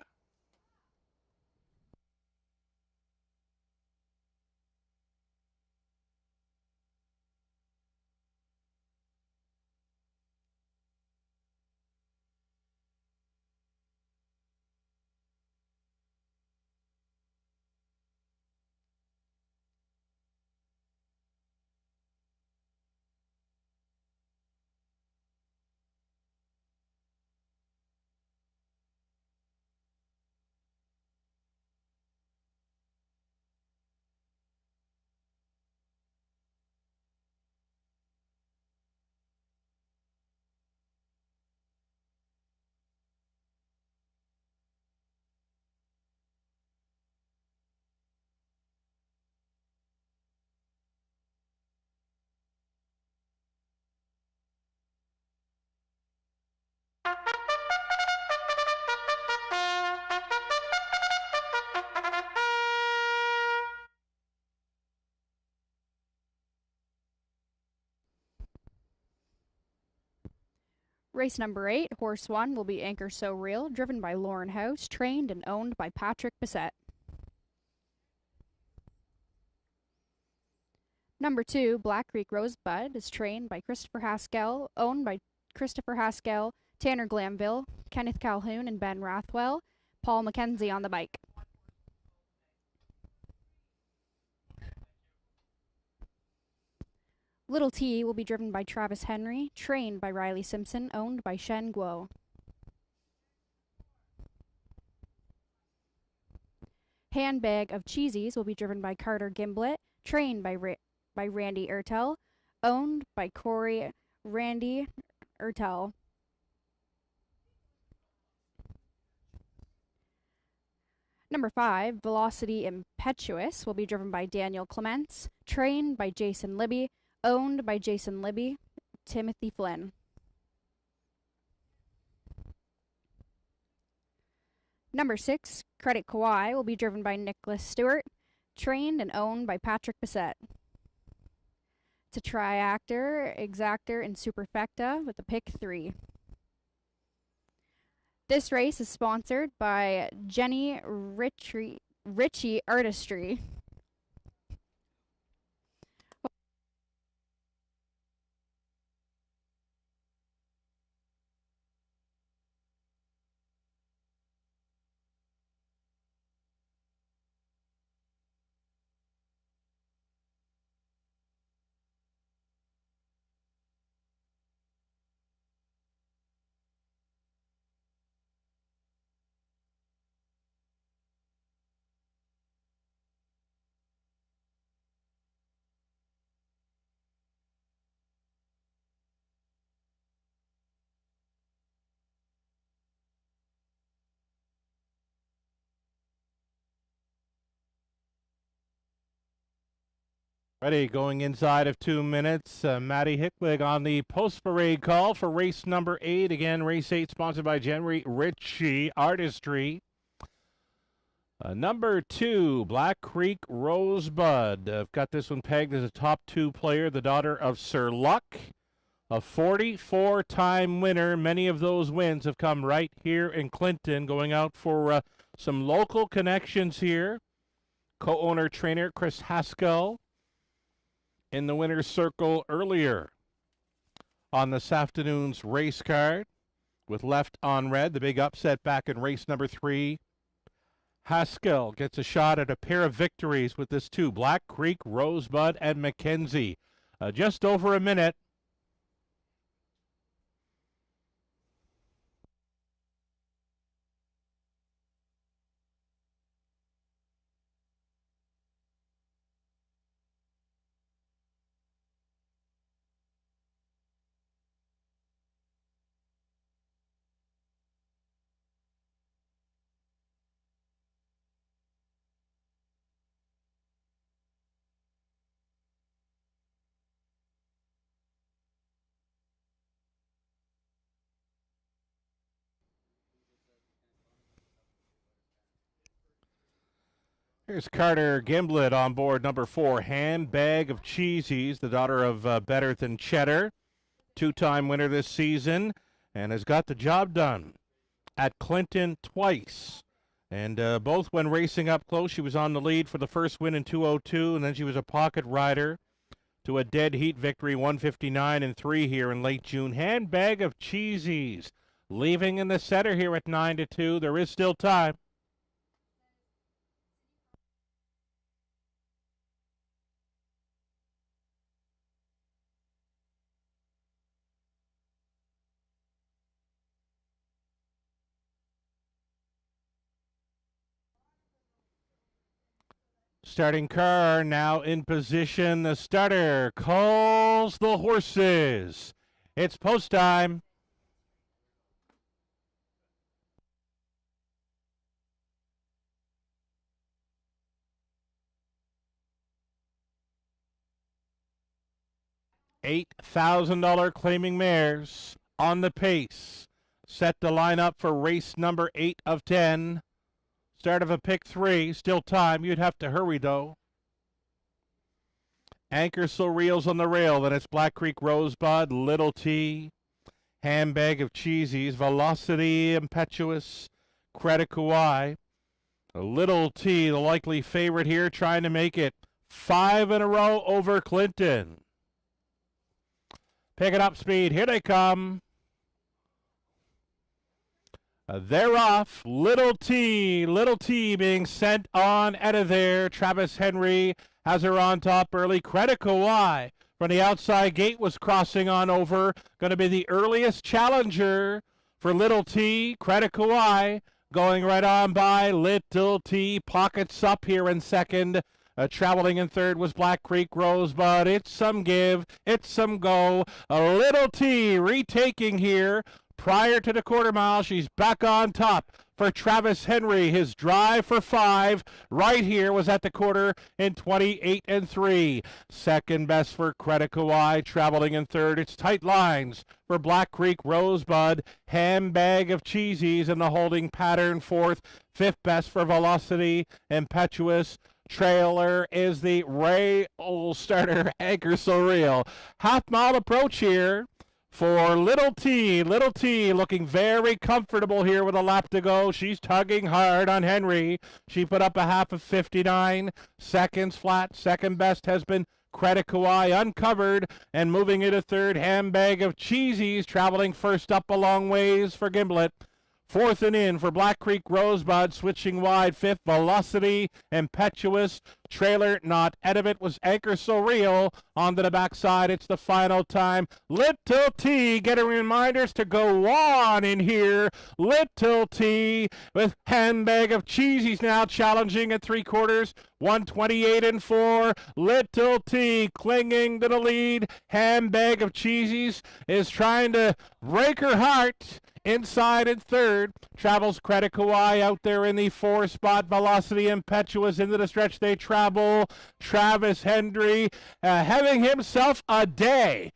D: Race number 8, Horse 1, will be Anchor So Real, driven by Lauren House, trained and owned by Patrick Bissett. Number 2, Black Creek Rosebud, is trained by Christopher Haskell, owned by Christopher Haskell, Tanner Glanville, Kenneth Calhoun, and Ben Rathwell. Paul McKenzie on the bike. Little T will be driven by Travis Henry, trained by Riley Simpson, owned by Shen Guo. Handbag of Cheesies will be driven by Carter Gimblett, trained by Randy Ertel, owned by Corey Randy Ertel. Number 5, Velocity Impetuous, will be driven by Daniel Clements, trained by Jason Libby, owned by Jason Libby, Timothy Flynn. Number 6, Credit Kawhi, will be driven by Nicholas Stewart, trained and owned by Patrick Bissett. It's a triactor, exactor, and superfecta with a pick 3. This race is sponsored by Jenny Ritchie Artistry.
A: Ready, going inside of 2 minutes. Matty Hicklig on the post-parade call for race number 8. Again, race 8 sponsored by Henry Ritchie Artistry. Number 2, Black Creek Rosebud. I've got this one pegged as a top 2 player, the daughter of Sir Luck, a 44-time winner. Many of those wins have come right here in Clinton, going out for some local connections here. Co-owner trainer Chris Haskell in the winner's circle earlier on this afternoon's race card with left on red. The big upset back in race number 3. Haskell gets a shot at a pair of victories with this 2, Black Creek, Rosebud, and McKenzie. Just over a minute. Here's Carter Gimblett on board number 4, Handbag of Cheesies, the daughter of Better Than Cheddar, two-time winner this season, and has got the job done at Clinton twice. And both when racing up close, she was on the lead for the first win in 2:02, and then she was a pocket rider to a dead heat victory, 159 and 3 here in late June. Handbag of Cheesies leaving in the center here at 9-2. There is still time. Starting car now in position. The starter calls the horses. It's post time. $8,000 claiming mares on the pace. Set to line up for race number 8 of 10. Start of a pick 3. Still time. You'd have to hurry, though. Anchor Surreals on the rail. Then it's Black Creek Rosebud, Little T, Handbag of Cheesies, Velocity Impetuous, Credit Kauai. Little T, the likely favorite here, trying to make it 5 in a row over Clinton. Picking up speed. Here they come. They're off. Little T being sent on out of there. Travis Henry has her on top early. Credit Kauai from the outside gate was crossing on over. Going to be the earliest challenger for Little T. Credit Kauai going right on by. Little T pockets up here in second. Traveling in third was Black Creek Rosebud. It's some give. It's some go. A Little T retaking here. Prior to the quarter mile, she's back on top for Travis Henry. His drive for 5 right here was at the quarter in 28 and 3. Second best for Credit Kauai, traveling in third. It's tight lines for Black Creek Rosebud. Handbag of Cheesies in the holding pattern fourth. Fifth best for Velocity Impetuous. Trailer is the rail starter, Anchor Surreal. Half-mile approach here for Little T. Little T looking very comfortable here with a lap to go. She's tugging hard on Henry. She put up a half of 59 seconds flat. Second best has been Credit Kauai, uncovered and moving into third. Handbag of Cheesies traveling first up a long ways for Gimblett. Fourth and in for Black Creek Rosebud, switching wide. Fifth, Velocity Impetuous. Trailer not out of it was Anchor Surreal. Onto the backside, it's the final time. Little T getting reminders to go on in here. Little T with Handbag of Cheesies now challenging at 3/4. 128 and 4. Little T clinging to the lead. Handbag of Cheesies is trying to break her heart. Inside in third, travels Credit Kauai out there in the 4 spot. Velocity Impetuous into the stretch they travel. Travis Henry having himself a day.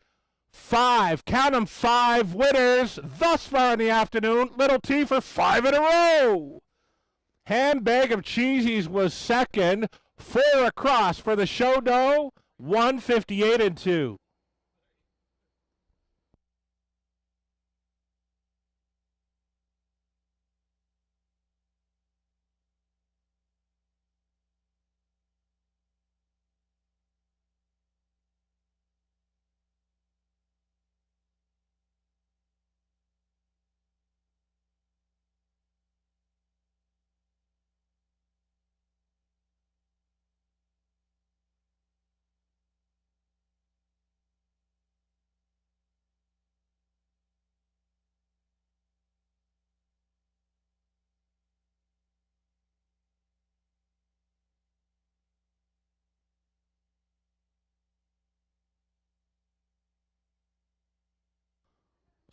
A: 5, count 'em, 5 winners thus far in the afternoon. Little T for 5 in a row. Handbag of Cheesies was second. 4 across for the show dough. 158 and 2.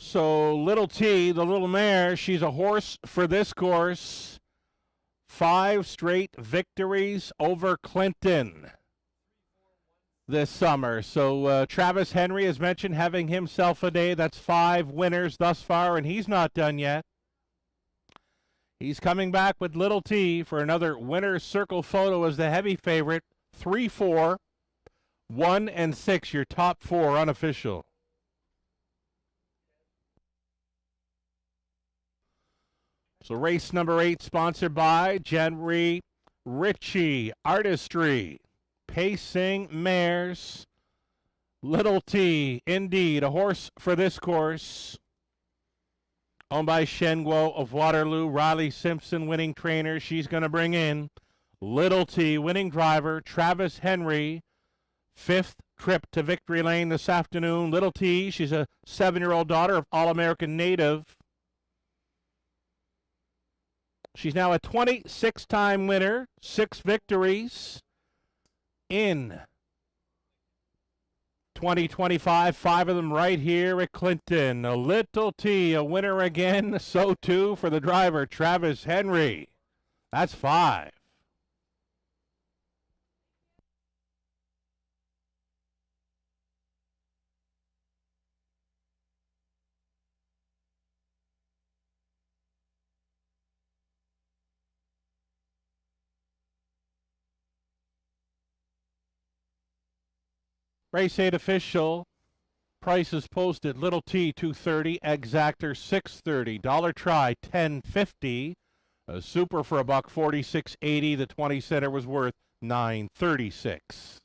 A: So Little T, the little mare, she's a horse for this course. 5 straight victories over Clinton this summer. So Travis Henry, as mentioned, having himself a day. That's 5 winners thus far, and he's not done yet. He's coming back with Little T for another winner's circle photo as the heavy favorite. 3, 4, 1, and 6, your top 4 unofficial. So race number 8, sponsored by Jenry Ritchie Artistry. Pacing Mares. Little T, indeed, a horse for this course. Owned by Shenguo of Waterloo. Riley Simpson, winning trainer. She's going to bring in Little T, winning driver. Travis Henry, 5th trip to Victory Lane this afternoon. Little T, she's a 7-year-old daughter of All-American native. She's now a 26-time winner, 6 victories in 2025, 5 of them right here at Clinton. A Little T, a winner again, so too for the driver, Travis Henry. That's 5. Race 8 official. Prices posted. Little T, $230. Exactor, $630. Dollar try, $10.50. A super for $146.80. The 20 center was worth $9.36.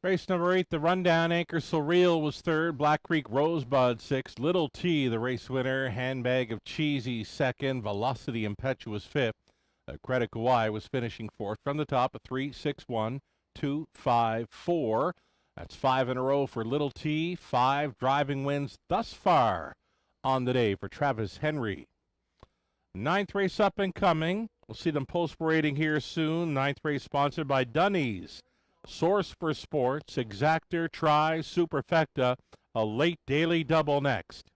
A: Race number 8, the rundown. Anchor Surreal was third. Black Creek Rosebud sixth. Little T, the race winner. Handbag of Cheesy second. Velocity Impetuous fifth. Credit Kawhi was finishing fourth from the top of 3, 6, 1, 2, 5, 4. That's 5 in a row for Little T. 5 driving wins thus far on the day for Travis Henry. 9th race up and coming. We'll see them post-parading here soon. 9th race sponsored by Dunnies. Source for Sports, Exactor, Tri, Superfecta, a late daily double next.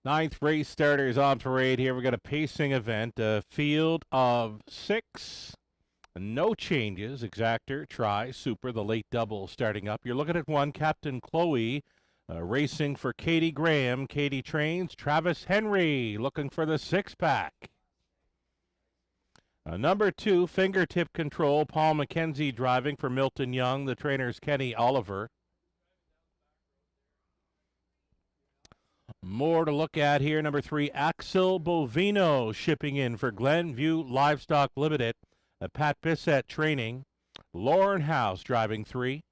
A: Ninth race starters on parade here. We've got a pacing event, a field of 6. No changes. Exactor, Tri, Super, the late double starting up. You're looking at 1, Captain Chloe, racing for Katie Graham. Katie trains. Travis Henry looking for the 6-pack. Number 2, Fingertip Control, Paul McKenzie driving for Milton Young. The trainer's Kenny Oliver. More to look at here. Number 3, Axel Bovino shipping in for Glenview Livestock Limited. Pat Bissett training. Lauren House driving 3.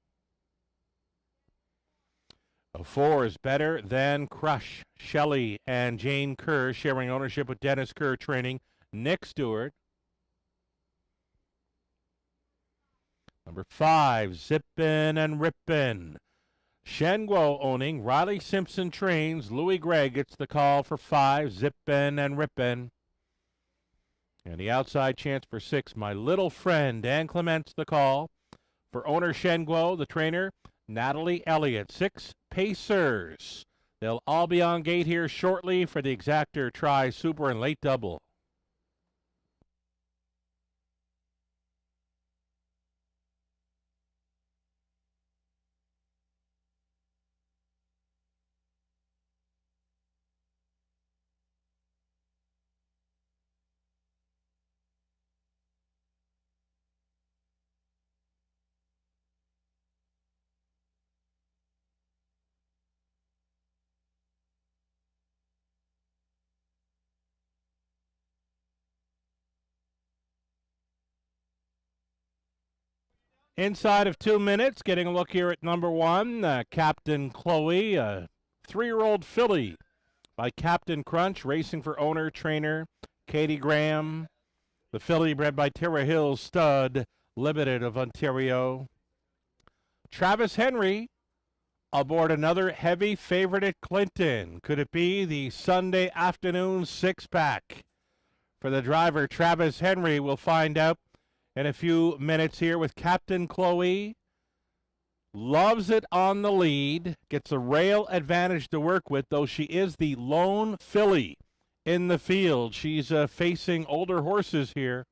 A: 4 is Better Than Crush. Shelley and Jane Kerr sharing ownership with Dennis Kerr training. Nick Stewart. Number 5, Zippin' and Rippin'. Shenguo owning. Riley Simpson trains. Louis Gregg gets the call for 5, Zippin' and Rippin'. And the outside chance for 6, My Little Friend. Dan Clements the call. For owner Shenguo, the trainer, Natalie Elliott. 6, Pacers. They'll all be on gate here shortly for the Exactor, Tri, Super, and late double. Inside of 2 minutes, getting a look here at number 1, Captain Chloe, a 3-year-old filly by Captain Crunch, racing for owner, trainer Katie Graham. The filly bred by Tara Hill Stud Limited of Ontario. Travis Henry aboard another heavy favorite at Clinton. Could it be the Sunday afternoon 6-pack for the driver Travis Henry? We'll find out in a few minutes here with Captain Chloe. Loves it on the lead. Gets a rail advantage to work with, though she is the lone filly in the field. She's facing older horses here.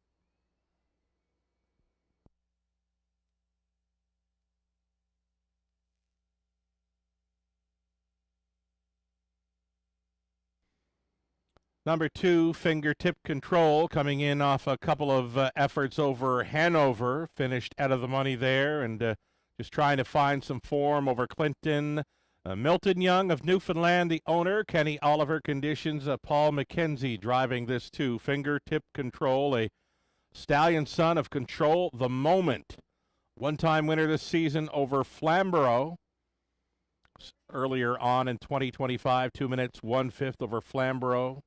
A: Number 2, Fingertip Control, coming in off a couple of efforts over Hanover. Finished out of the money there and just trying to find some form over Clinton. Milton Young of Newfoundland, the owner. Kenny Oliver conditions. Paul McKenzie driving this too. Fingertip Control, a stallion son of Control the Moment. One-time winner this season over Flamborough. Earlier on in 2025, 2 minutes, 1/5 over Flamborough.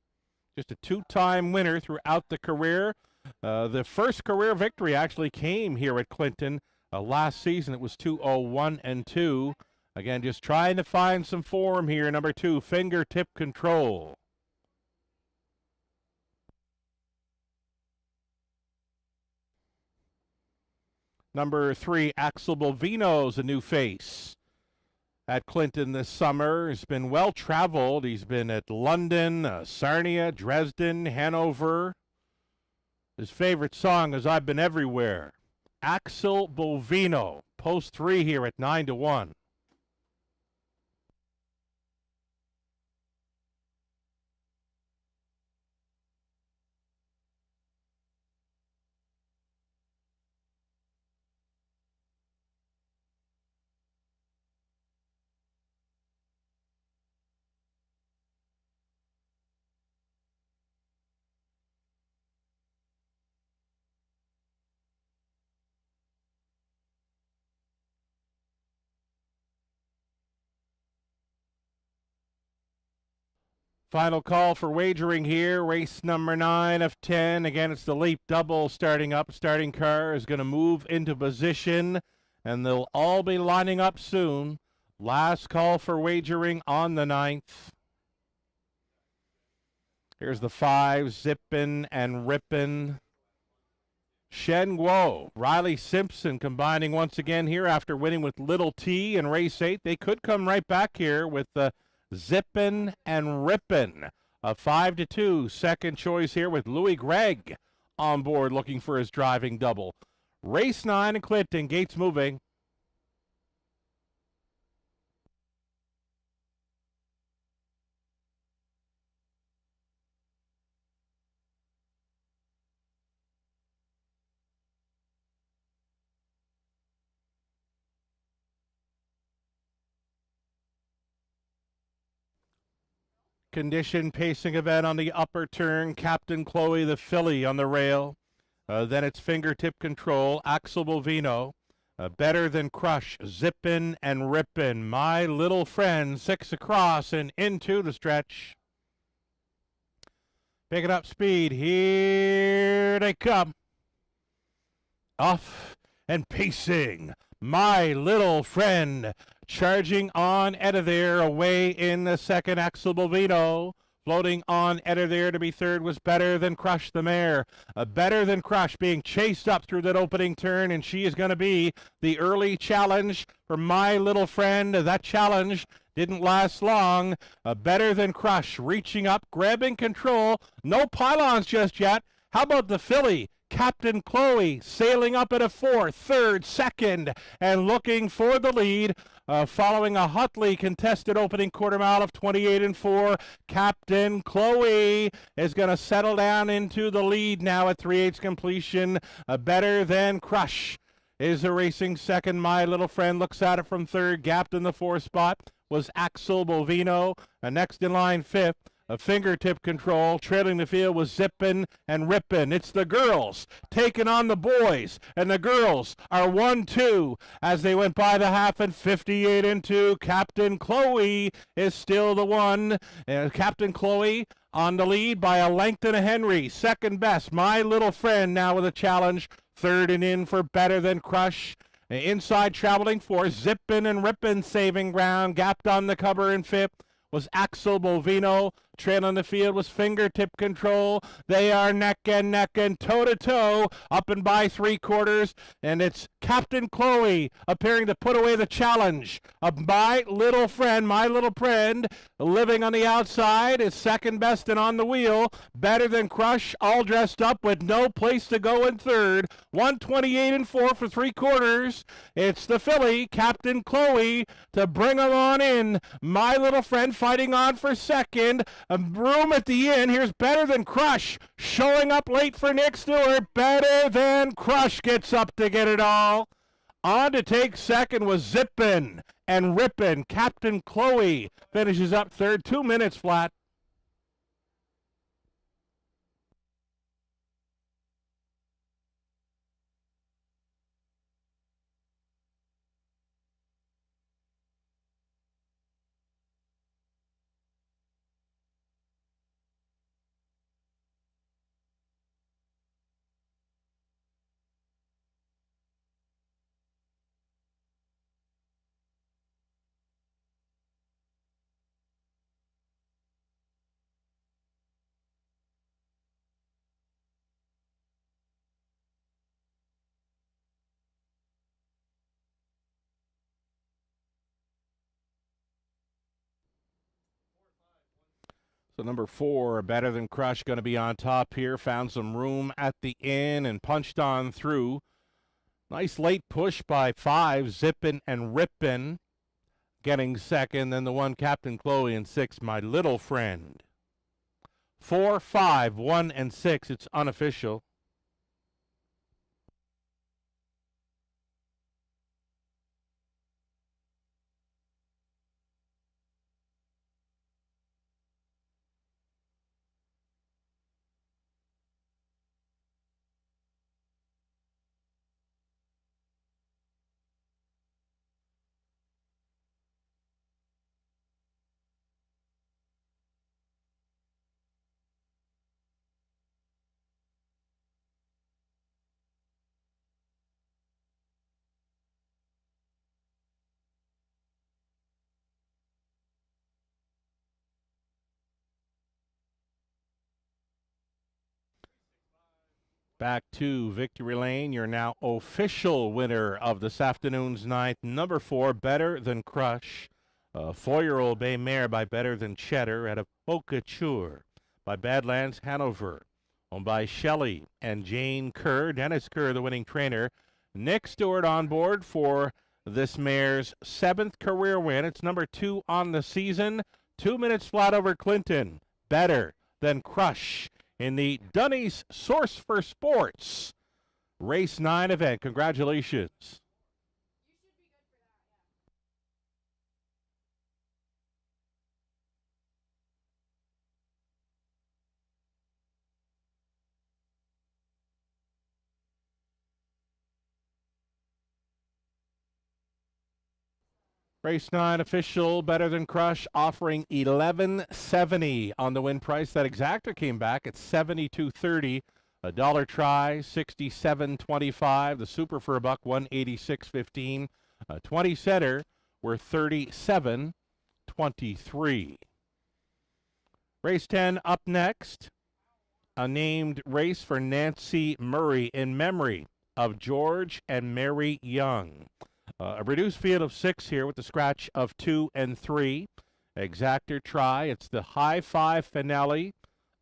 A: Just a 2-time winner throughout the career. The first career victory actually came here at Clinton. Last season it was 2:01-2. Again, just trying to find some form here. Number 2, Fingertip Control. Number 3, Axel Bovino's a new face at Clinton this summer. He's been well traveled. He's been at London, Sarnia, Dresden, Hanover. His favorite song is I've Been Everywhere. Axel Bovino, post 3 here at 9-1. Final call for wagering here. Race number 9 of 10. Again, it's the Leap Double starting up. Starting car is going to move into position, and they'll all be lining up soon. Last call for wagering on the 9th. Here's the 5, Zippin' and Rippin'. Shen Guo, Riley Simpson combining once again here after winning with Little T in race 8. They could come right back here with the Zippin' and Rippin'. A 5-2 second choice here with Louis Gregg on board looking for his driving double. Race 9 in Clinton, gates moving. Condition pacing event on the upper turn. Captain Chloe the filly on the rail. Then it's Fingertip Control. Axel Bovino. Better Than Crush. Zippin' and Rippin'. My Little Friend. 6 across and into the stretch. Picking up speed. Here they come. Off and pacing. My Little Friend. Charging on out of there, away in the second, Axel Bovino. Floating on out of there to be third was Better Than Crush the mare. Better Than Crush being chased up through that opening turn, and she is going to be the early challenge for My Little Friend. That challenge didn't last long. Better Than Crush reaching up, grabbing control. No pylons just yet. How about the filly? Captain Chloe sailing up at a 4th, 3rd, 2nd, and looking for the lead. Following a hotly contested opening quarter mile of 28-4, Captain Chloe is going to settle down into the lead now at 3/8 completion. Better Than Crush is a racing second. My Little Friend looks at it from 3rd. Gapped in the 4th spot was Axel Bovino. Next in line 5th. A fingertip control, trailing the field was Zippin' and Rippin'. It's the girls taking on the boys, and the girls are 1-2 as they went by the half and 58 into. Captain Chloe is still the one. Captain Chloe on the lead by a length and a Henry. Second best, My Little Friend now with a challenge. Third and in for Better Than Crush. Inside traveling for Zippin' and Rippin', saving ground. Gapped on the cover in fifth was Axel Bovino. Trailing the field was Fingertip Control. They are neck and toe-to-toe, up and by 3/4, and it's Captain Chloe appearing to put away the challenge of My Little Friend, living on the outside is second best and on the wheel. Better Than Crush, all dressed up with no place to go in third. 128 and 4 for 3/4. It's the filly, Captain Chloe, to bring them on in. My Little Friend fighting on for second. A room at the end. Here's Better Than Crush showing up late for Nick Stewart. Better Than Crush gets up to get it all. On to take second was Zippin' and Rippin'. Captain Chloe finishes up third, 2 minutes flat. So number 4, Better Than Crush, going to be on top here. Found some room at the inn and punched on through. Nice late push by 5, Zippin' and Rippin', getting second. Then the one, Captain Chloe, and 6, My Little Friend. 4, 5, 1, and 6. It's unofficial. Back to Victory Lane, your now official winner of this afternoon's night. Number 4, Better Than Crush. A 4-year-old bay mare by Better Than Cheddar at a Bocature by Badlands Hanover. Owned by Shelley and Jane Kerr. Dennis Kerr, the winning trainer. Nick Stewart on board for this mare's 7th career win. It's number 2 on the season. 2 minutes flat over Clinton. Better Than Crush in the Dunny's Source for Sports Race 9 event. Congratulations. Race 9 official, Better Than Crush, offering $11.70 on the win price. That exactor came back at $72.30. A dollar try, $67.25. The super for a buck, $186.15. 20 setter were $37.23. Race 10 up next. A named race for Nancy Murray in memory of George and Mary Young. A reduced field of 6 here with the scratch of 2 and 3. Exactor try. It's the high 5 finale.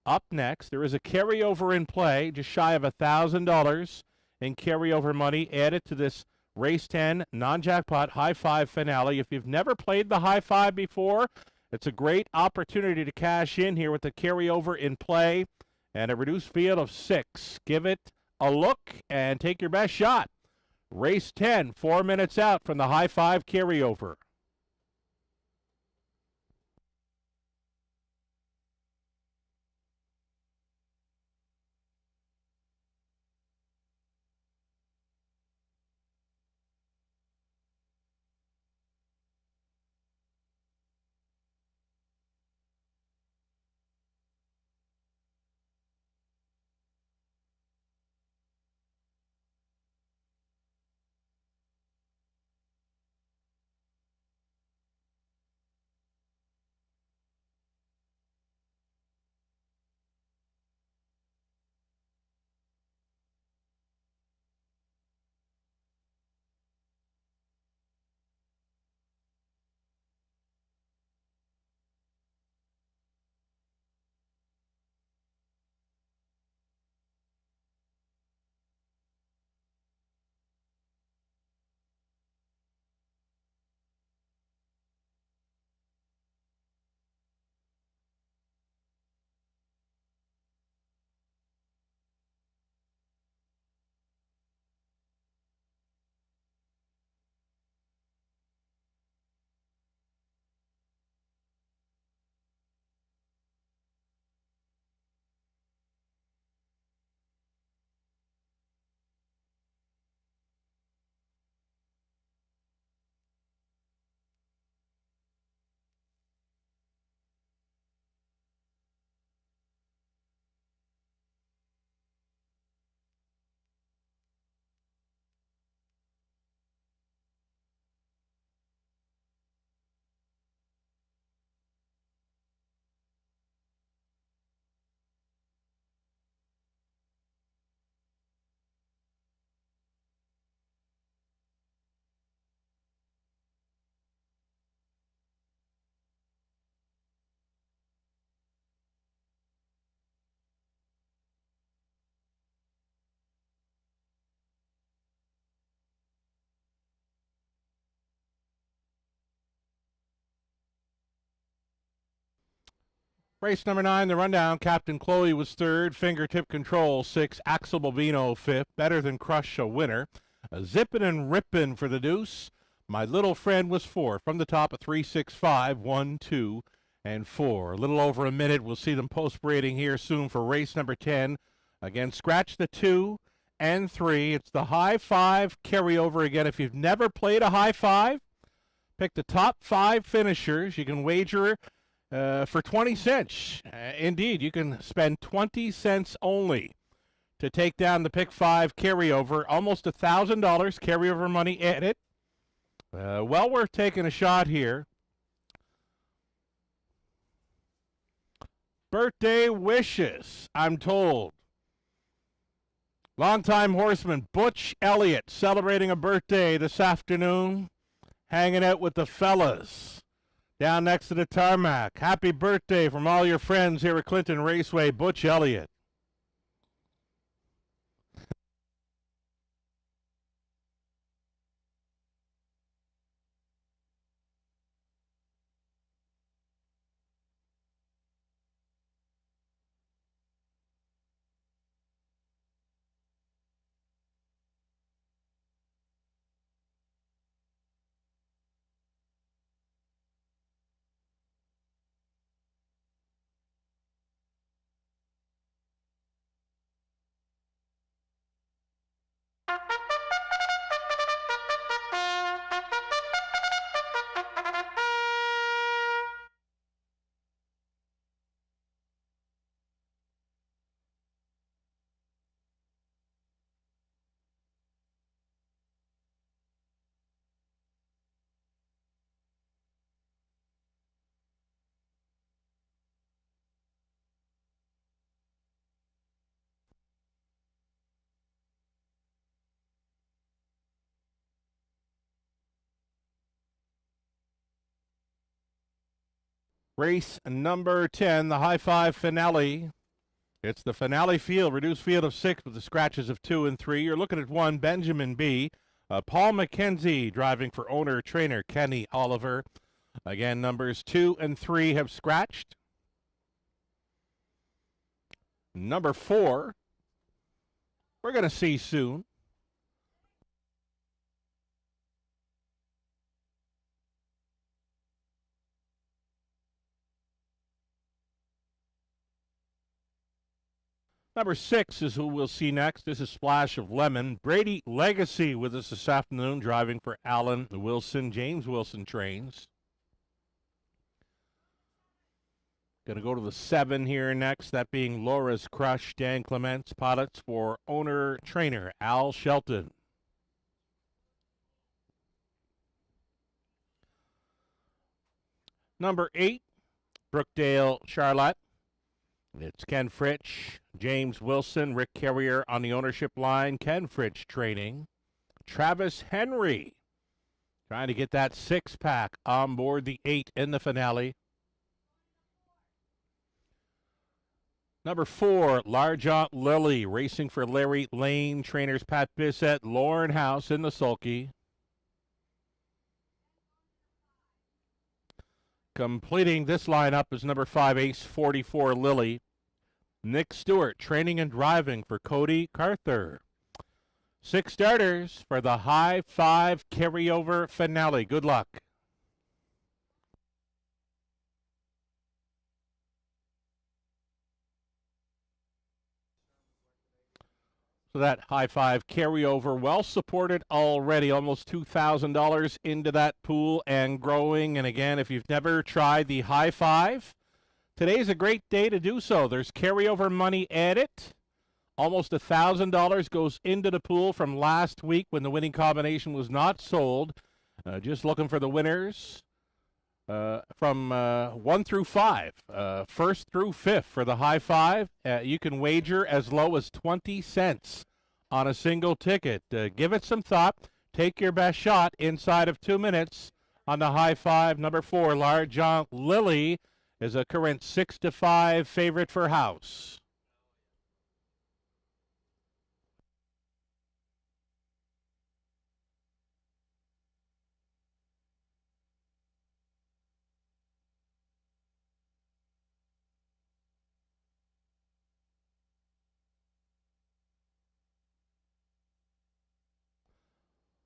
A: Up next, there is a carryover in play, just shy of $1,000 in carryover money added to this Race 10 non-jackpot high 5 finale. If you've never played the high 5 before, it's a great opportunity to cash in here with the carryover in play and a reduced field of 6. Give it a look and take your best shot. Race 10, 4 minutes out from the high 5 carryover. Race number 9, the rundown. Captain Chloe was third. Fingertip Control 6. Axel Bovino fifth. Better Than Crush a winner. Zippin' and Rippin' for the deuce. My Little Friend was 4. From the top of 3, 6, 5, 1, 2, and 4. A little over a minute. We'll see them post-braiding here soon for race number 10. Again, scratch the 2 and 3. It's the high 5 carryover again. If you've never played a high 5, pick the top 5 finishers. You can wager for 20 cents. Indeed, you can spend 20 cents only to take down the pick 5 carryover. Almost $1,000 carryover money at it. Well worth taking a shot here. Birthday wishes, I'm told. Longtime horseman Butch Elliott celebrating a birthday this afternoon, hanging out with the fellas down next to the tarmac. Happy birthday from all your friends here at Clinton Raceway, Butch Elliott. Race number 10, the high 5 finale. It's the finale field, reduced field of 6 with the scratches of 2 and 3. You're looking at 1, Benjamin B. Paul McKenzie driving for owner-trainer Kenny Oliver. Again, numbers 2 and 3 have scratched. Number 4, we're going to see soon. Number 6 is who we'll see next. This is Splash of Lemon. Brady Legacy with us this afternoon, driving for Alan Wilson. James Wilson trains. Going to go to the 7 here next, that being Laura's Crush. Dan Clements, pilots for owner-trainer Al Shelton. Number 8, Brookdale Charlotte. It's Ken Fritsch, James Wilson, Rick Carrier on the ownership line. Ken Fritsch training. Travis Henry trying to get that 6-pack on board the 8 in the finale. Number 4, Large Aunt Lily, racing for Larry Lane. Trainers Pat Bissett, Lauren House in the sulky. Completing this lineup is number 5, Ace 44 Lily. Nick Stewart training and driving for Cody Carther. 6 starters for the high 5 carryover finale. Good luck. So that high 5 carryover, well supported already, almost $2,000 into that pool and growing. And again, if you've never tried the high 5, today's a great day to do so. There's carryover money added. Almost $1,000 goes into the pool from last week when the winning combination was not sold. Just looking for the winners from 1 through 5, first through 5th for the high 5. You can wager as low as 20 cents on a single ticket. Give it some thought. Take your best shot inside of 2 minutes on the high 5. Number 4, Large Aunt Lily is a current 6-5 favorite for House.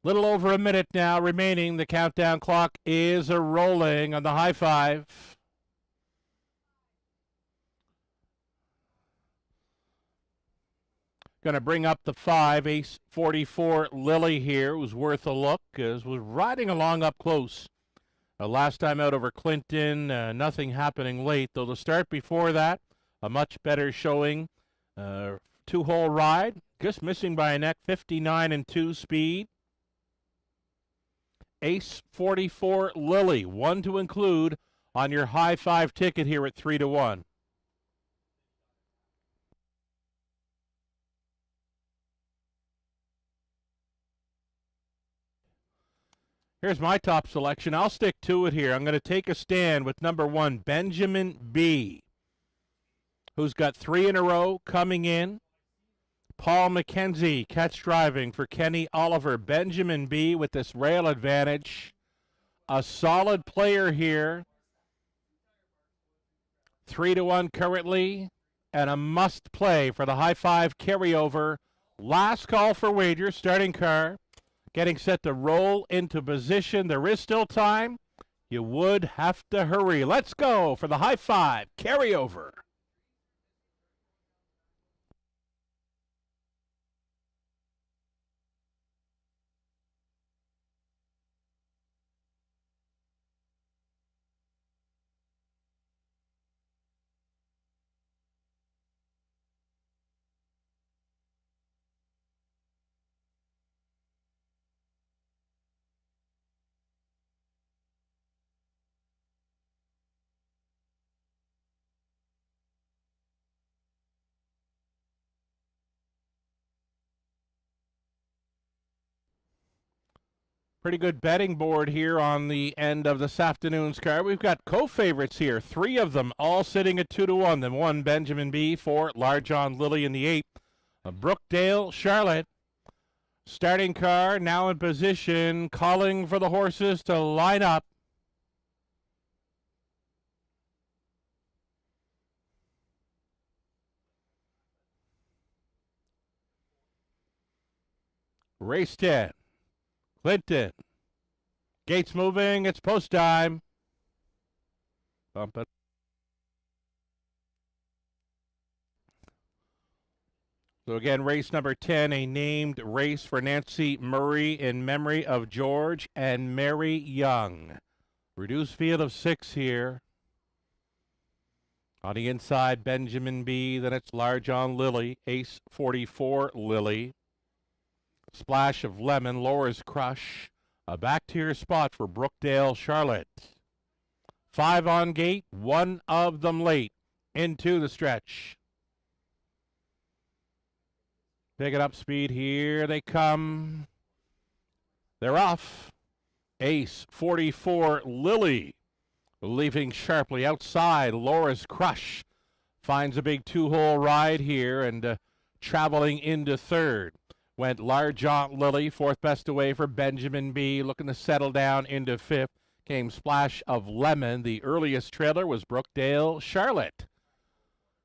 A: Little over a minute now remaining. The countdown clock is rolling on the high five. Going to bring up the 5, Ace 44 Lily here, was worth a look, was riding along up close. Last time out over Clinton, nothing happening late, though the start before that, a much better showing. Two-hole ride, just missing by a neck, 59 and 2 speed. Ace 44 Lily, one to include on your high five ticket here at 3-1. Here's my top selection. I'll stick to it here. I'm going to take a stand with number 1, Benjamin B, who's got 3 in a row coming in. Paul McKenzie, catch driving for Kenny Oliver. Benjamin B with this rail advantage. A solid player here. 3-1 currently, and a must play for the high five carryover. Last call for wager, starting car. Getting set to roll into position. There is still time. You would have to hurry. Let's go for the high five carryover. Pretty good betting board here on the end of this afternoon's card. We've got co-favorites here, 3 of them, all sitting at 2-1. Then 1, Benjamin B, 4, Large John Lily in the 8. Brookdale, Charlotte. Starting car now in position, calling for the horses to line up. Race 10. Clinton. Gates moving. It's post time. Bump it. So again, race number 10, a named race for Nancy Murray in memory of George and Mary Young. Reduced field of 6 here. On the inside, Benjamin B. Then it's Large on Lily. Ace 44 Lily. Splash of Lemon, Laura's Crush. A back tier spot for Brookdale, Charlotte. 5 on gate, 1 of them late into the stretch. Picking up speed here, they come. They're off. Ace 44 Lily, leaving sharply outside. Laura's Crush finds a big 2-hole ride here and traveling into 3rd. Went Large Aunt Lily, 4th best away for Benjamin B, looking to settle down into 5th. Came Splash of Lemon. The earliest trailer was Brookdale, Charlotte.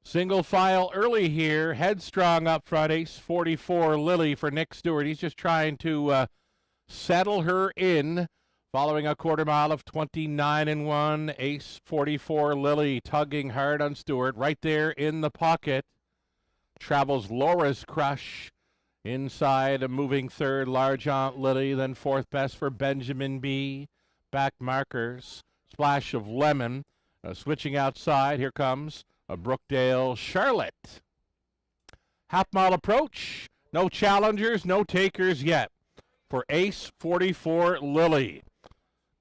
A: Single file early here. Headstrong up front. Ace 44 Lily for Nick Stewart. He's just trying to settle her in. Following a quarter mile of 29-1. Ace 44 Lily tugging hard on Stewart. Right there in the pocket. Travels Laura's Crush. Inside, a moving 3rd, Large Aunt Lily. Then 4th best for Benjamin B. Back markers. Splash of Lemon. Switching outside. Here comes a Brookdale, Charlotte. Half-mile approach. No challengers, no takers yet for Ace 44 Lily.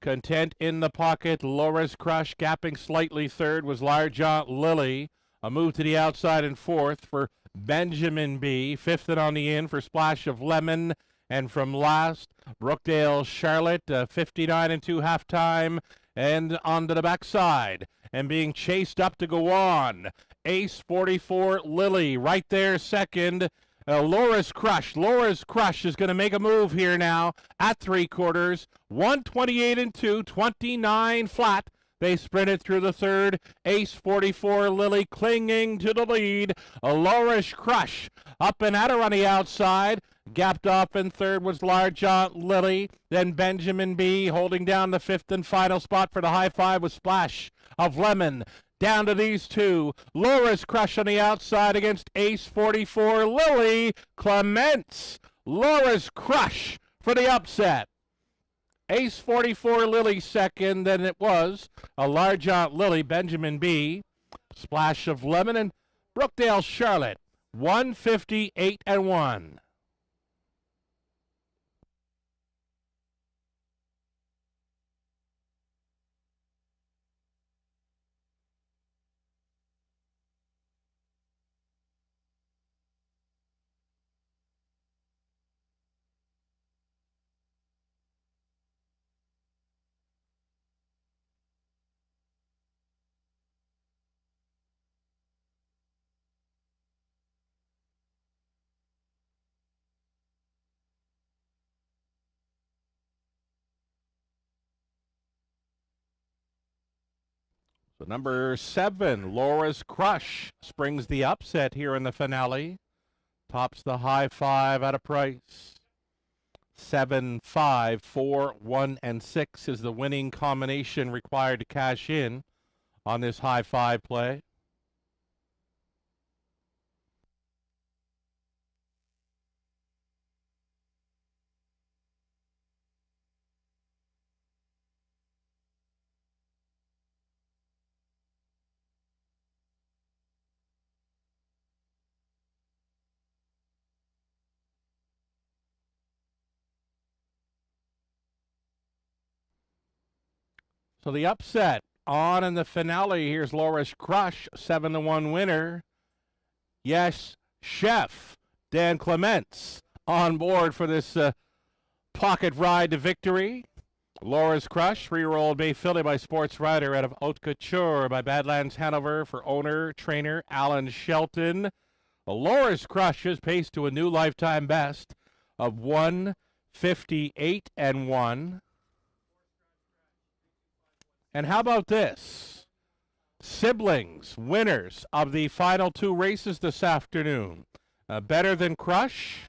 A: Content in the pocket. Laura's Crush gapping slightly 3rd was Large Aunt Lily. A move to the outside in 4th for Benjamin B. 5th and on the in for Splash of Lemon. And from last, Brookdale, Charlotte, 59-2 halftime. And onto the backside. And being chased up to go on. Ace 44 Lily right there 2nd. Laura's Crush. Laura's Crush is going to make a move here now at 3/4. 128-2, 29 flat. They sprinted through the 3rd. Ace 44 Lily clinging to the lead. Laura's Crush Up and at her on the outside. Gapped off in third was Large Aunt Lily. Then Benjamin B. holding down the fifth and final spot for the high five with Splash of Lemon. Down to these two. Laura's Crush on the outside against Ace 44 Lily Clements. Laura's Crush for the upset. Ace 44 Lily second, then it was a Large Aunt Lily, Benjamin B. Splash of Lemon and Brookdale Charlotte. 158 and 1. So number 7, Laura's Crush, springs the upset here in the finale. Tops the high five at a price. 7, 5, 4, 1, and 6 is the winning combination required to cash in on this high five play. So the upset on in the finale. Here's Laura's Crush, 7-1 winner. Yes, Chef Dan Clements on board for this pocket ride to victory. Laura's Crush, 3-year-old Bay filly by Sports Rider out of Haute Couture by Badlands Hanover for owner, trainer Alan Shelton. Laura's Crush is paced to a new lifetime best of 158 and 1. And how about this? Siblings, winners of the final 2 races this afternoon. Better Than Crush,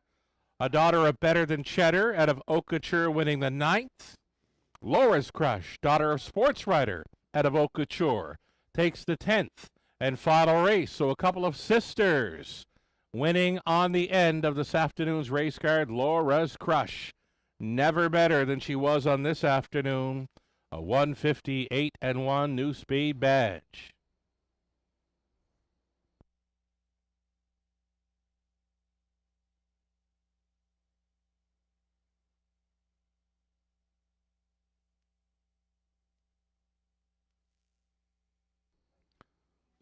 A: a daughter of Better Than Cheddar out of Haute Couture winning the 9th. Laura's Crush, daughter of Sports Rider out of Haute Couture, takes the 10th and final race. So a couple of sisters winning on the end of this afternoon's race card. Laura's Crush, never better than she was on this afternoon. A 158 and 1 new speed badge.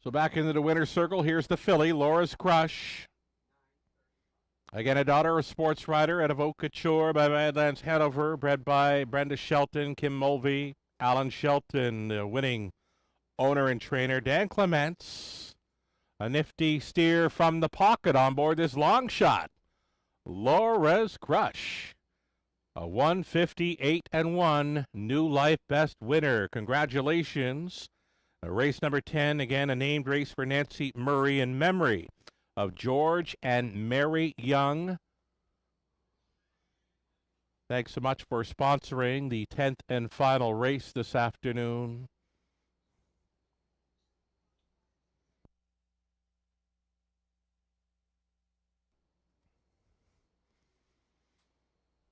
A: So back into the winner's circle. Here's the filly, Laura's Crush. Again, a daughter of Sports Rider out of Haute Couture by Badlands Hanover, bred by Brenda Shelton, Kim Mulvey, Alan Shelton, winning owner and trainer Dan Clements. A nifty steer from the pocket on board this long shot. Laura's Crush. A 158 and 1 new life best winner. Congratulations. Race number 10, again, a named race for Nancy Murray in memory of George and Mary Young. Thanks so much for sponsoring the 10th and final race this afternoon.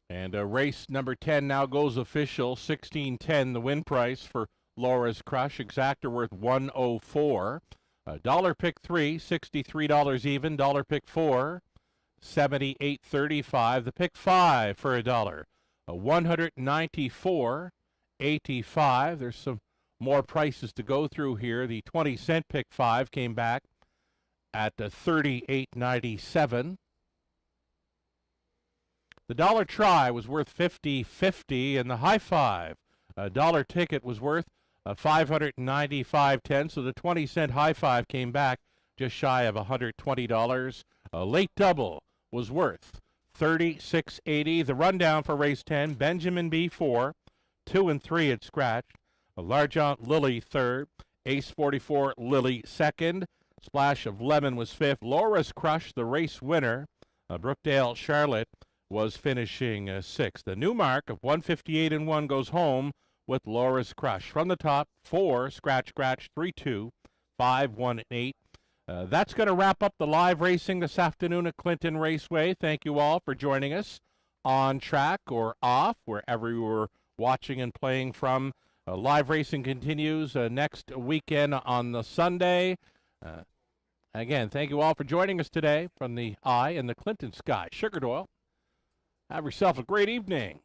A: And race number 10 now goes official. 16.10 the win price for Laura's Crush. Exactor worth $104. Dollar pick 3, $63 even. Dollar pick 4, $78.35. The pick 5 for $1. $194.85. There's some more prices to go through here. The 20-cent pick 5 came back at $38.97. The dollar try was worth $50.50, and the high five dollar ticket was worth $595.10. So the 20-cent high five came back just shy of $120. A late double was worth $36.80. The rundown for race 10: Benjamin B 4, 2 and 3 had scratched. A Large Aunt Lily third, Ace 44 Lily second, Splash of Lemon was 5th. Laura's Crush, the race winner. Brookdale Charlotte was finishing 6th. The new mark of 158-1 goes home with Laura's Crush. From the top, 4, Scratch, Scratch, 3-2, 5, 1, 8. That's going to wrap up the live racing this afternoon at Clinton Raceway. Thank you all for joining us on track or off, wherever you were watching and playing from. Live racing continues next weekend on the Sunday. Again, thank you all for joining us today from the eye in the Clinton sky. Sugar Doyle, have yourself a great evening.